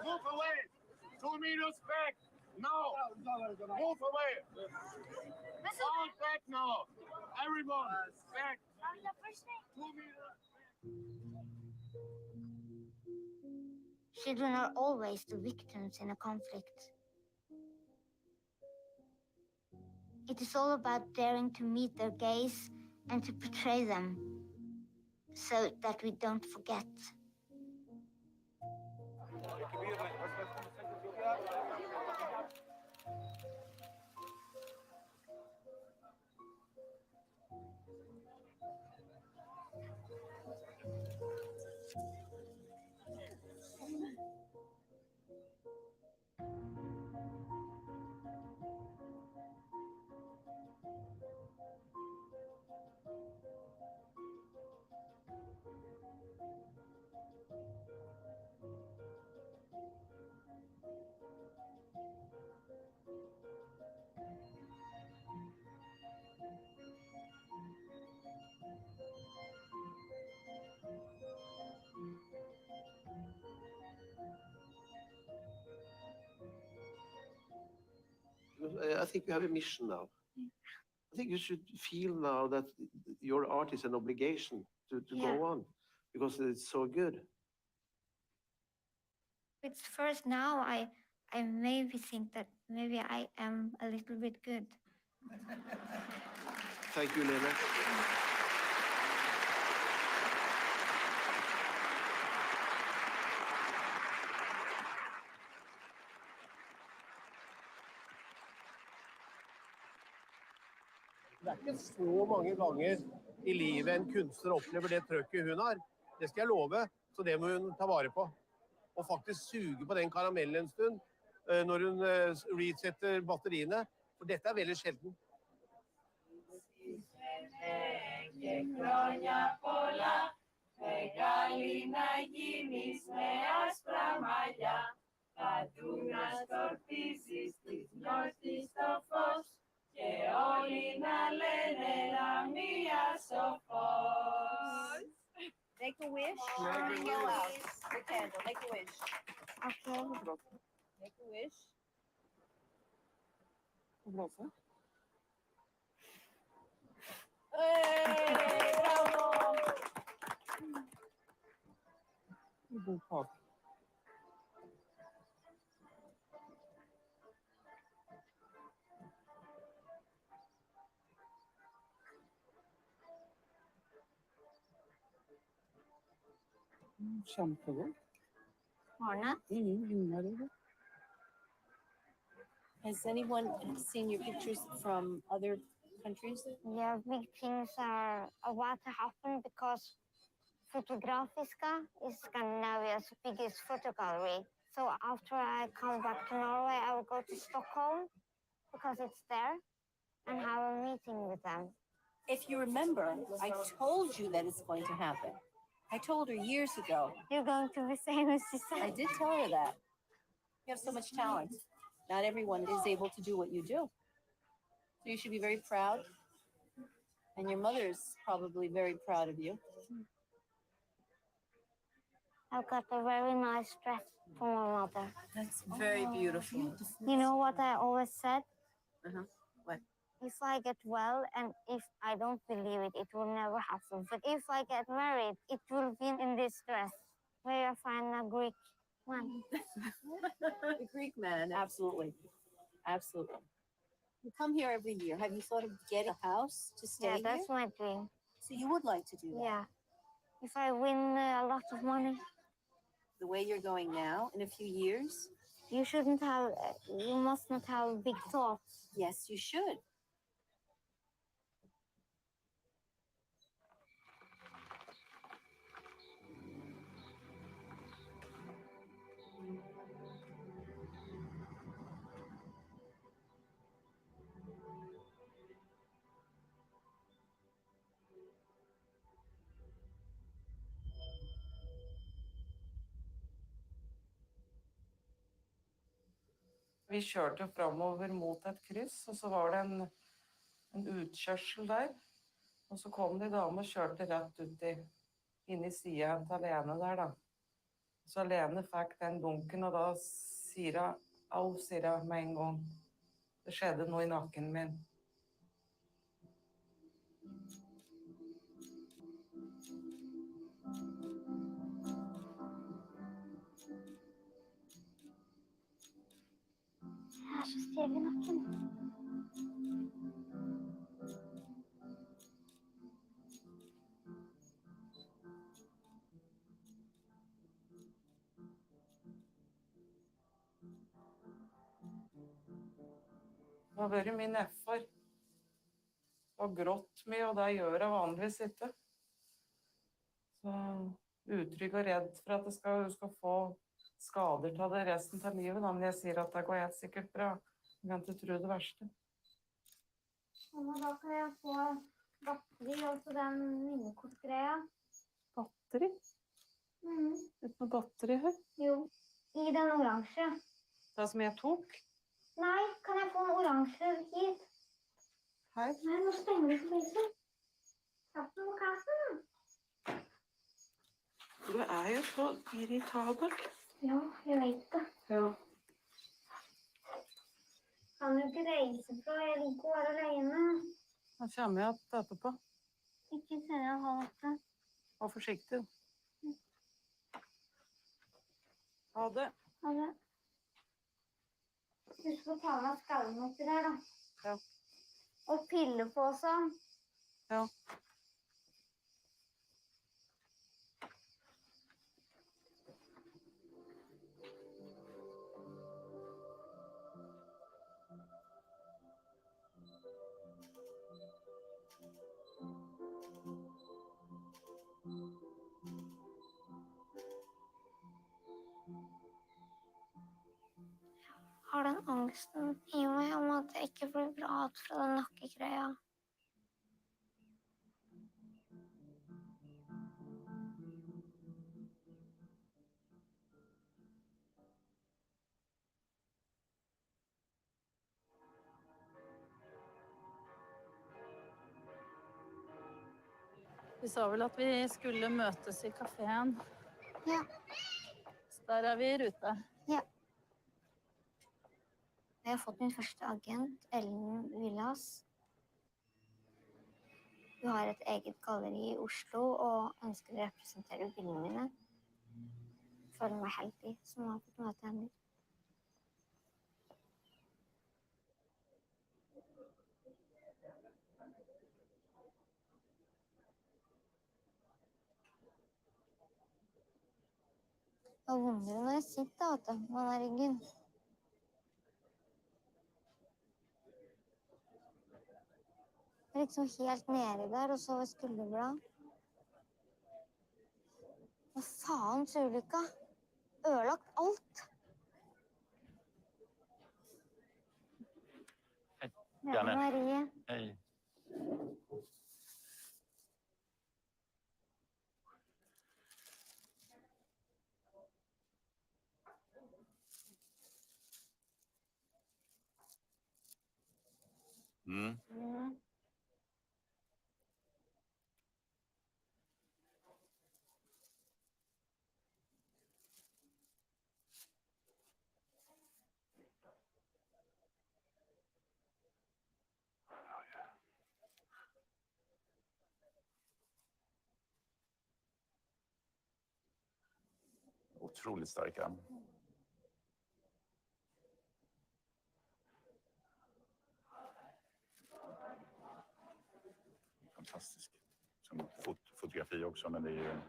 Move away. 2 meters back. Now. Move away. All back now. Everyone, back. 2 meters. Children are always the victims in a conflict. It is all about daring to meet their gaze and to portray them so that we don't forget. I think you have a mission now. I think you should feel now that your art is an obligation to go on because it's so good. It's first now I maybe think that maybe I am a little bit good. Thank you, Lene. Det ikke så mange ganger i livet en kunstner opplever det trøkket hun har. Det skal jeg love, så det må hun ta vare på. Og faktisk suge på den karamellen en stund når hun resetter batteriene, for dette veldig sjelden. Make a wish. Ring it loud. The candle. Make a wish. Okay. Make a wish. Hey, bravo! Kjempegod. Arne? Has anyone seen your pictures from other countries? Yeah, big things are about to happen because Fotografiska is Scandinavia's biggest photo gallery. So after I come back to Norway, I will go to Stockholm because it's there and have a meeting with them. If you remember, I told you that it's going to happen. I told her years ago. You're going to be famous, she said. I did tell her that. You have so much talent. Not everyone is able to do what you do. So you should be very proud. And your mother's probably very proud of you. I've got a very nice dress for my mother. That's very beautiful. You know what I always said? What? If I get well and if I don't believe it, it will never happen. But if I get married, it will be in this dress where I find a Greek man. The Greek man, absolutely. Absolutely. You come here every year. Have you thought of getting a house to stay Yeah, that's here? my dream. So you would like to do that? Yeah. If I win a lot of money. The way you're going now, in a few years? You must not have big thoughts. Yes, you should. Vi kjørte fremover mot et kryss, og så var det en utkjørsel der. Og så kom de dame og kjørte rett ut inn i siden til Lene der da. Så Lene fikk den dunken, og da sier hun, au, sier hun med en gang. Det skjedde noe i nakken min. Jeg så stiv i nakken. Det har vært mye nedfor. Og grått mye, og det gjør jeg vanligvis ikke. Så utrygg og redd for at du skal få skader til det resten av livet, da. Men jeg sier at det går helt sikkert bra. Jeg kan ikke tro det verste. Mamma, da kan jeg få batteri, altså den minnekortgreia. Batteri? Uten noe batteri her? Jo, i den oransje. Det som jeg tok? Nei, kan jeg få en oransje hit? Her? Nei, nå stenger du på lyset. Satt den på kassen. Du jo så irritabel. Ja, jeg vet det. Ja. Kan du ikke reise fra? Jeg liker å være alene. Da kommer jeg att etterpå. Ikke senere 7:30. Var forsiktig. Ha det. Ha det. Husk å ta med skallnøtter her, da. Ja. Og pillepose. Ja. Har den angsten i meg om at jeg ikke blir bra ut fra den nakkekreia. Vi sa vel at vi skulle møtes i kaféen. Ja. Så der vi i rute. Ja. Jeg har fått min første agent, Ellen Villas. Hun har et eget galleri i Oslo og ønsker å representere bildene mine. Jeg føler meg heldig som har fått møte henne. Det er vondere når jeg sitter, vet du, med den ryggen. Jeg er liksom helt nedi der, og så ved skulderbladet. Hva faen, ulykka? Ødelagt alt. Hei, Det er Marie. Hei. Otroligt starka. Fantastisk. Som fotografi också, men det är ju,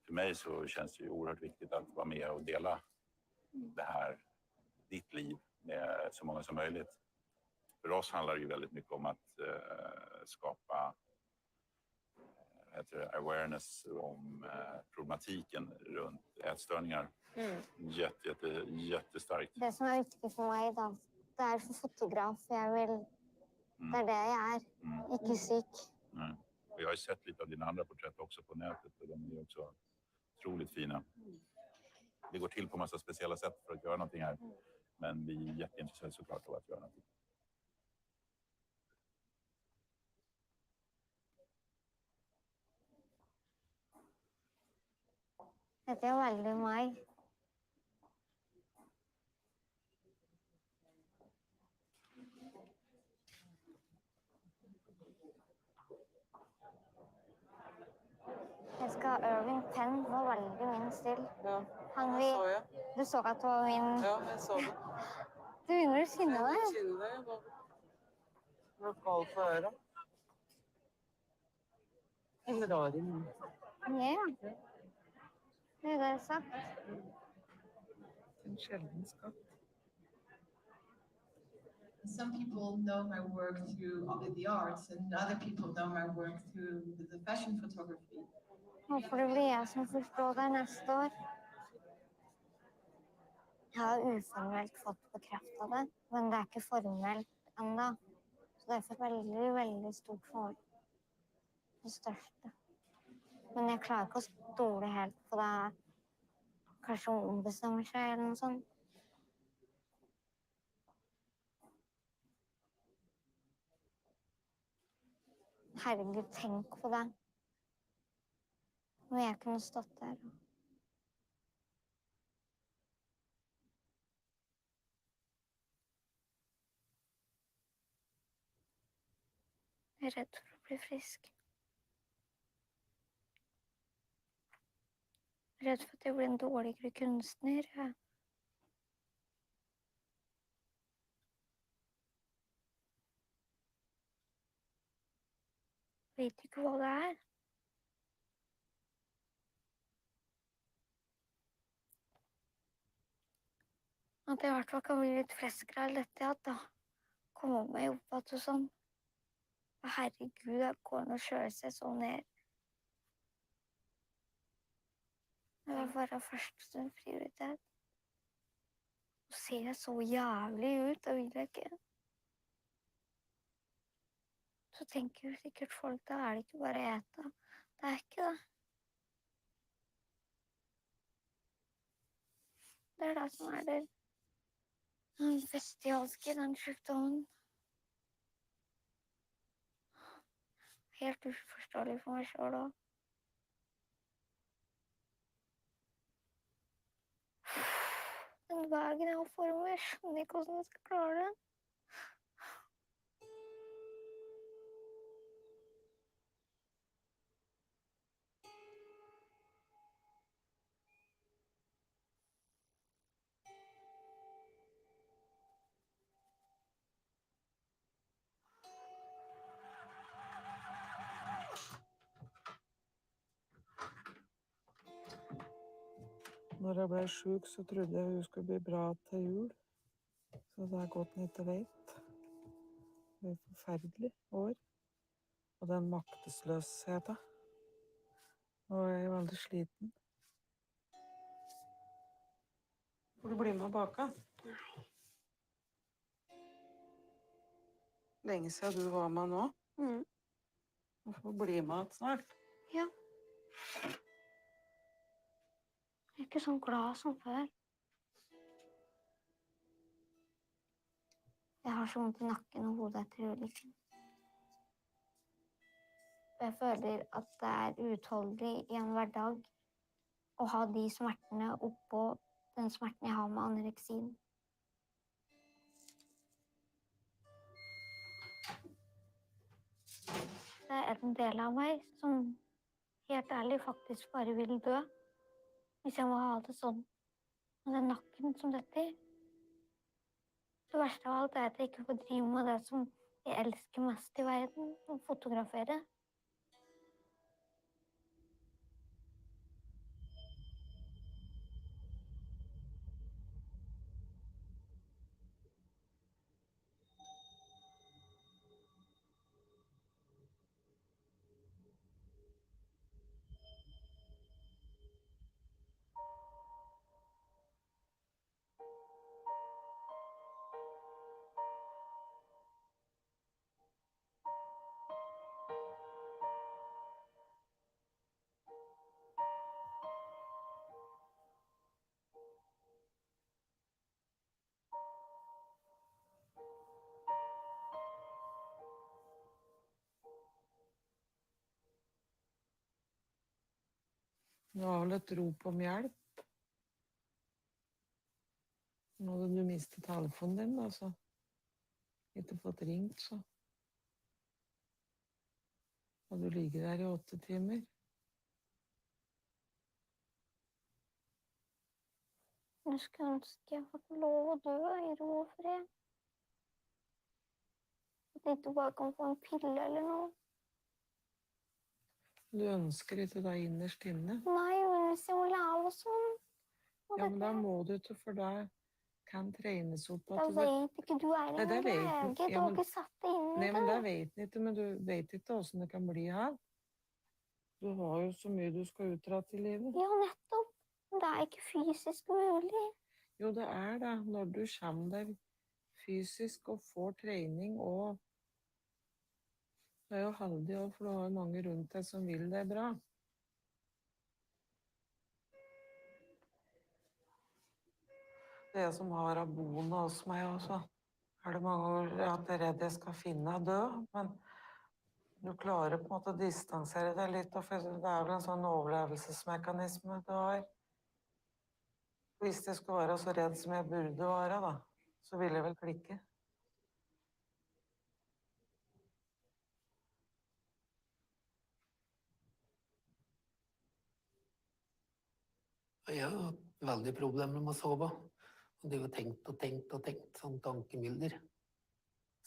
för mig så känns det ju oerhört viktigt att vara med och dela det här, ditt liv, med så många som möjligt. För oss handlar det ju väldigt mycket om att skapa awareness om problematiken runt ätstörningar. Jättestarkt. Det som er viktig for meg da, det er for fotograf. Jeg vil, det er det jeg er, ikke syk. Nej. Och jag har ju sett lite av dina andra porträtt också på nätet och de är också otroligt fina. Det går till på massa speciella sätt för att göra någonting här. Men vi är jätteintresserade såklart av att göra någonting. Dette er veldig meg. Jeg skal ha Irving Penn, det var veldig min stil. Ja, Han det så jeg. Du så at det var min... Ja, jeg så det. Du begynner å kjenne deg. Jeg kjenner deg, da. Lokal på øret. En raring. Ja. Det er det sagt. En sjelden skatt. Some people know my work through the arts, and other people know my work through the fashion photography. Håper det blir jeg som forstår deg neste år. Jeg har uformelt fått bekreftet det, men det er ikke formelt enda. Så det er for veldig stort for meg. Det største. Men jeg klarer ikke å stole helt på det. Kanskje hun ombestemmer seg eller noe sånt. Herregud, tenk på det. Når jeg kunne stått der. Jeg redd for å bli frisk. Jeg redd for at jeg blir en dårligere kunstner. Jeg vet ikke hva det er. At jeg I hvert fall kan bli litt friskere av dette, at da komme meg opp at og sånn. Herregud, det går an å kjøre seg så ned. Det var bare første prioritet. Å se så jævlig ut, det vil jeg ikke. Så tenker jo sikkert folk, da det ikke bare å ete. Det ikke det. Det det som det bestialske, den sykdommen. Helt uforståelig for meg selv da. Den veien jeg har foran meg, jeg skjønner ikke hvordan jeg skal klare det. Når jeg ble syk, så trodde jeg hun skulle bli bra til jul. Så det godt en ikke vet. Det forferdelig år. Og den maktesløsheten. Nå jeg veldig sliten. Får du bli med og bake? Lenge siden du var med nå. Du får bli med snart. Ja. Jeg ikke sånn glad som før. Jeg har så vondt I nakken og hodet etter ulykken. Jeg føler at det uutholdelig I en hverdag å ha de smertene oppå den smerten jeg har med anoreksien. Det en del av meg som helt ærlig faktisk bare vil dø. Hvis jeg må ha det sånn. Og den nakken som dette. Det verste av alt at jeg ikke får drive med det som jeg elsker mest I verden, å fotografere. Det var vel et rop om hjelp. Nå hadde du mistet telefonen din, da, så ikke fått ringt, så. Og du ligger der I 8 timer. Jeg skulle ønske jeg fikk lov å dø I ro og fred. At jeg ikke bare kan få en pille eller noe. Du ønsker ikke deg innerst inne. Nei, men hvis jeg må leve sånn. Ja, men da må du ikke, for da kan trenes opp. Da vet ikke du Nei, det en vet lege. du. Du har ikke satt deg inn I Nei, det. men det vet du ikke, men du vet ikke hvordan det kan bli her. Du har jo så mye du skal utrette I livet. Ja, nettopp. Men det ikke fysisk mulig. Jo, det det. Når du kommer deg fysisk og får trening og du jo heldig også, for du har jo mange rundt deg som vil deg bra. Det som har av boende hos meg også, det mange år at jeg redd jeg skal finne dø, men du klarer på en måte å distansere deg litt, og for det vel en sånn overlevelsesmekanisme du har. Hvis jeg skulle være så redd som jeg burde være, da, så ville jeg vel klikke. Jeg har hatt veldig problemer med å sove. Og det har tenkt og tenkt og tenkt, sånn tankemylder.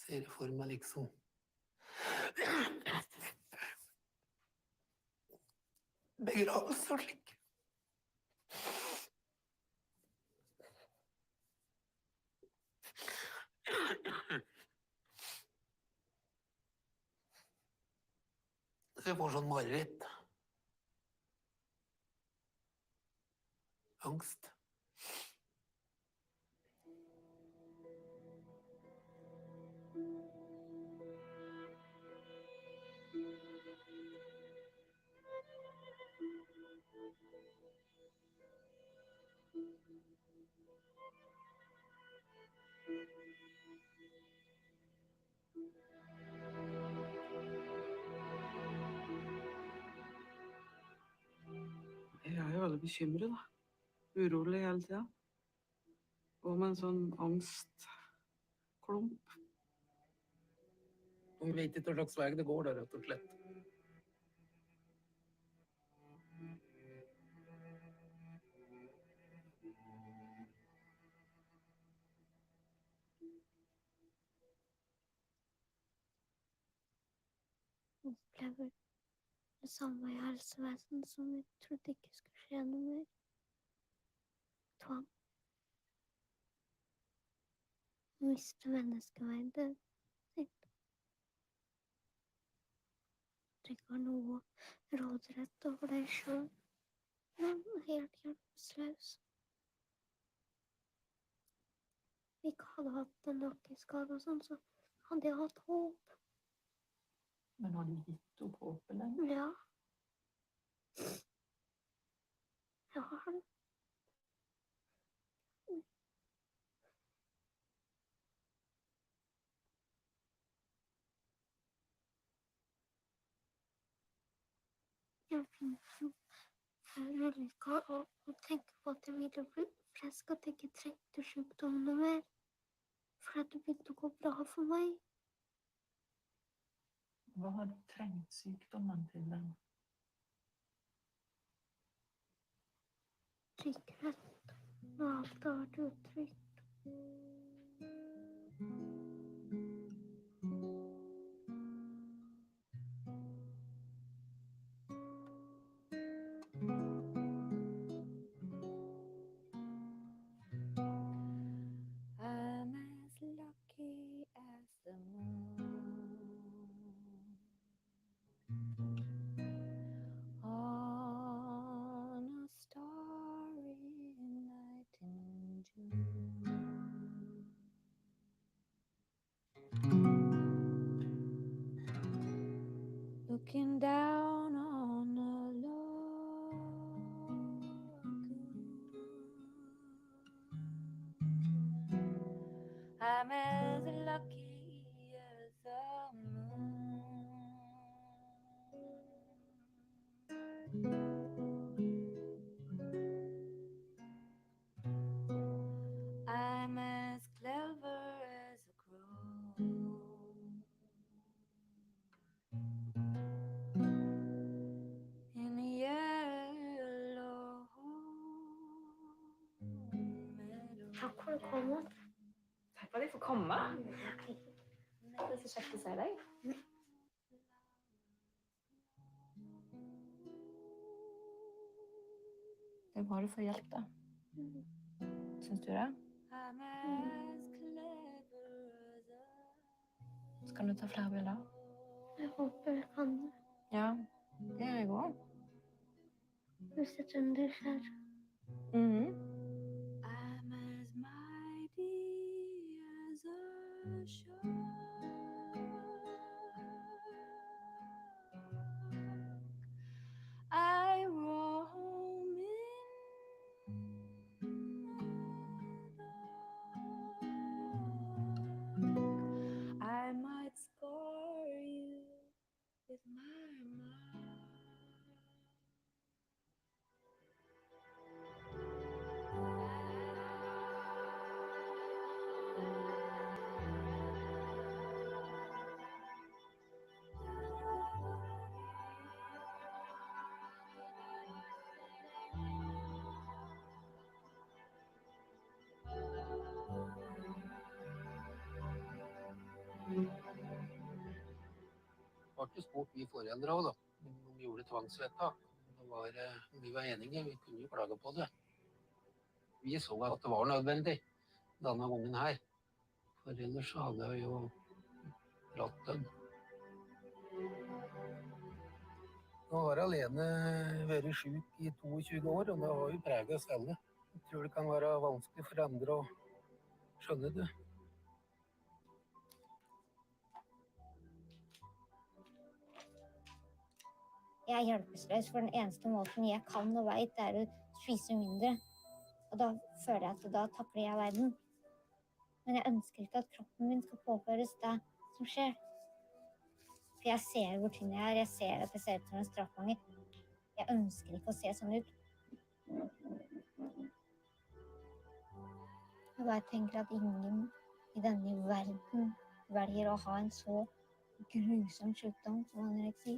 Ser for meg liksom begravelse og slik. Så jeg får sånn mareritt. Angst. Jeg er jo veldig bekymret, da. Urolig hele tida. Og med en sånn angstklump. Vi vet ikke hva slags vei det går, da, rett og slett. Opplever det samme i helsevesenet som vi trodde ikke skulle skje noe mer. Tvang. Miste menneskeverdet sitt. Du ikke har noe råderett over deg selv, men helt hjelpeløs. Vi ikke hadde hatt en nakkeskade og sånn, så hadde jeg hatt håp. Men har du gitt opp håpet lenge? Ja. Jeg har det. Jeg finner jo ulykker og tenker på at jeg ville bli frisk, at jeg ikke trengte sykdommene mer. For at det begynte å gå bra for meg. Hva har du trengt sykdommen til den? Trygghet. Når alt har vært utrygt. I'm as lucky as the moon on a starry night in June. Looking down on a I'm as lucky as the moon. I'm as clever as a crow. In a yellow meadow. Takk for at du kom. Takk for at jeg får komme. Det er så kjekt å se deg. Det er bra du får hjelp, da. Syns du det? I'm as clever as a... Så kan du ta flere bilder. Jeg håper jeg kan det. Ja, det gjør jeg også. Hvis jeg tror det skjer. I'm as mighty as a shark. I roam in the dark. I might score you with my mind. jo spurt vi foreldre også, da, om vi gjorde tvangsvedtak. Vi var enige, vi kunne jo klage på det. Vi så at det var nødvendig denne gangen her, for ellers så hadde jeg jo dratt den. Nå har alene vært syk i 22 år, og det har jo preget oss alle. Jeg tror det kan være vanskelig for andre å skjønne det. Jeg er hjelpeløs, for den eneste måten jeg kan og vet, er å spise mindre. Og da føler jeg at da takler jeg verden. Men jeg ønsker ikke at kroppen min skal påføres det som skjer. For jeg ser hvor tynn jeg er, jeg ser at jeg ser ut som en strafffanger. Jeg ønsker ikke å se sånn ut. Jeg bare tenker at ingen i denne verden velger å ha en så grusom sykdom som anoreksi.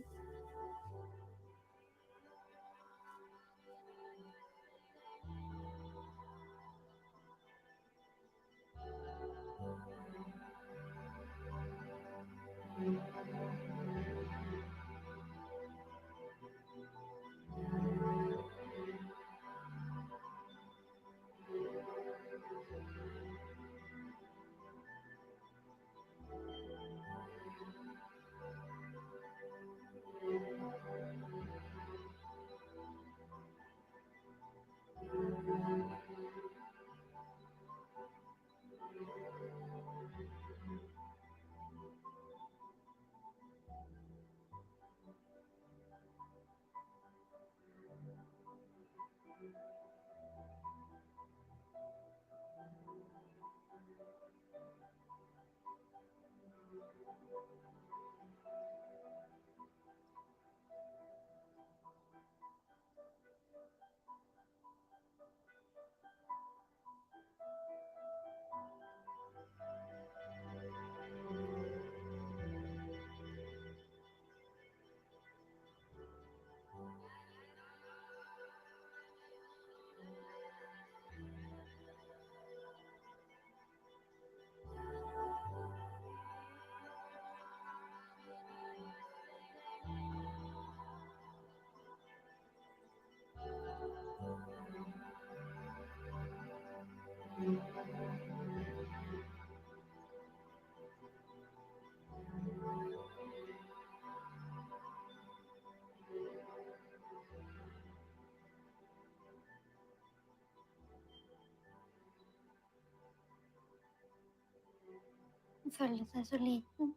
Man føler seg så liten.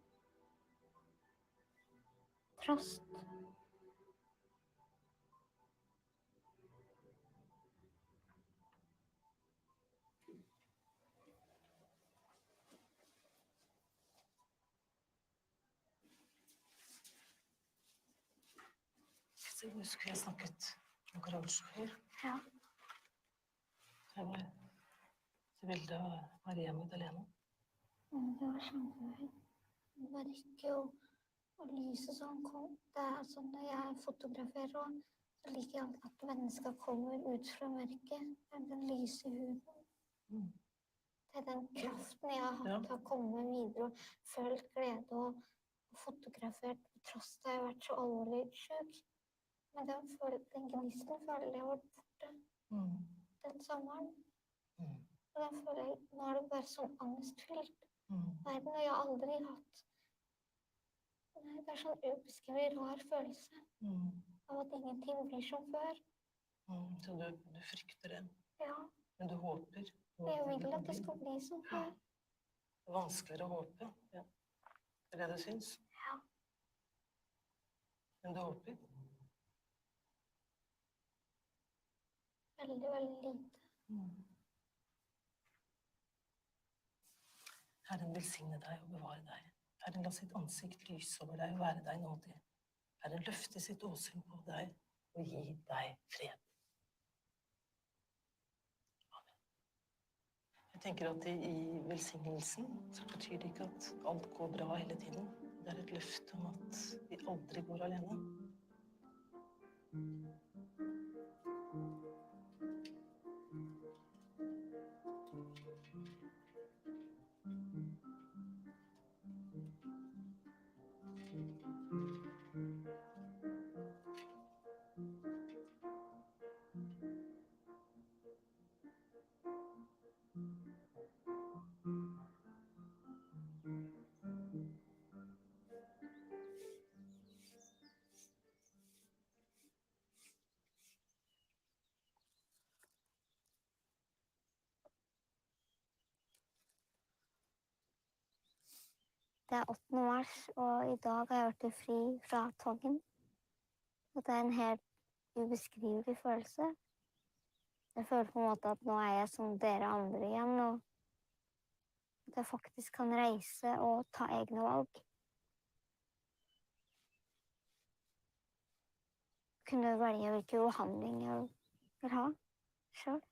Trost. Så husker jeg snakket om garasje. Ja. Jeg var så veldig av Maria Magdalena. Det var kjempefint. Det var ikke å lyse som kom. Det er sånn når jeg fotograferer også, så liker jeg at mennesker kommer ut fra mørket. Det er den lyse huden. Det er den kraften jeg har hatt til å komme videre og følt glede og fotografert på tross av at jeg har vært så alvorlig syk. Men den gnisten føler jeg var borte. Den sommeren. Og den føler jeg, nå er det bare sånn angstfylt. Verden har jeg aldri hatt. Nei, det er sånn ubeskrevet rar følelse av at ingenting blir som før. Så du frykter det? Ja. Men du håper? Jeg vil at det skal bli som før. Det er vanskeligere å håpe, ja. Det er det du syns? Ja. Men du håper? Veldig, veldig lite. Herren velsigne deg og bevare deg. Herren la sitt ansikt lyse over deg og være deg nådig. Herren løfte sitt åsyn på deg og gi deg fred. Amen. Jeg tenker at i velsignelsen så betyr det ikke at alt går bra hele tiden. Det er et løfte om at vi aldri går alene. Det 8. mars, og I dag har jeg vært fri fra toggen. Og det en helt ubeskrivelig følelse. Jeg føler på en måte at nå jeg som dere andre igjen, og at jeg faktisk kan reise og ta egne valg. Kunne velge hvilken behandling jeg vil ha selv.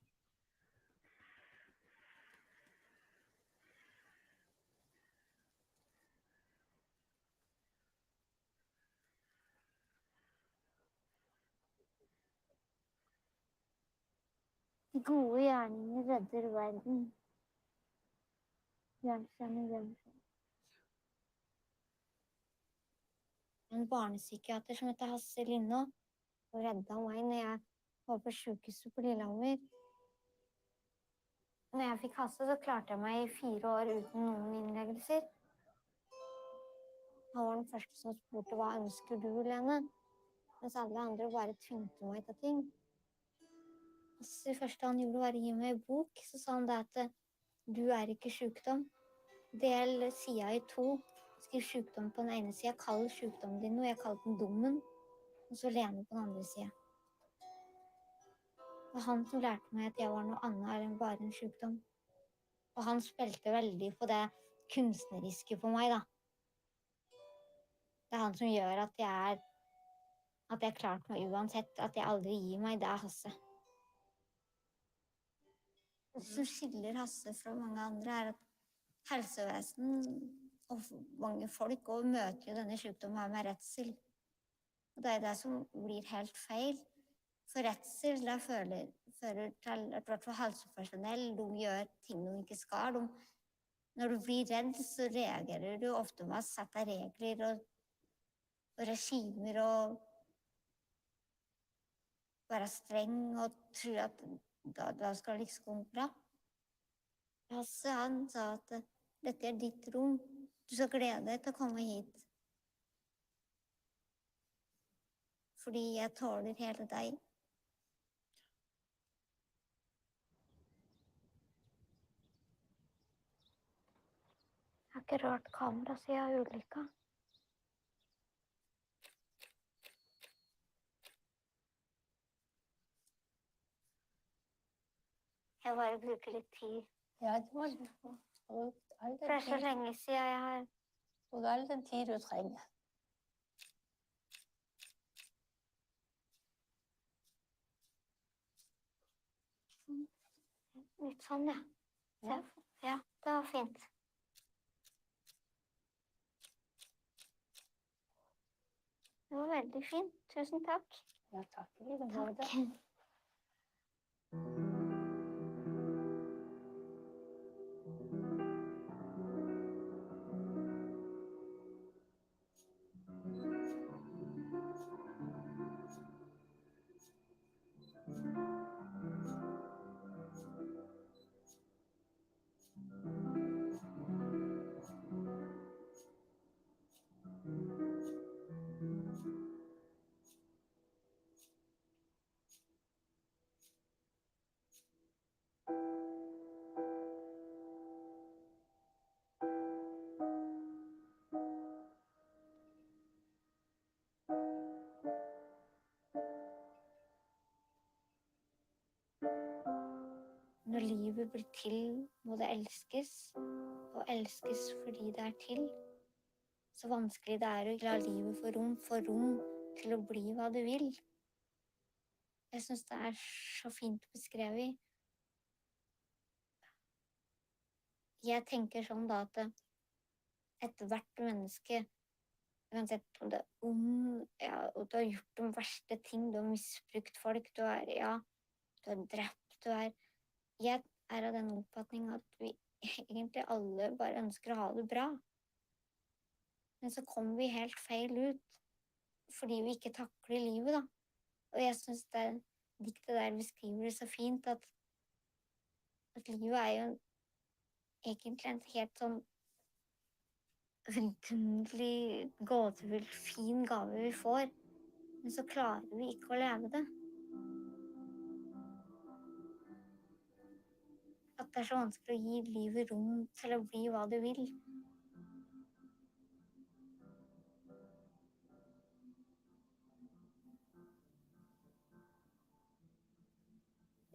De gode gjerninger redder verden. Bjørnstjerne Bjørnstjerne. En barnepsykiater som heter Hasse Lindå, og redda meg når jeg var på sykehuset på Lillehammer. Når jeg fikk Hasse, så klarte jeg meg I 4 år uten noen innleggelser. Han var den første som spurte hva ønsker du, Lene? Mens alle andre bare tvingte meg til ting. Så det første han gjorde var å gi meg en bok, så sa han det at du ikke sykdom. Del sida I 2. Skriv sykdom på den ene sida, kall sykdommen din noe, jeg kalte den dummen, og så Lene på den andre sida. Det var han som lærte meg at jeg var noe annet enn bare en sykdom. Og han spilte veldig på det kunstneriske for meg, da. Det han som gjør at jeg klarte meg uansett, at jeg aldri gir meg, det Hasse. Det som skiller Hasse fra mange andre at helsevesen og mange folk og møter jo denne sykdommen her med redsel. Og det det som blir helt feil. For redsel, det fører til at hvert fall helsepersonell, de gjør ting de ikke skal. Når du blir redd, så reagerer du ofte med å sette regler og regimer og være streng og tro at da skal det liksom gå bra. Hasse, han sa at dette ditt rom, du skal glede deg til å komme hit. Fordi jeg tåler hele deg. Jeg har ikke rørt kamera siden ulykka. Jeg bare bruker litt tid. Ja, det må du få. For det så lenge siden jeg har... Og all den tid du trenger. Litt sånn, ja. Ja, det var fint. Det var veldig fint. Tusen takk. Ja, takk. Takk. Når livet blir til, må det elskes, og elskes fordi det til. Så vanskelig det å la livet få rom til å bli hva du vil. Jeg synes det så fint beskrevet. Jeg tenker sånn da at hvert menneske, uansett om det ja, og du har gjort de verste ting, du har misbrukt folk, du har drept, jeg av den oppfatning at vi egentlig alle bare ønsker å ha det bra. Men så kommer vi helt feil ut, fordi vi ikke takler livet, da. Og jeg synes det diktet der beskriver det så fint, at livet jo egentlig en helt sånn vidunderlig, gåtefull, fin gave vi får, men så klarer vi ikke å leve det. At det så vanskelig å gi livet rom til å bli hva du vil.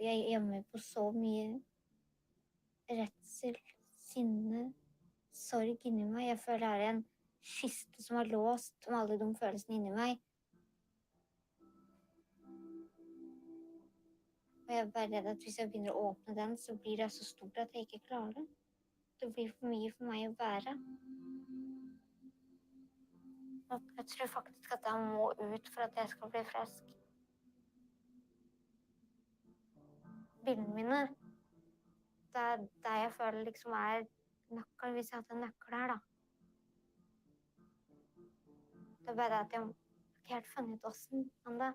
Jeg gjemmer på så mye redsel, sinne, sorg inni meg. Jeg føler jeg har en kiste som er låst med alle de følelsene inni meg. Og jeg er bare redd at hvis jeg begynner å åpne den, så blir det så stort at jeg ikke klarer det. Det blir for mye for meg å bære. Og jeg tror faktisk at jeg må ut for at jeg skal bli frisk. Bildene mine, det er der jeg føler liksom er nøkkelen, hvis jeg hadde en nøkkel her, da. Det er bare at jeg ikke helt funnet hvordan enda.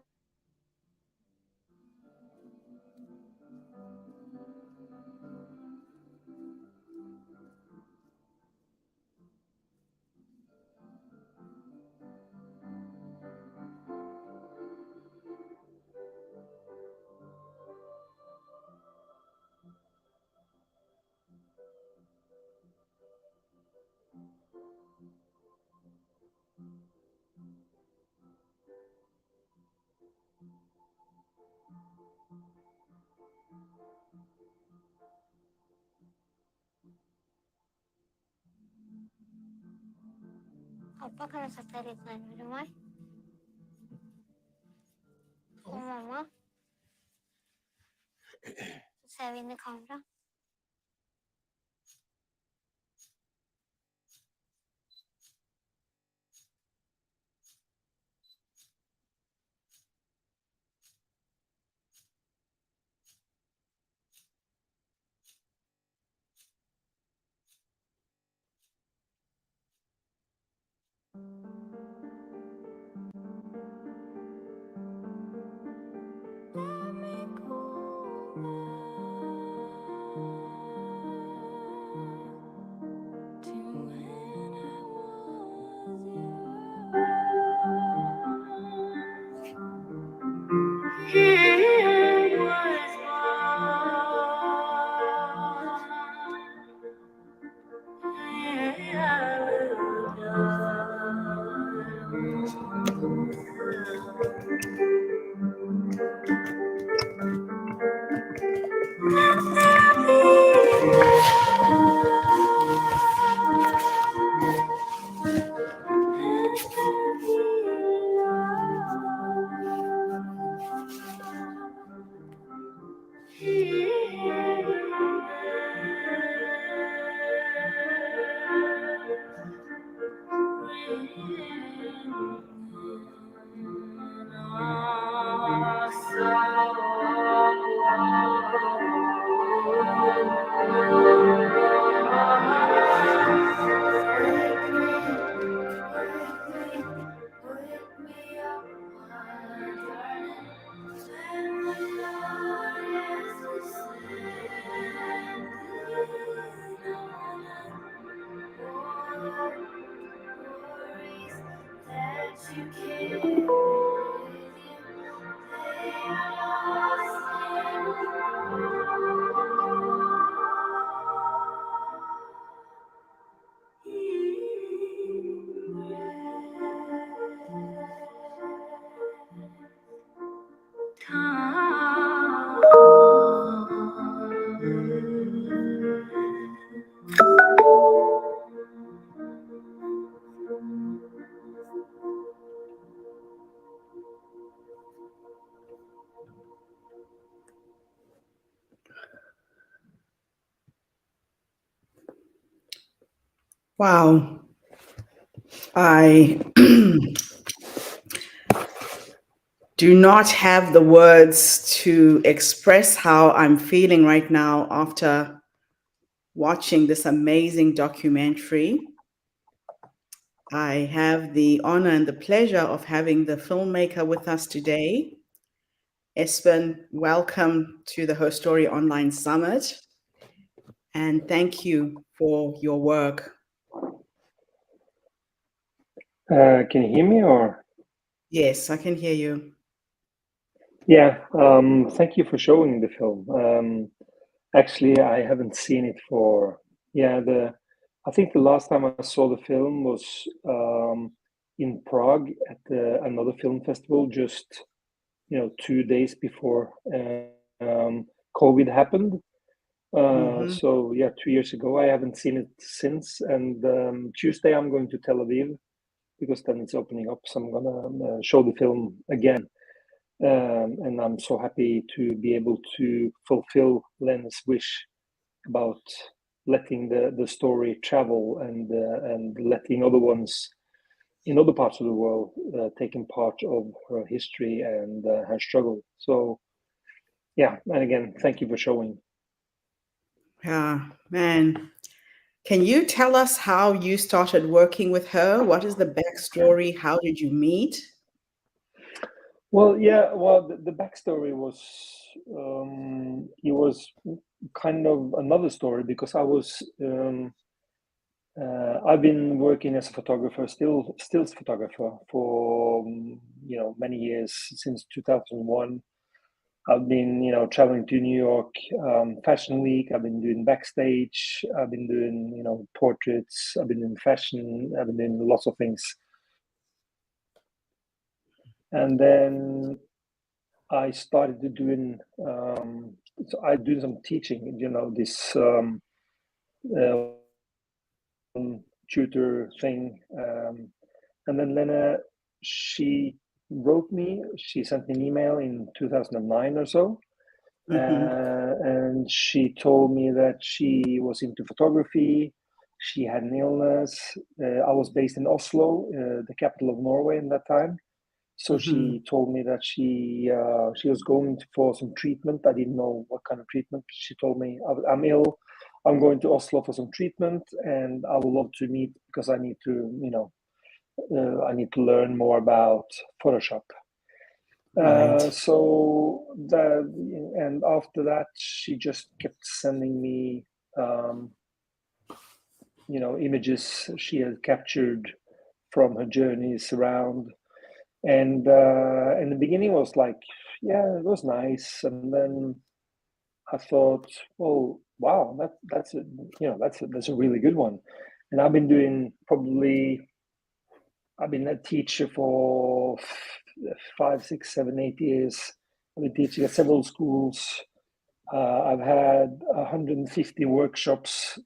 Pappa, kan du sette deg litt nærmere meg? Og mamma? Så ser vi inn i kamera. Wow. I do not have the words to express how I'm feeling right now after watching this amazing documentary. I have the honor and the pleasure of having the filmmaker with us today. Espen, welcome to the Herstory Online Summit. And thank you for your work. Can you hear me or? Yes, I can hear you. Yeah, thank you for showing the film. Actually, I haven't seen it for, I think the last time I saw the film was in Prague at another film festival, just 2 days before COVID happened. So yeah, 2 years ago. I haven't seen it since. And Tuesday I'm going to Tel Aviv because then it's opening up. So I'm gonna show the film again. And I'm so happy to be able to fulfill Len's wish about letting the story travel and letting other ones in other parts of the world taking part of her history and her struggle. So yeah, and again, thank you for showing. Yeah, man. Can you tell us how you started working with her? What is the backstory? How did you meet? Well, yeah, well, the backstory was it was kind of another story because I've been working as a photographer, stills photographer for many years since 2001. I've been traveling to New York Fashion Week. I've been doing backstage. I've been doing portraits. I've been doing fashion. I've been doing lots of things. And then I started doing so I do some teaching. This tutor thing. And then Lena, she wrote me. She sent me an email in 2009 or so. And she told me that she was into photography. She had an illness. I was based in Oslo, the capital of Norway in that time. So she told me that she was going for some treatment. I didn't know what kind of treatment. She told me, I'm ill. I'm going to Oslo for some treatment, and I would love to meet because I need to, I need to learn more about Photoshop. Right. So that, and after that, she just kept sending me, images she had captured from her journeys around. And in the beginning, it was like, yeah, it was nice. And then I thought, well, wow, that's a really good one. And I've been doing I've been a teacher for 5, 6, 7, 8 years. I've been teaching at several schools. I've had 150 workshops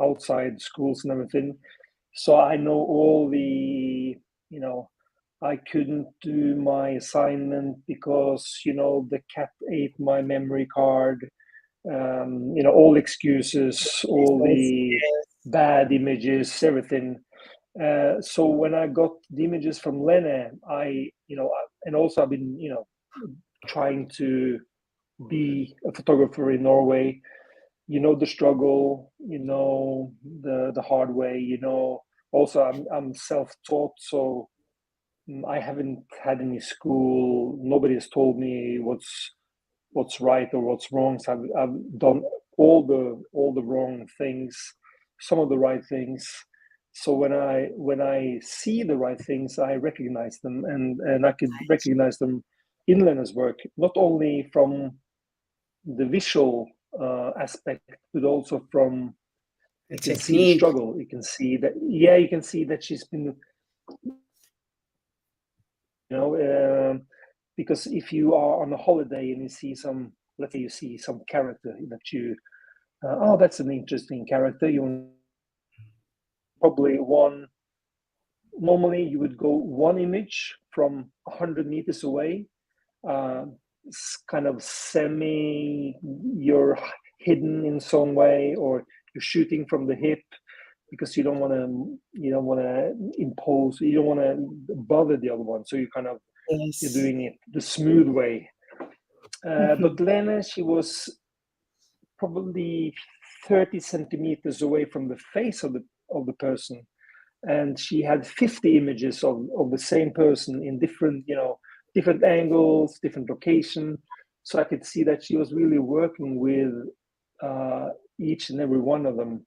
outside schools and everything. So I know all the, I couldn't do my assignment because, the cat ate my memory card. All excuses, all the bad images, everything. So when I got the images from Lena, and also I've been, trying to be a photographer in Norway. The struggle, the hard way. Also, I'm self-taught, so I haven't had any school. Nobody has told me what's right or what's wrong. So I've done all the wrong things, some of the right things. So when I see the right things, I recognize them, and I could recognize them in Lena's work, not only from the visual aspect, but also from you can see the struggle. You can see that, you can see that she's been, because if you are on a holiday and you see let's say you see some character that you, that's an interesting character. You probably normally you would go one image from 100 meters away, kind of you're hidden in some way, or you're shooting from the hip because you don't want to impose, you don't want to bother the other one, so you kind of you're doing it the smooth way. But Lena, she was probably 30 centimeters away from the face of the person, and she had 50 images of the same person in different angles, different location. So I could see that she was really working with each and every one of them.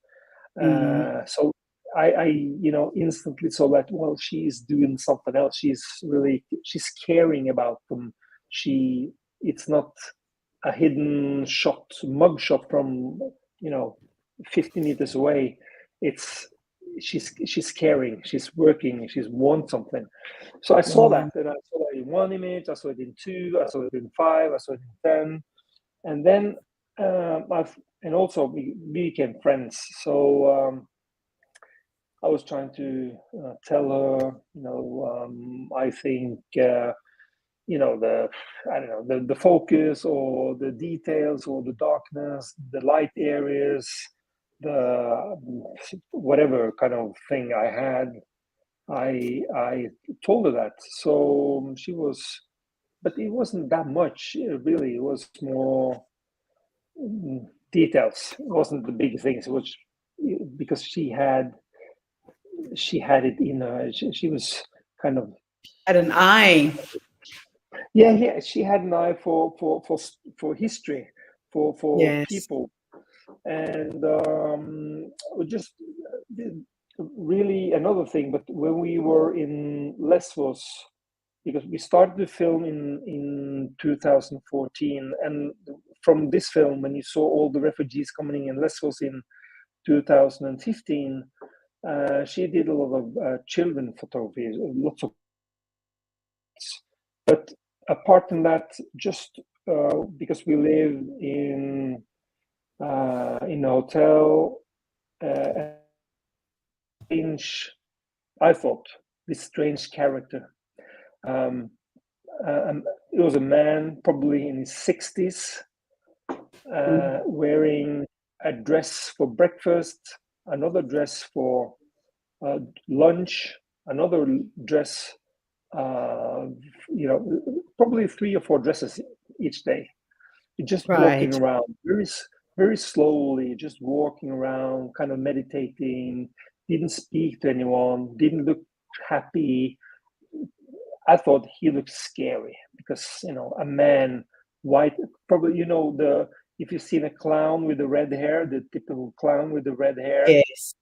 So I instantly saw that, well, she's doing something else. She's caring about them. It's not a hidden mug shot from 50 meters away. She's caring, she's working, she's wants something. So I saw that, and I saw it in one image, I saw it in 2, I saw it in 5, I saw it in 10. And then and also we became friends. So I was trying to tell her, I think, I don't know, the focus or the details or the darkness, the light areas, the whatever kind of thing I had, I told her that. So she was, but it wasn't that much, really. It was more details. It wasn't the big things. It was because she had it in her. She was kind of Had an eye. Yeah. She had an eye for history, for Yes. people, and just really another thing. But when we were in Lesvos, because we started the film in 2014, and from this film, when you saw all the refugees coming in Lesvos in 2015, she did a lot of children photography, lots of. But apart from that, just because we lived in a hotel, I thought this strange character. It was a man, probably in his 60s, wearing a dress for breakfast, another dress for lunch, another dress, probably 3 or 4 dresses each day. Just walking Right. around very, very slowly, just walking around, kind of meditating, didn't speak to anyone, didn't look happy. I thought he looked scary because, a man, white, probably, if you've seen a clown with the red hair, the typical clown with the red hair, Yes.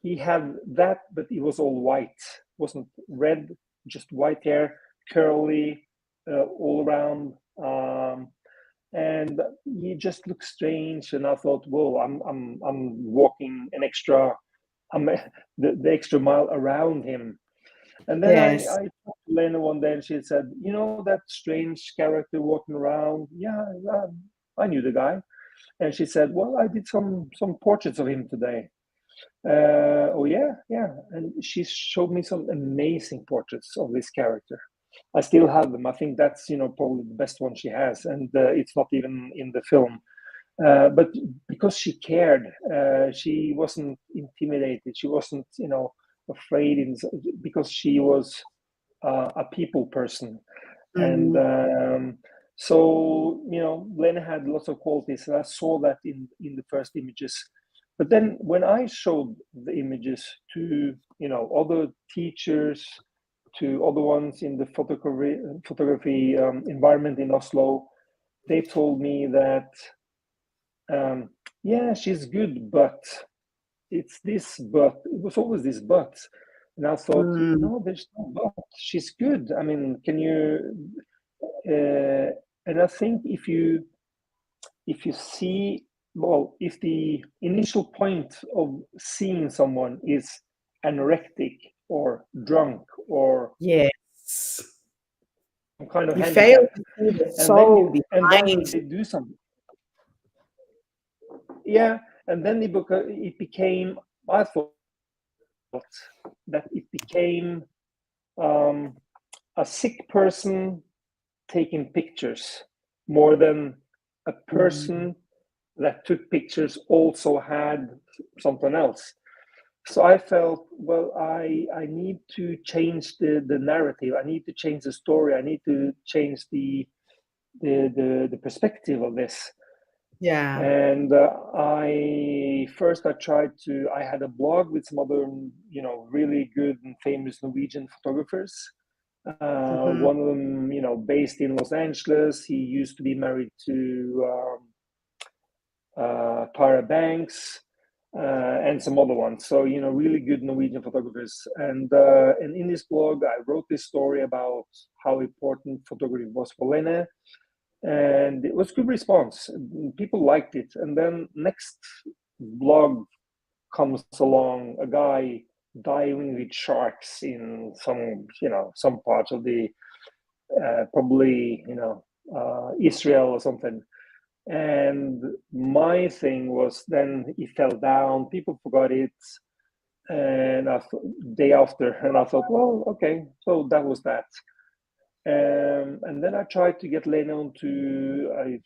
he had that, but it was all white. It wasn't red, just white hair, curly, all around. And he just looked strange. And I thought, whoa, I'm walking an extra, the extra mile around him. And then I Yes. talked to Lena one day, and she said, that strange character walking around. Yeah, I knew the guy. And she said, well, I did some portraits of him today. Oh yeah, and she showed me some amazing portraits of this character. I still have them. I think that's probably the best one she has, and it's not even in the film. But because she cared, she wasn't intimidated. She wasn't afraid, because she was a people person, and so Lena had lots of qualities, and I saw that in the first images. But then when I showed the images to other teachers, to other ones in the photography environment in Oslo, they told me that yeah, she's good, but it's this but. It was always this but. And I thought, no, there's no but. She's good. I mean, can you? And I think if you see, well, if the initial point of seeing someone is anorectic or drunk or yes, some kind of you fail handicap, to see the and then soul behind. they do something. Yeah, and then it became. I thought that it became a sick person taking pictures more than a person that took pictures also had something else. So I felt, well, I need to change the narrative. I need to change the story. I need to change the perspective of this. Yeah. And I had a blog with some other, really good and famous Norwegian photographers. One of them, based in Los Angeles. He used to be married to Tara Banks and some other ones. So, really good Norwegian photographers. And in this blog, I wrote this story about how important photography was for Lene. And it was good response. People liked it. And then next blog comes along, a guy diving with sharks in some parts of the probably Israel or something. And my thing was then it fell down, people forgot it, and day after, and I thought, well, okay, so that was that. And then I tried to get Lena onto a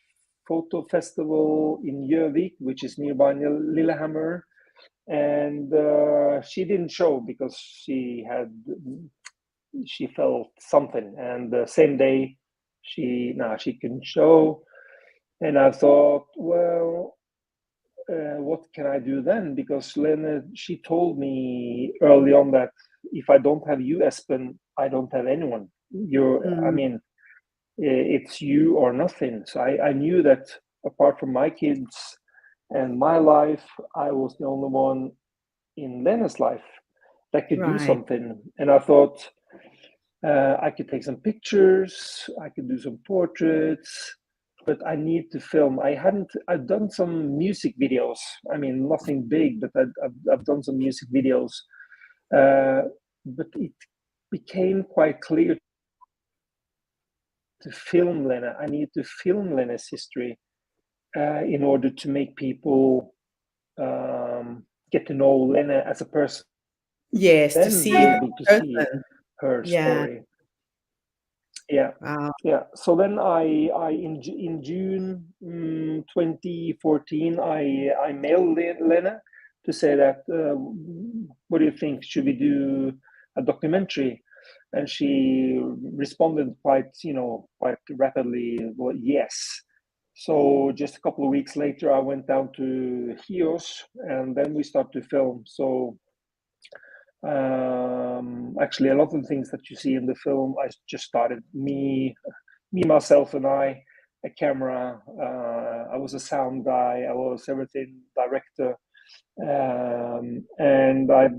photo festival in Gjøvik, which is nearby Lillehammer, and she didn't show because she felt something, and the same day she couldn't show. And I thought, well, what can I do then? Because Lena, she told me early on that if I don't have you, Espen, I don't have anyone. I mean, it's you or nothing. So I knew that apart from my kids and my life, I was the only one in Lena's life that could do something. And I thought I could take some pictures, I could do some portraits, but I need to film. I've done some music videos. I mean, nothing big, but I've done some music videos. But it became quite clear to film Lena. I need to film Lena's history in order to make people get to know Lena as a person. Yes, then to see be her able to see person. her Yeah. story. Yeah. Wow. Yeah. So then I in June 2014, I mailed Lena to say that what do you think? Should we do a documentary? And she responded quite rapidly. Well, yes. So just a couple of weeks later, I went down to Hios, and then we started to film. So actually, a lot of the things that you see in the film, I just started myself, and I, a camera. I was a sound guy. I was everything, director, and I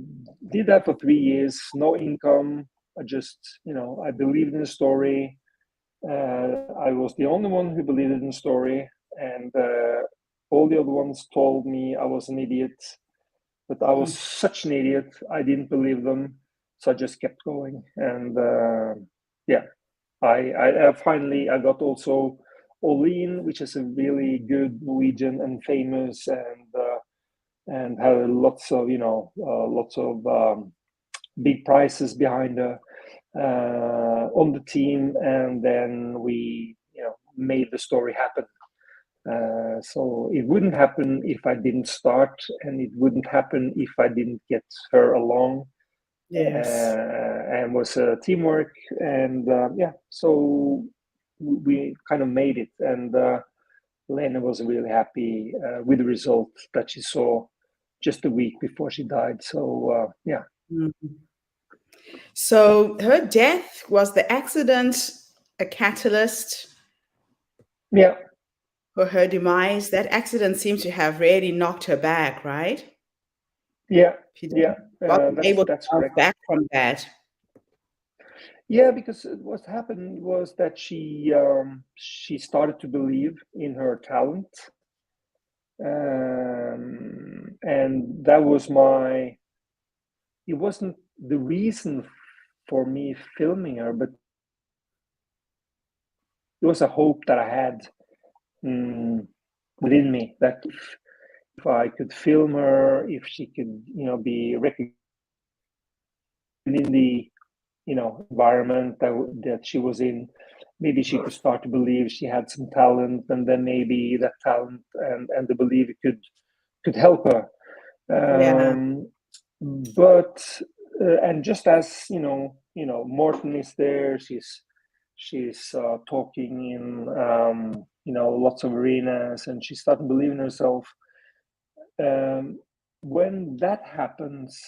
did that for 3 years. No income. I just, I believed in the story. I was the only one who believed in the story, and all the other ones told me I was an idiot. But I was such an idiot. I didn't believe them, so I just kept going. And yeah, I finally I got also Olin, which is a really good Norwegian and famous, and had lots of big prizes behind her on the team, and then we made the story happen. So it wouldn't happen if I didn't start, and it wouldn't happen if I didn't get her along. Yes. And was teamwork, and yeah, so we kind of made it, and Lena was really happy with the result that she saw just a week before she died. So yeah. So her death, was the accident a catalyst Yeah. for her demise? That accident seems to have really knocked her back, right? Yeah. She Yeah. wasn't able to That's bounce correct. back from that. Yeah, because what happened was that she started to believe in her talent, and that was it wasn't the reason for me filming her, but it was a hope that I had within me that if I could film her, if she could, be recognized in the, environment that she was in, maybe she could start to believe she had some talent, and then maybe that talent and the belief could help her. Yeah. But and just as Morten is there, she's talking in lots of arenas, and she's starting to believe in herself. When that happens,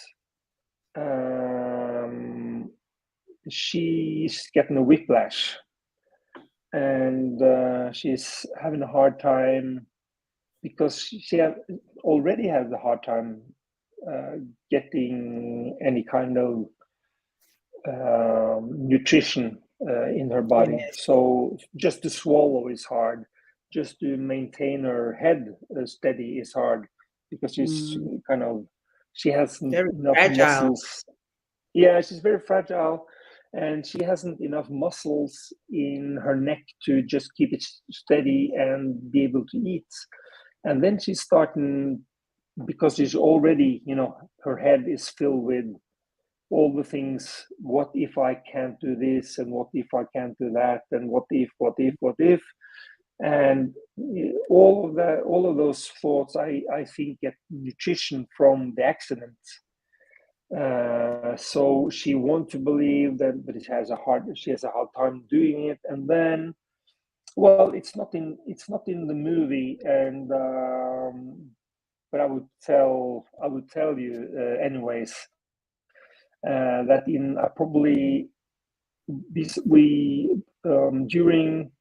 she's getting a whiplash, and she's having a hard time because she already has a hard time getting any kind of nutrition in her body. Yes. So just to swallow is hard. Just to maintain her head steady is hard because she's she has Very enough fragile. muscles. Yeah, she's very fragile, and she hasn't enough muscles in her neck to just keep it steady and be able to eat. And then she's starting, because she's already, her head is filled with all the things. What if I can't do this, and what if I can't do that, and what if, and all of those thoughts, I think, get nutrition from the accident. So she wants to believe that, but she has a hard time doing it. And then, well, it's not in the movie, and but I would tell you anyways, that in probably during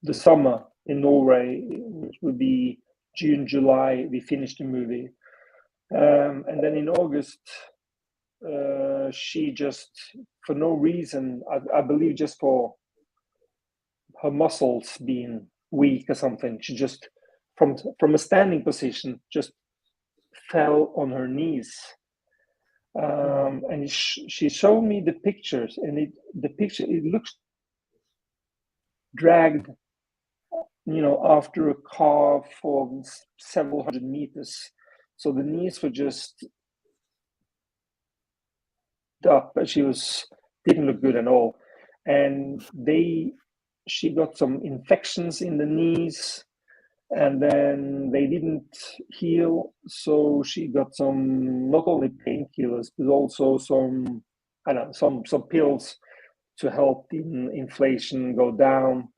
the summer in Norway, which would be June, July, we finished the movie, and then in August, she just, for no reason, I believe just for her muscles being weak or something, she just from a standing position just fell on her knees. And she showed me the pictures, and it looks dragged, after a car for several hundred meters. So the knees were just up, but didn't look good at all. And she got some infections in the knees, and then they didn't heal. So she got some, not only painkillers, but also some pills to help the inflation go down.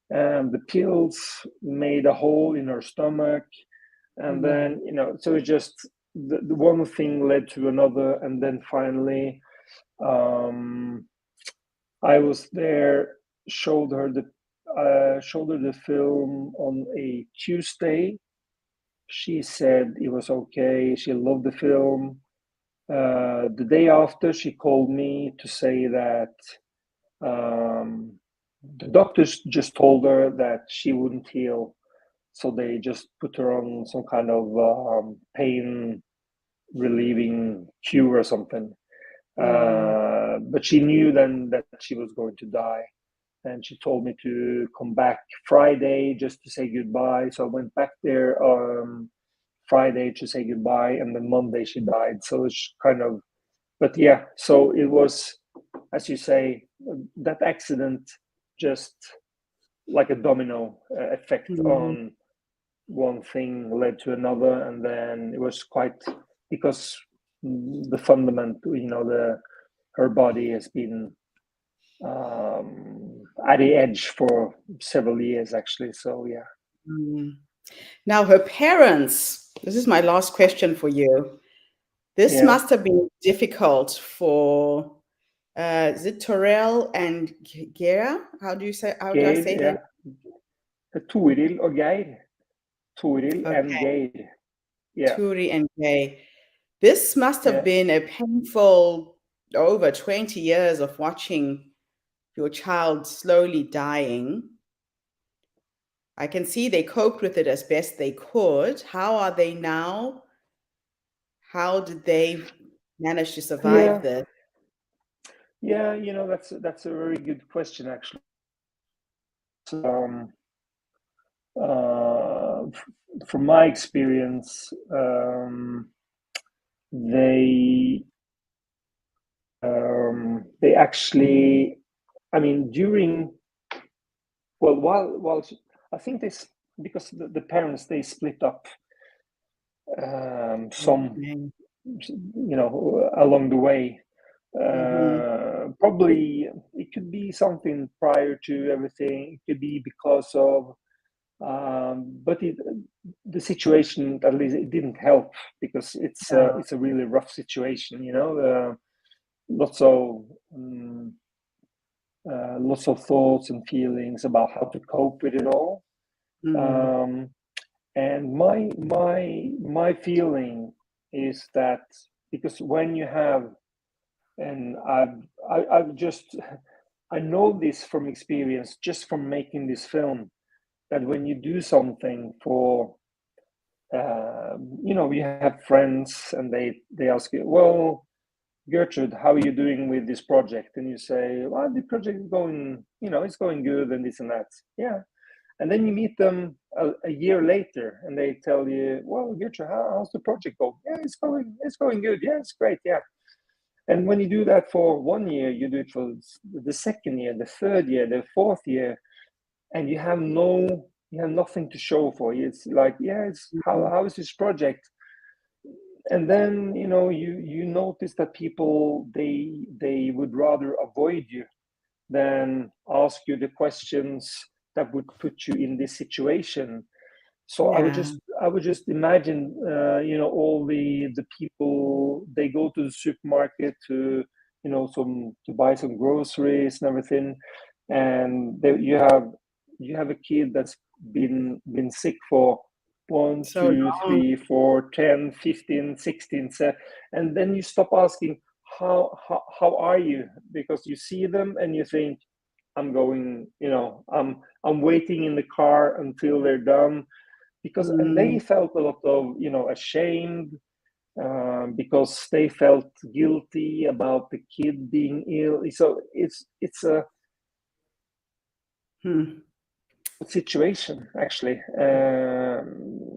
And the pills made a hole in her stomach. And then, so it just, the one thing led to another. And then finally, I was there, showed her the film on a Tuesday. She said it was okay. She loved the film. The day after, she called me to say that the doctors just told her that she wouldn't heal. So they just put her on some kind of pain relieving cure or something. But she knew then that she was going to die. And she told me to come back Friday just to say goodbye. So I went back there Friday to say goodbye, and then Monday she died. So it's kind of, but yeah, so it was, as you say, that accident just like a domino effect on one thing led to another. And then it was quite, because the fundamental, her body has been at the edge for several years, actually. So yeah. Now her parents, this is my last question for you. This must have been difficult for is it Torel and Gera? How do I say that? Toril og Geir. Toril and Geir. Yeah. Turi and Geir. This must have been a painful over 20 years of watching your child slowly dying. I can see they coped with it as best they could. How are they now? How did they manage to survive this? Yeah, that's a very good question, actually. From my experience, they actually, I mean, while I think this, because the parents, they split up along the way. Probably it could be something prior to everything. It could be because of, but the situation, at least, it didn't help, because it's a really rough situation. Lots of thoughts and feelings about how to cope with it all. And my feeling is that, because when you have, and I know this from experience, just from making this film, that when you do something for, you have friends, and they ask you, well, Gertrude, how are you doing with this project? And you say, well, the project is going, it's going good and this and that. Yeah. And then you meet them a year later and they tell you, well, Gertrude, how's the project going? Yeah, it's going good. Yeah, it's great. Yeah. And when you do that for 1 year, you do it for the second year, the third year, the fourth year, and you have nothing to show for it. It's like, yeah, it's how is this project? And then you notice that people they would rather avoid you than ask you the questions that would put you in this situation. So I would just imagine all the people, they go to the supermarket to to buy some groceries and everything, and you have a kid that's been sick for 1, So 2, long. 3, 4, 10, 15, 16, and then you stop asking how are you, because you see them and you think, I'm going, I'm waiting in the car until they're done, because and they felt a lot of ashamed, because they felt guilty about the kid being ill. So it's a situation, actually.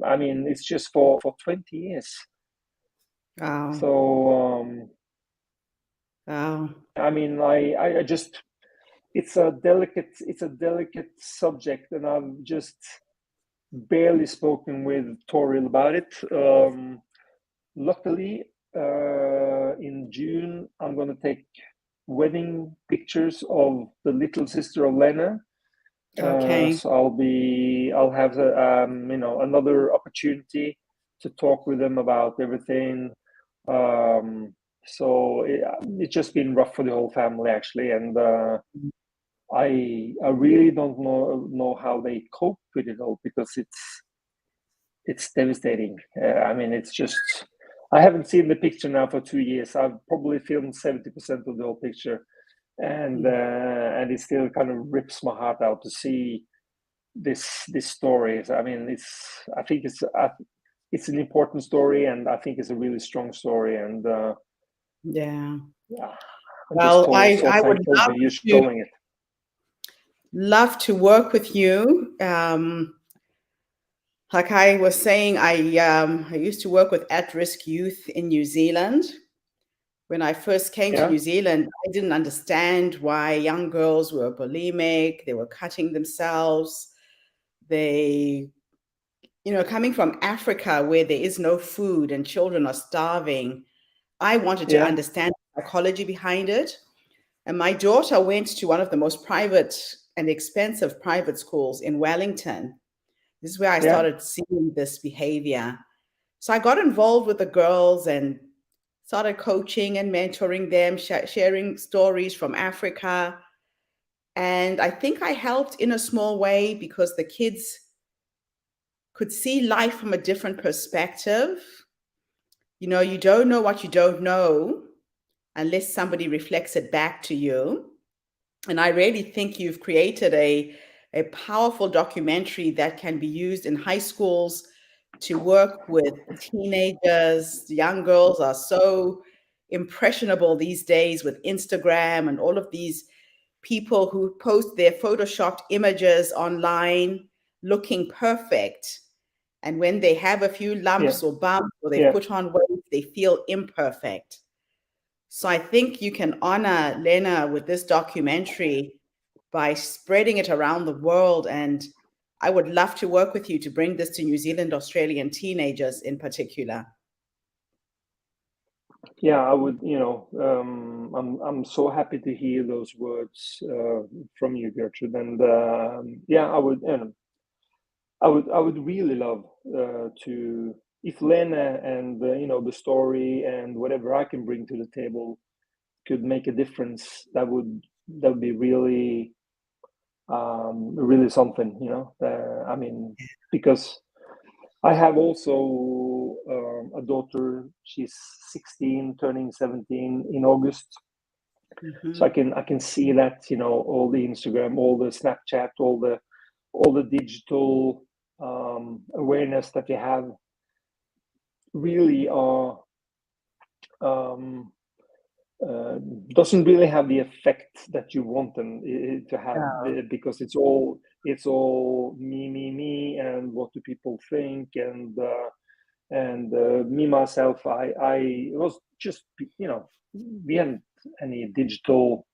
I mean, it's just for 20 years. Wow. So wow. I mean, I just, it's a delicate subject, and I've just barely spoken with Toril about it. Luckily, in June, I'm going to take wedding pictures of the little sister of Lena. Okay. So I'll have another opportunity to talk with them about everything. So it's just been rough for the whole family, actually, and I really don't know how they cope with it all, because it's devastating. I mean, it's just, I haven't seen the picture now for 2 years. I've probably filmed 70% of the whole picture, and it still kind of rips my heart out to see this story. I mean, I think it's an important story, and I think it's a really strong story, and yeah. I'm Well, just I would thankful love for you showing it. Love to work with you. Like I was saying, I used to work with at-risk youth in New Zealand. When I first came to New Zealand, I didn't understand why young girls were bulimic, they were cutting themselves. They, coming from Africa where there is no food and children are starving, I wanted to understand the psychology behind it. And my daughter went to one of the most private and expensive private schools in Wellington. This is where I started seeing this behavior. So I got involved with the girls and started coaching and mentoring them, sharing stories from Africa. And I think I helped in a small way because the kids could see life from a different perspective. You don't know what you don't know unless somebody reflects it back to you. And I really think you've created a powerful documentary that can be used in high schools to work with teenagers. Young girls are so impressionable these days with Instagram and all of these people who post their photoshopped images online looking perfect. And when they have a few lumps or bumps or they put on weight, they feel imperfect. So I think you can honor Lena with this documentary by spreading it around the world. And I would love to work with you to bring this to New Zealand, Australian teenagers in particular. Yeah, I would, I'm so happy to hear those words from you, Gertrude. And yeah, I would really love to, if Lena and the story and whatever I can bring to the table could make a difference, that would be really really something, I mean, because I have also a daughter. She's 16, turning 17 in August. So I can see that, all the Instagram, all the Snapchat, all the digital awareness that you have really are doesn't really have the effect that you want them to have, because it's all me, and what do people think, and me myself. I was just, we hadn't any digital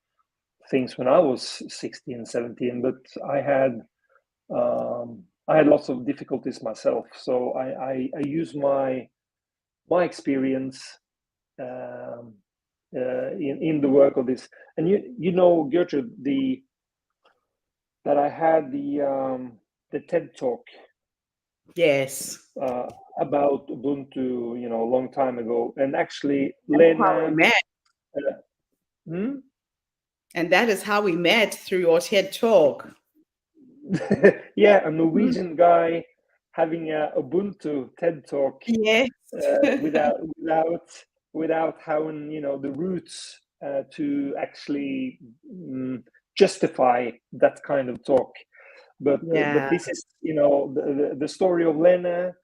things when I was 16, 17, but I had lots of difficulties myself. So I use my experience in the work of this. And Gertrude, that I had the TED talk. Yes. About Ubuntu, a long time ago, and actually That's how Lena. we met. And that is how we met, through your TED talk. Yeah, a Norwegian guy having a Ubuntu TED talk. Yes. without having the roots to actually justify that kind of talk. But this is the story of Lena,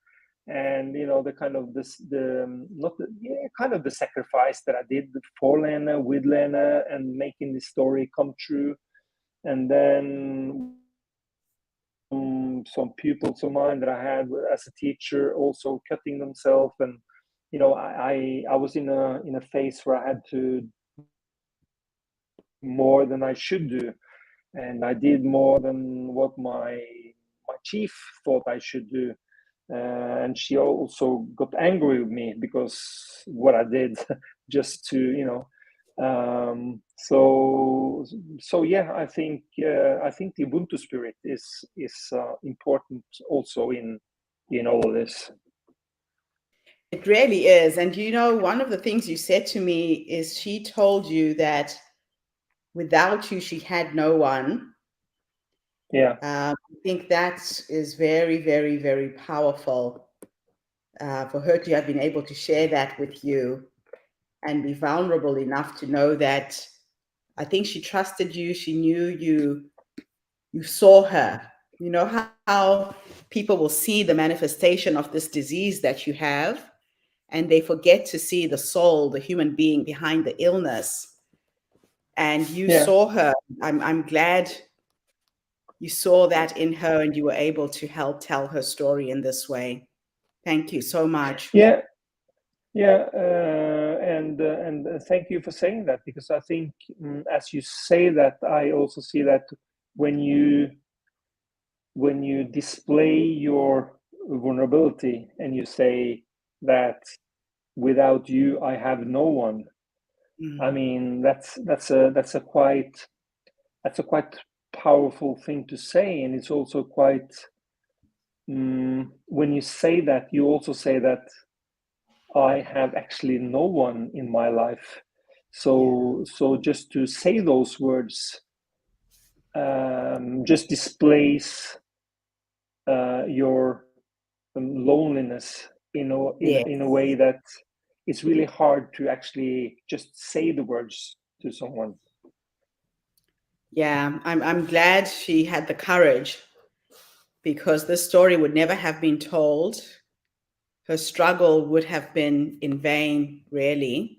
and the kind of the sacrifice that I did for Lena, with Lena, and making this story come true. And then some pupils of mine that I had as a teacher also cutting themselves, and I was in a phase where I had to more than I should do, and I did more than what my chief thought I should do. And she also got angry with me because what I did, just to so yeah, I think the Ubuntu spirit is important also in all of this. It really is. And one of the things you said to me is she told you that without you, she had no one. Yeah. I think that is very, very, very powerful for her to have been able to share that with you and be vulnerable enough to know that. I think she trusted you. She knew you saw her. You know how people will see the manifestation of this disease that you have, and they forget to see the soul, the human being behind the illness. And you saw her. I'm glad you saw that in her, and you were able to help tell her story in this way. Thank you so much. Yeah. And thank you for saying that, because I think as you say that, I also see that when you display your vulnerability and you say that without you I have no one. I mean, that's a quite powerful thing to say, and it's also quite when you say that, you also say that I have actually no one in my life. So just to say those words just displays your loneliness in a way that it's really hard to actually just say the words to someone. Yeah, I'm glad she had the courage, because this story would never have been told. Her struggle would have been in vain, really.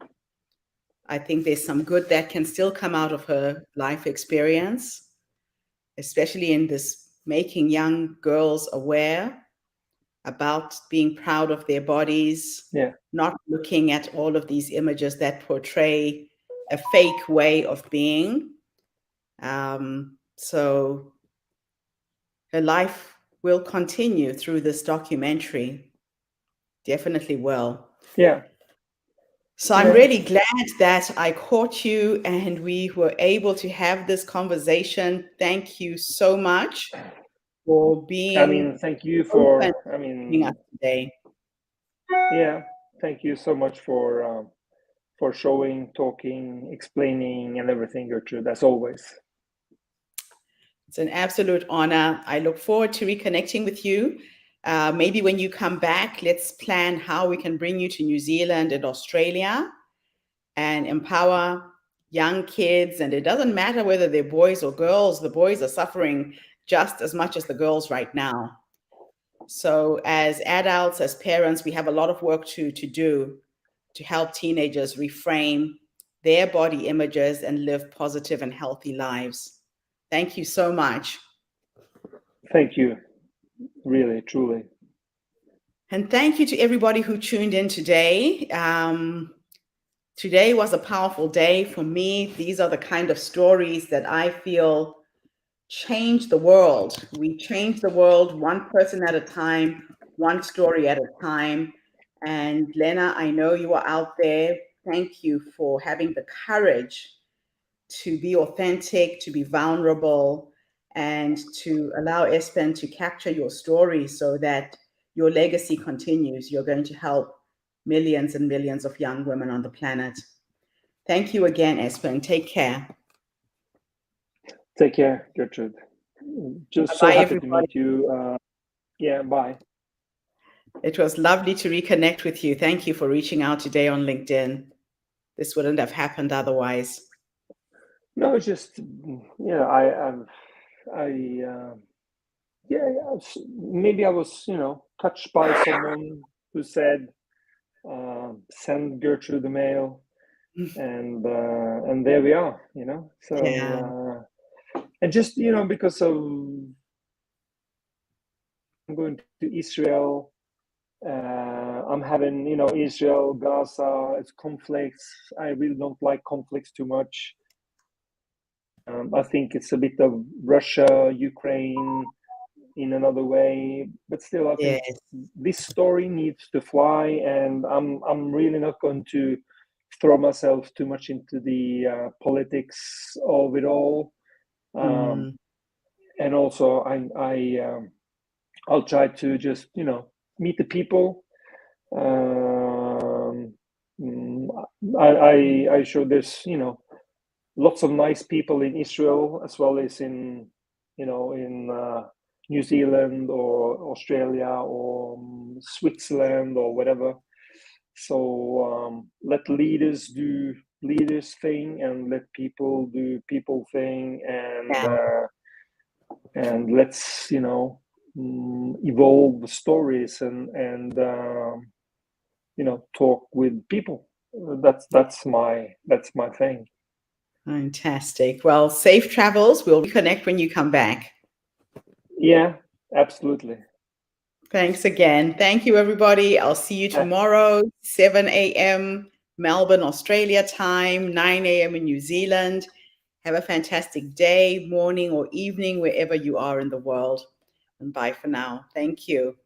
I think there's some good that can still come out of her life experience, especially in this making young girls aware about being proud of their bodies, not looking at all of these images that portray a fake way of being. So her life will continue through this documentary. Definitely will. Yeah. So I'm really glad that I caught you and we were able to have this conversation. Thank you so much for being. Thank you for us today. Yeah, thank you so much for showing, talking, explaining, and everything, Gertrude, as always. It's an absolute honor. I look forward to reconnecting with you. Maybe when you come back, let's plan how we can bring you to New Zealand and Australia and empower young kids. And it doesn't matter whether they're boys or girls. The boys are suffering just as much as the girls right now. So as adults, as parents, we have a lot of work to do to help teenagers reframe their body images and live positive and healthy lives. Thank you so much. Thank you, really, truly. And thank you to everybody who tuned in today. Today was a powerful day for me. These are the kind of stories that I feel change the world. We change the world one person at a time, one story at a time. And Lena, I know you are out there. Thank you for having the courage to be authentic, to be vulnerable, and to allow Espen to capture your story so that your legacy continues. You're going to help millions and millions of young women on the planet. Thank you again, Espen. Take care. Take care, Gertrude. Just so Bye, happy everybody. to meet you. Yeah, bye. It was lovely to reconnect with you. Thank you for reaching out today on LinkedIn. This wouldn't have happened otherwise. No, it's just maybe I was touched by someone who said send Gertrude the mail, and there we are, So and just because of I'm going to Israel. I'm having, Israel, Gaza, it's conflicts. I really don't like conflicts too much. I think it's a bit of Russia, Ukraine in another way, but still, I think this story needs to fly, and I'm really not going to throw myself too much into the politics of it all. And also, I'll try to just meet the people. I show there's lots of nice people in Israel as well as in New Zealand or Australia or Switzerland or whatever. So let leaders do leaders thing, and let people do people thing, and let's evolve the stories and talk with people. That's my thing. Fantastic. Well, safe travels. We'll reconnect when you come back. Yeah, absolutely. Thanks again. Thank you, everybody. I'll see you tomorrow, 7 a.m. Melbourne, Australia time, 9 a.m. in New Zealand. Have a fantastic day, morning, or evening, wherever you are in the world. And bye for now. Thank you.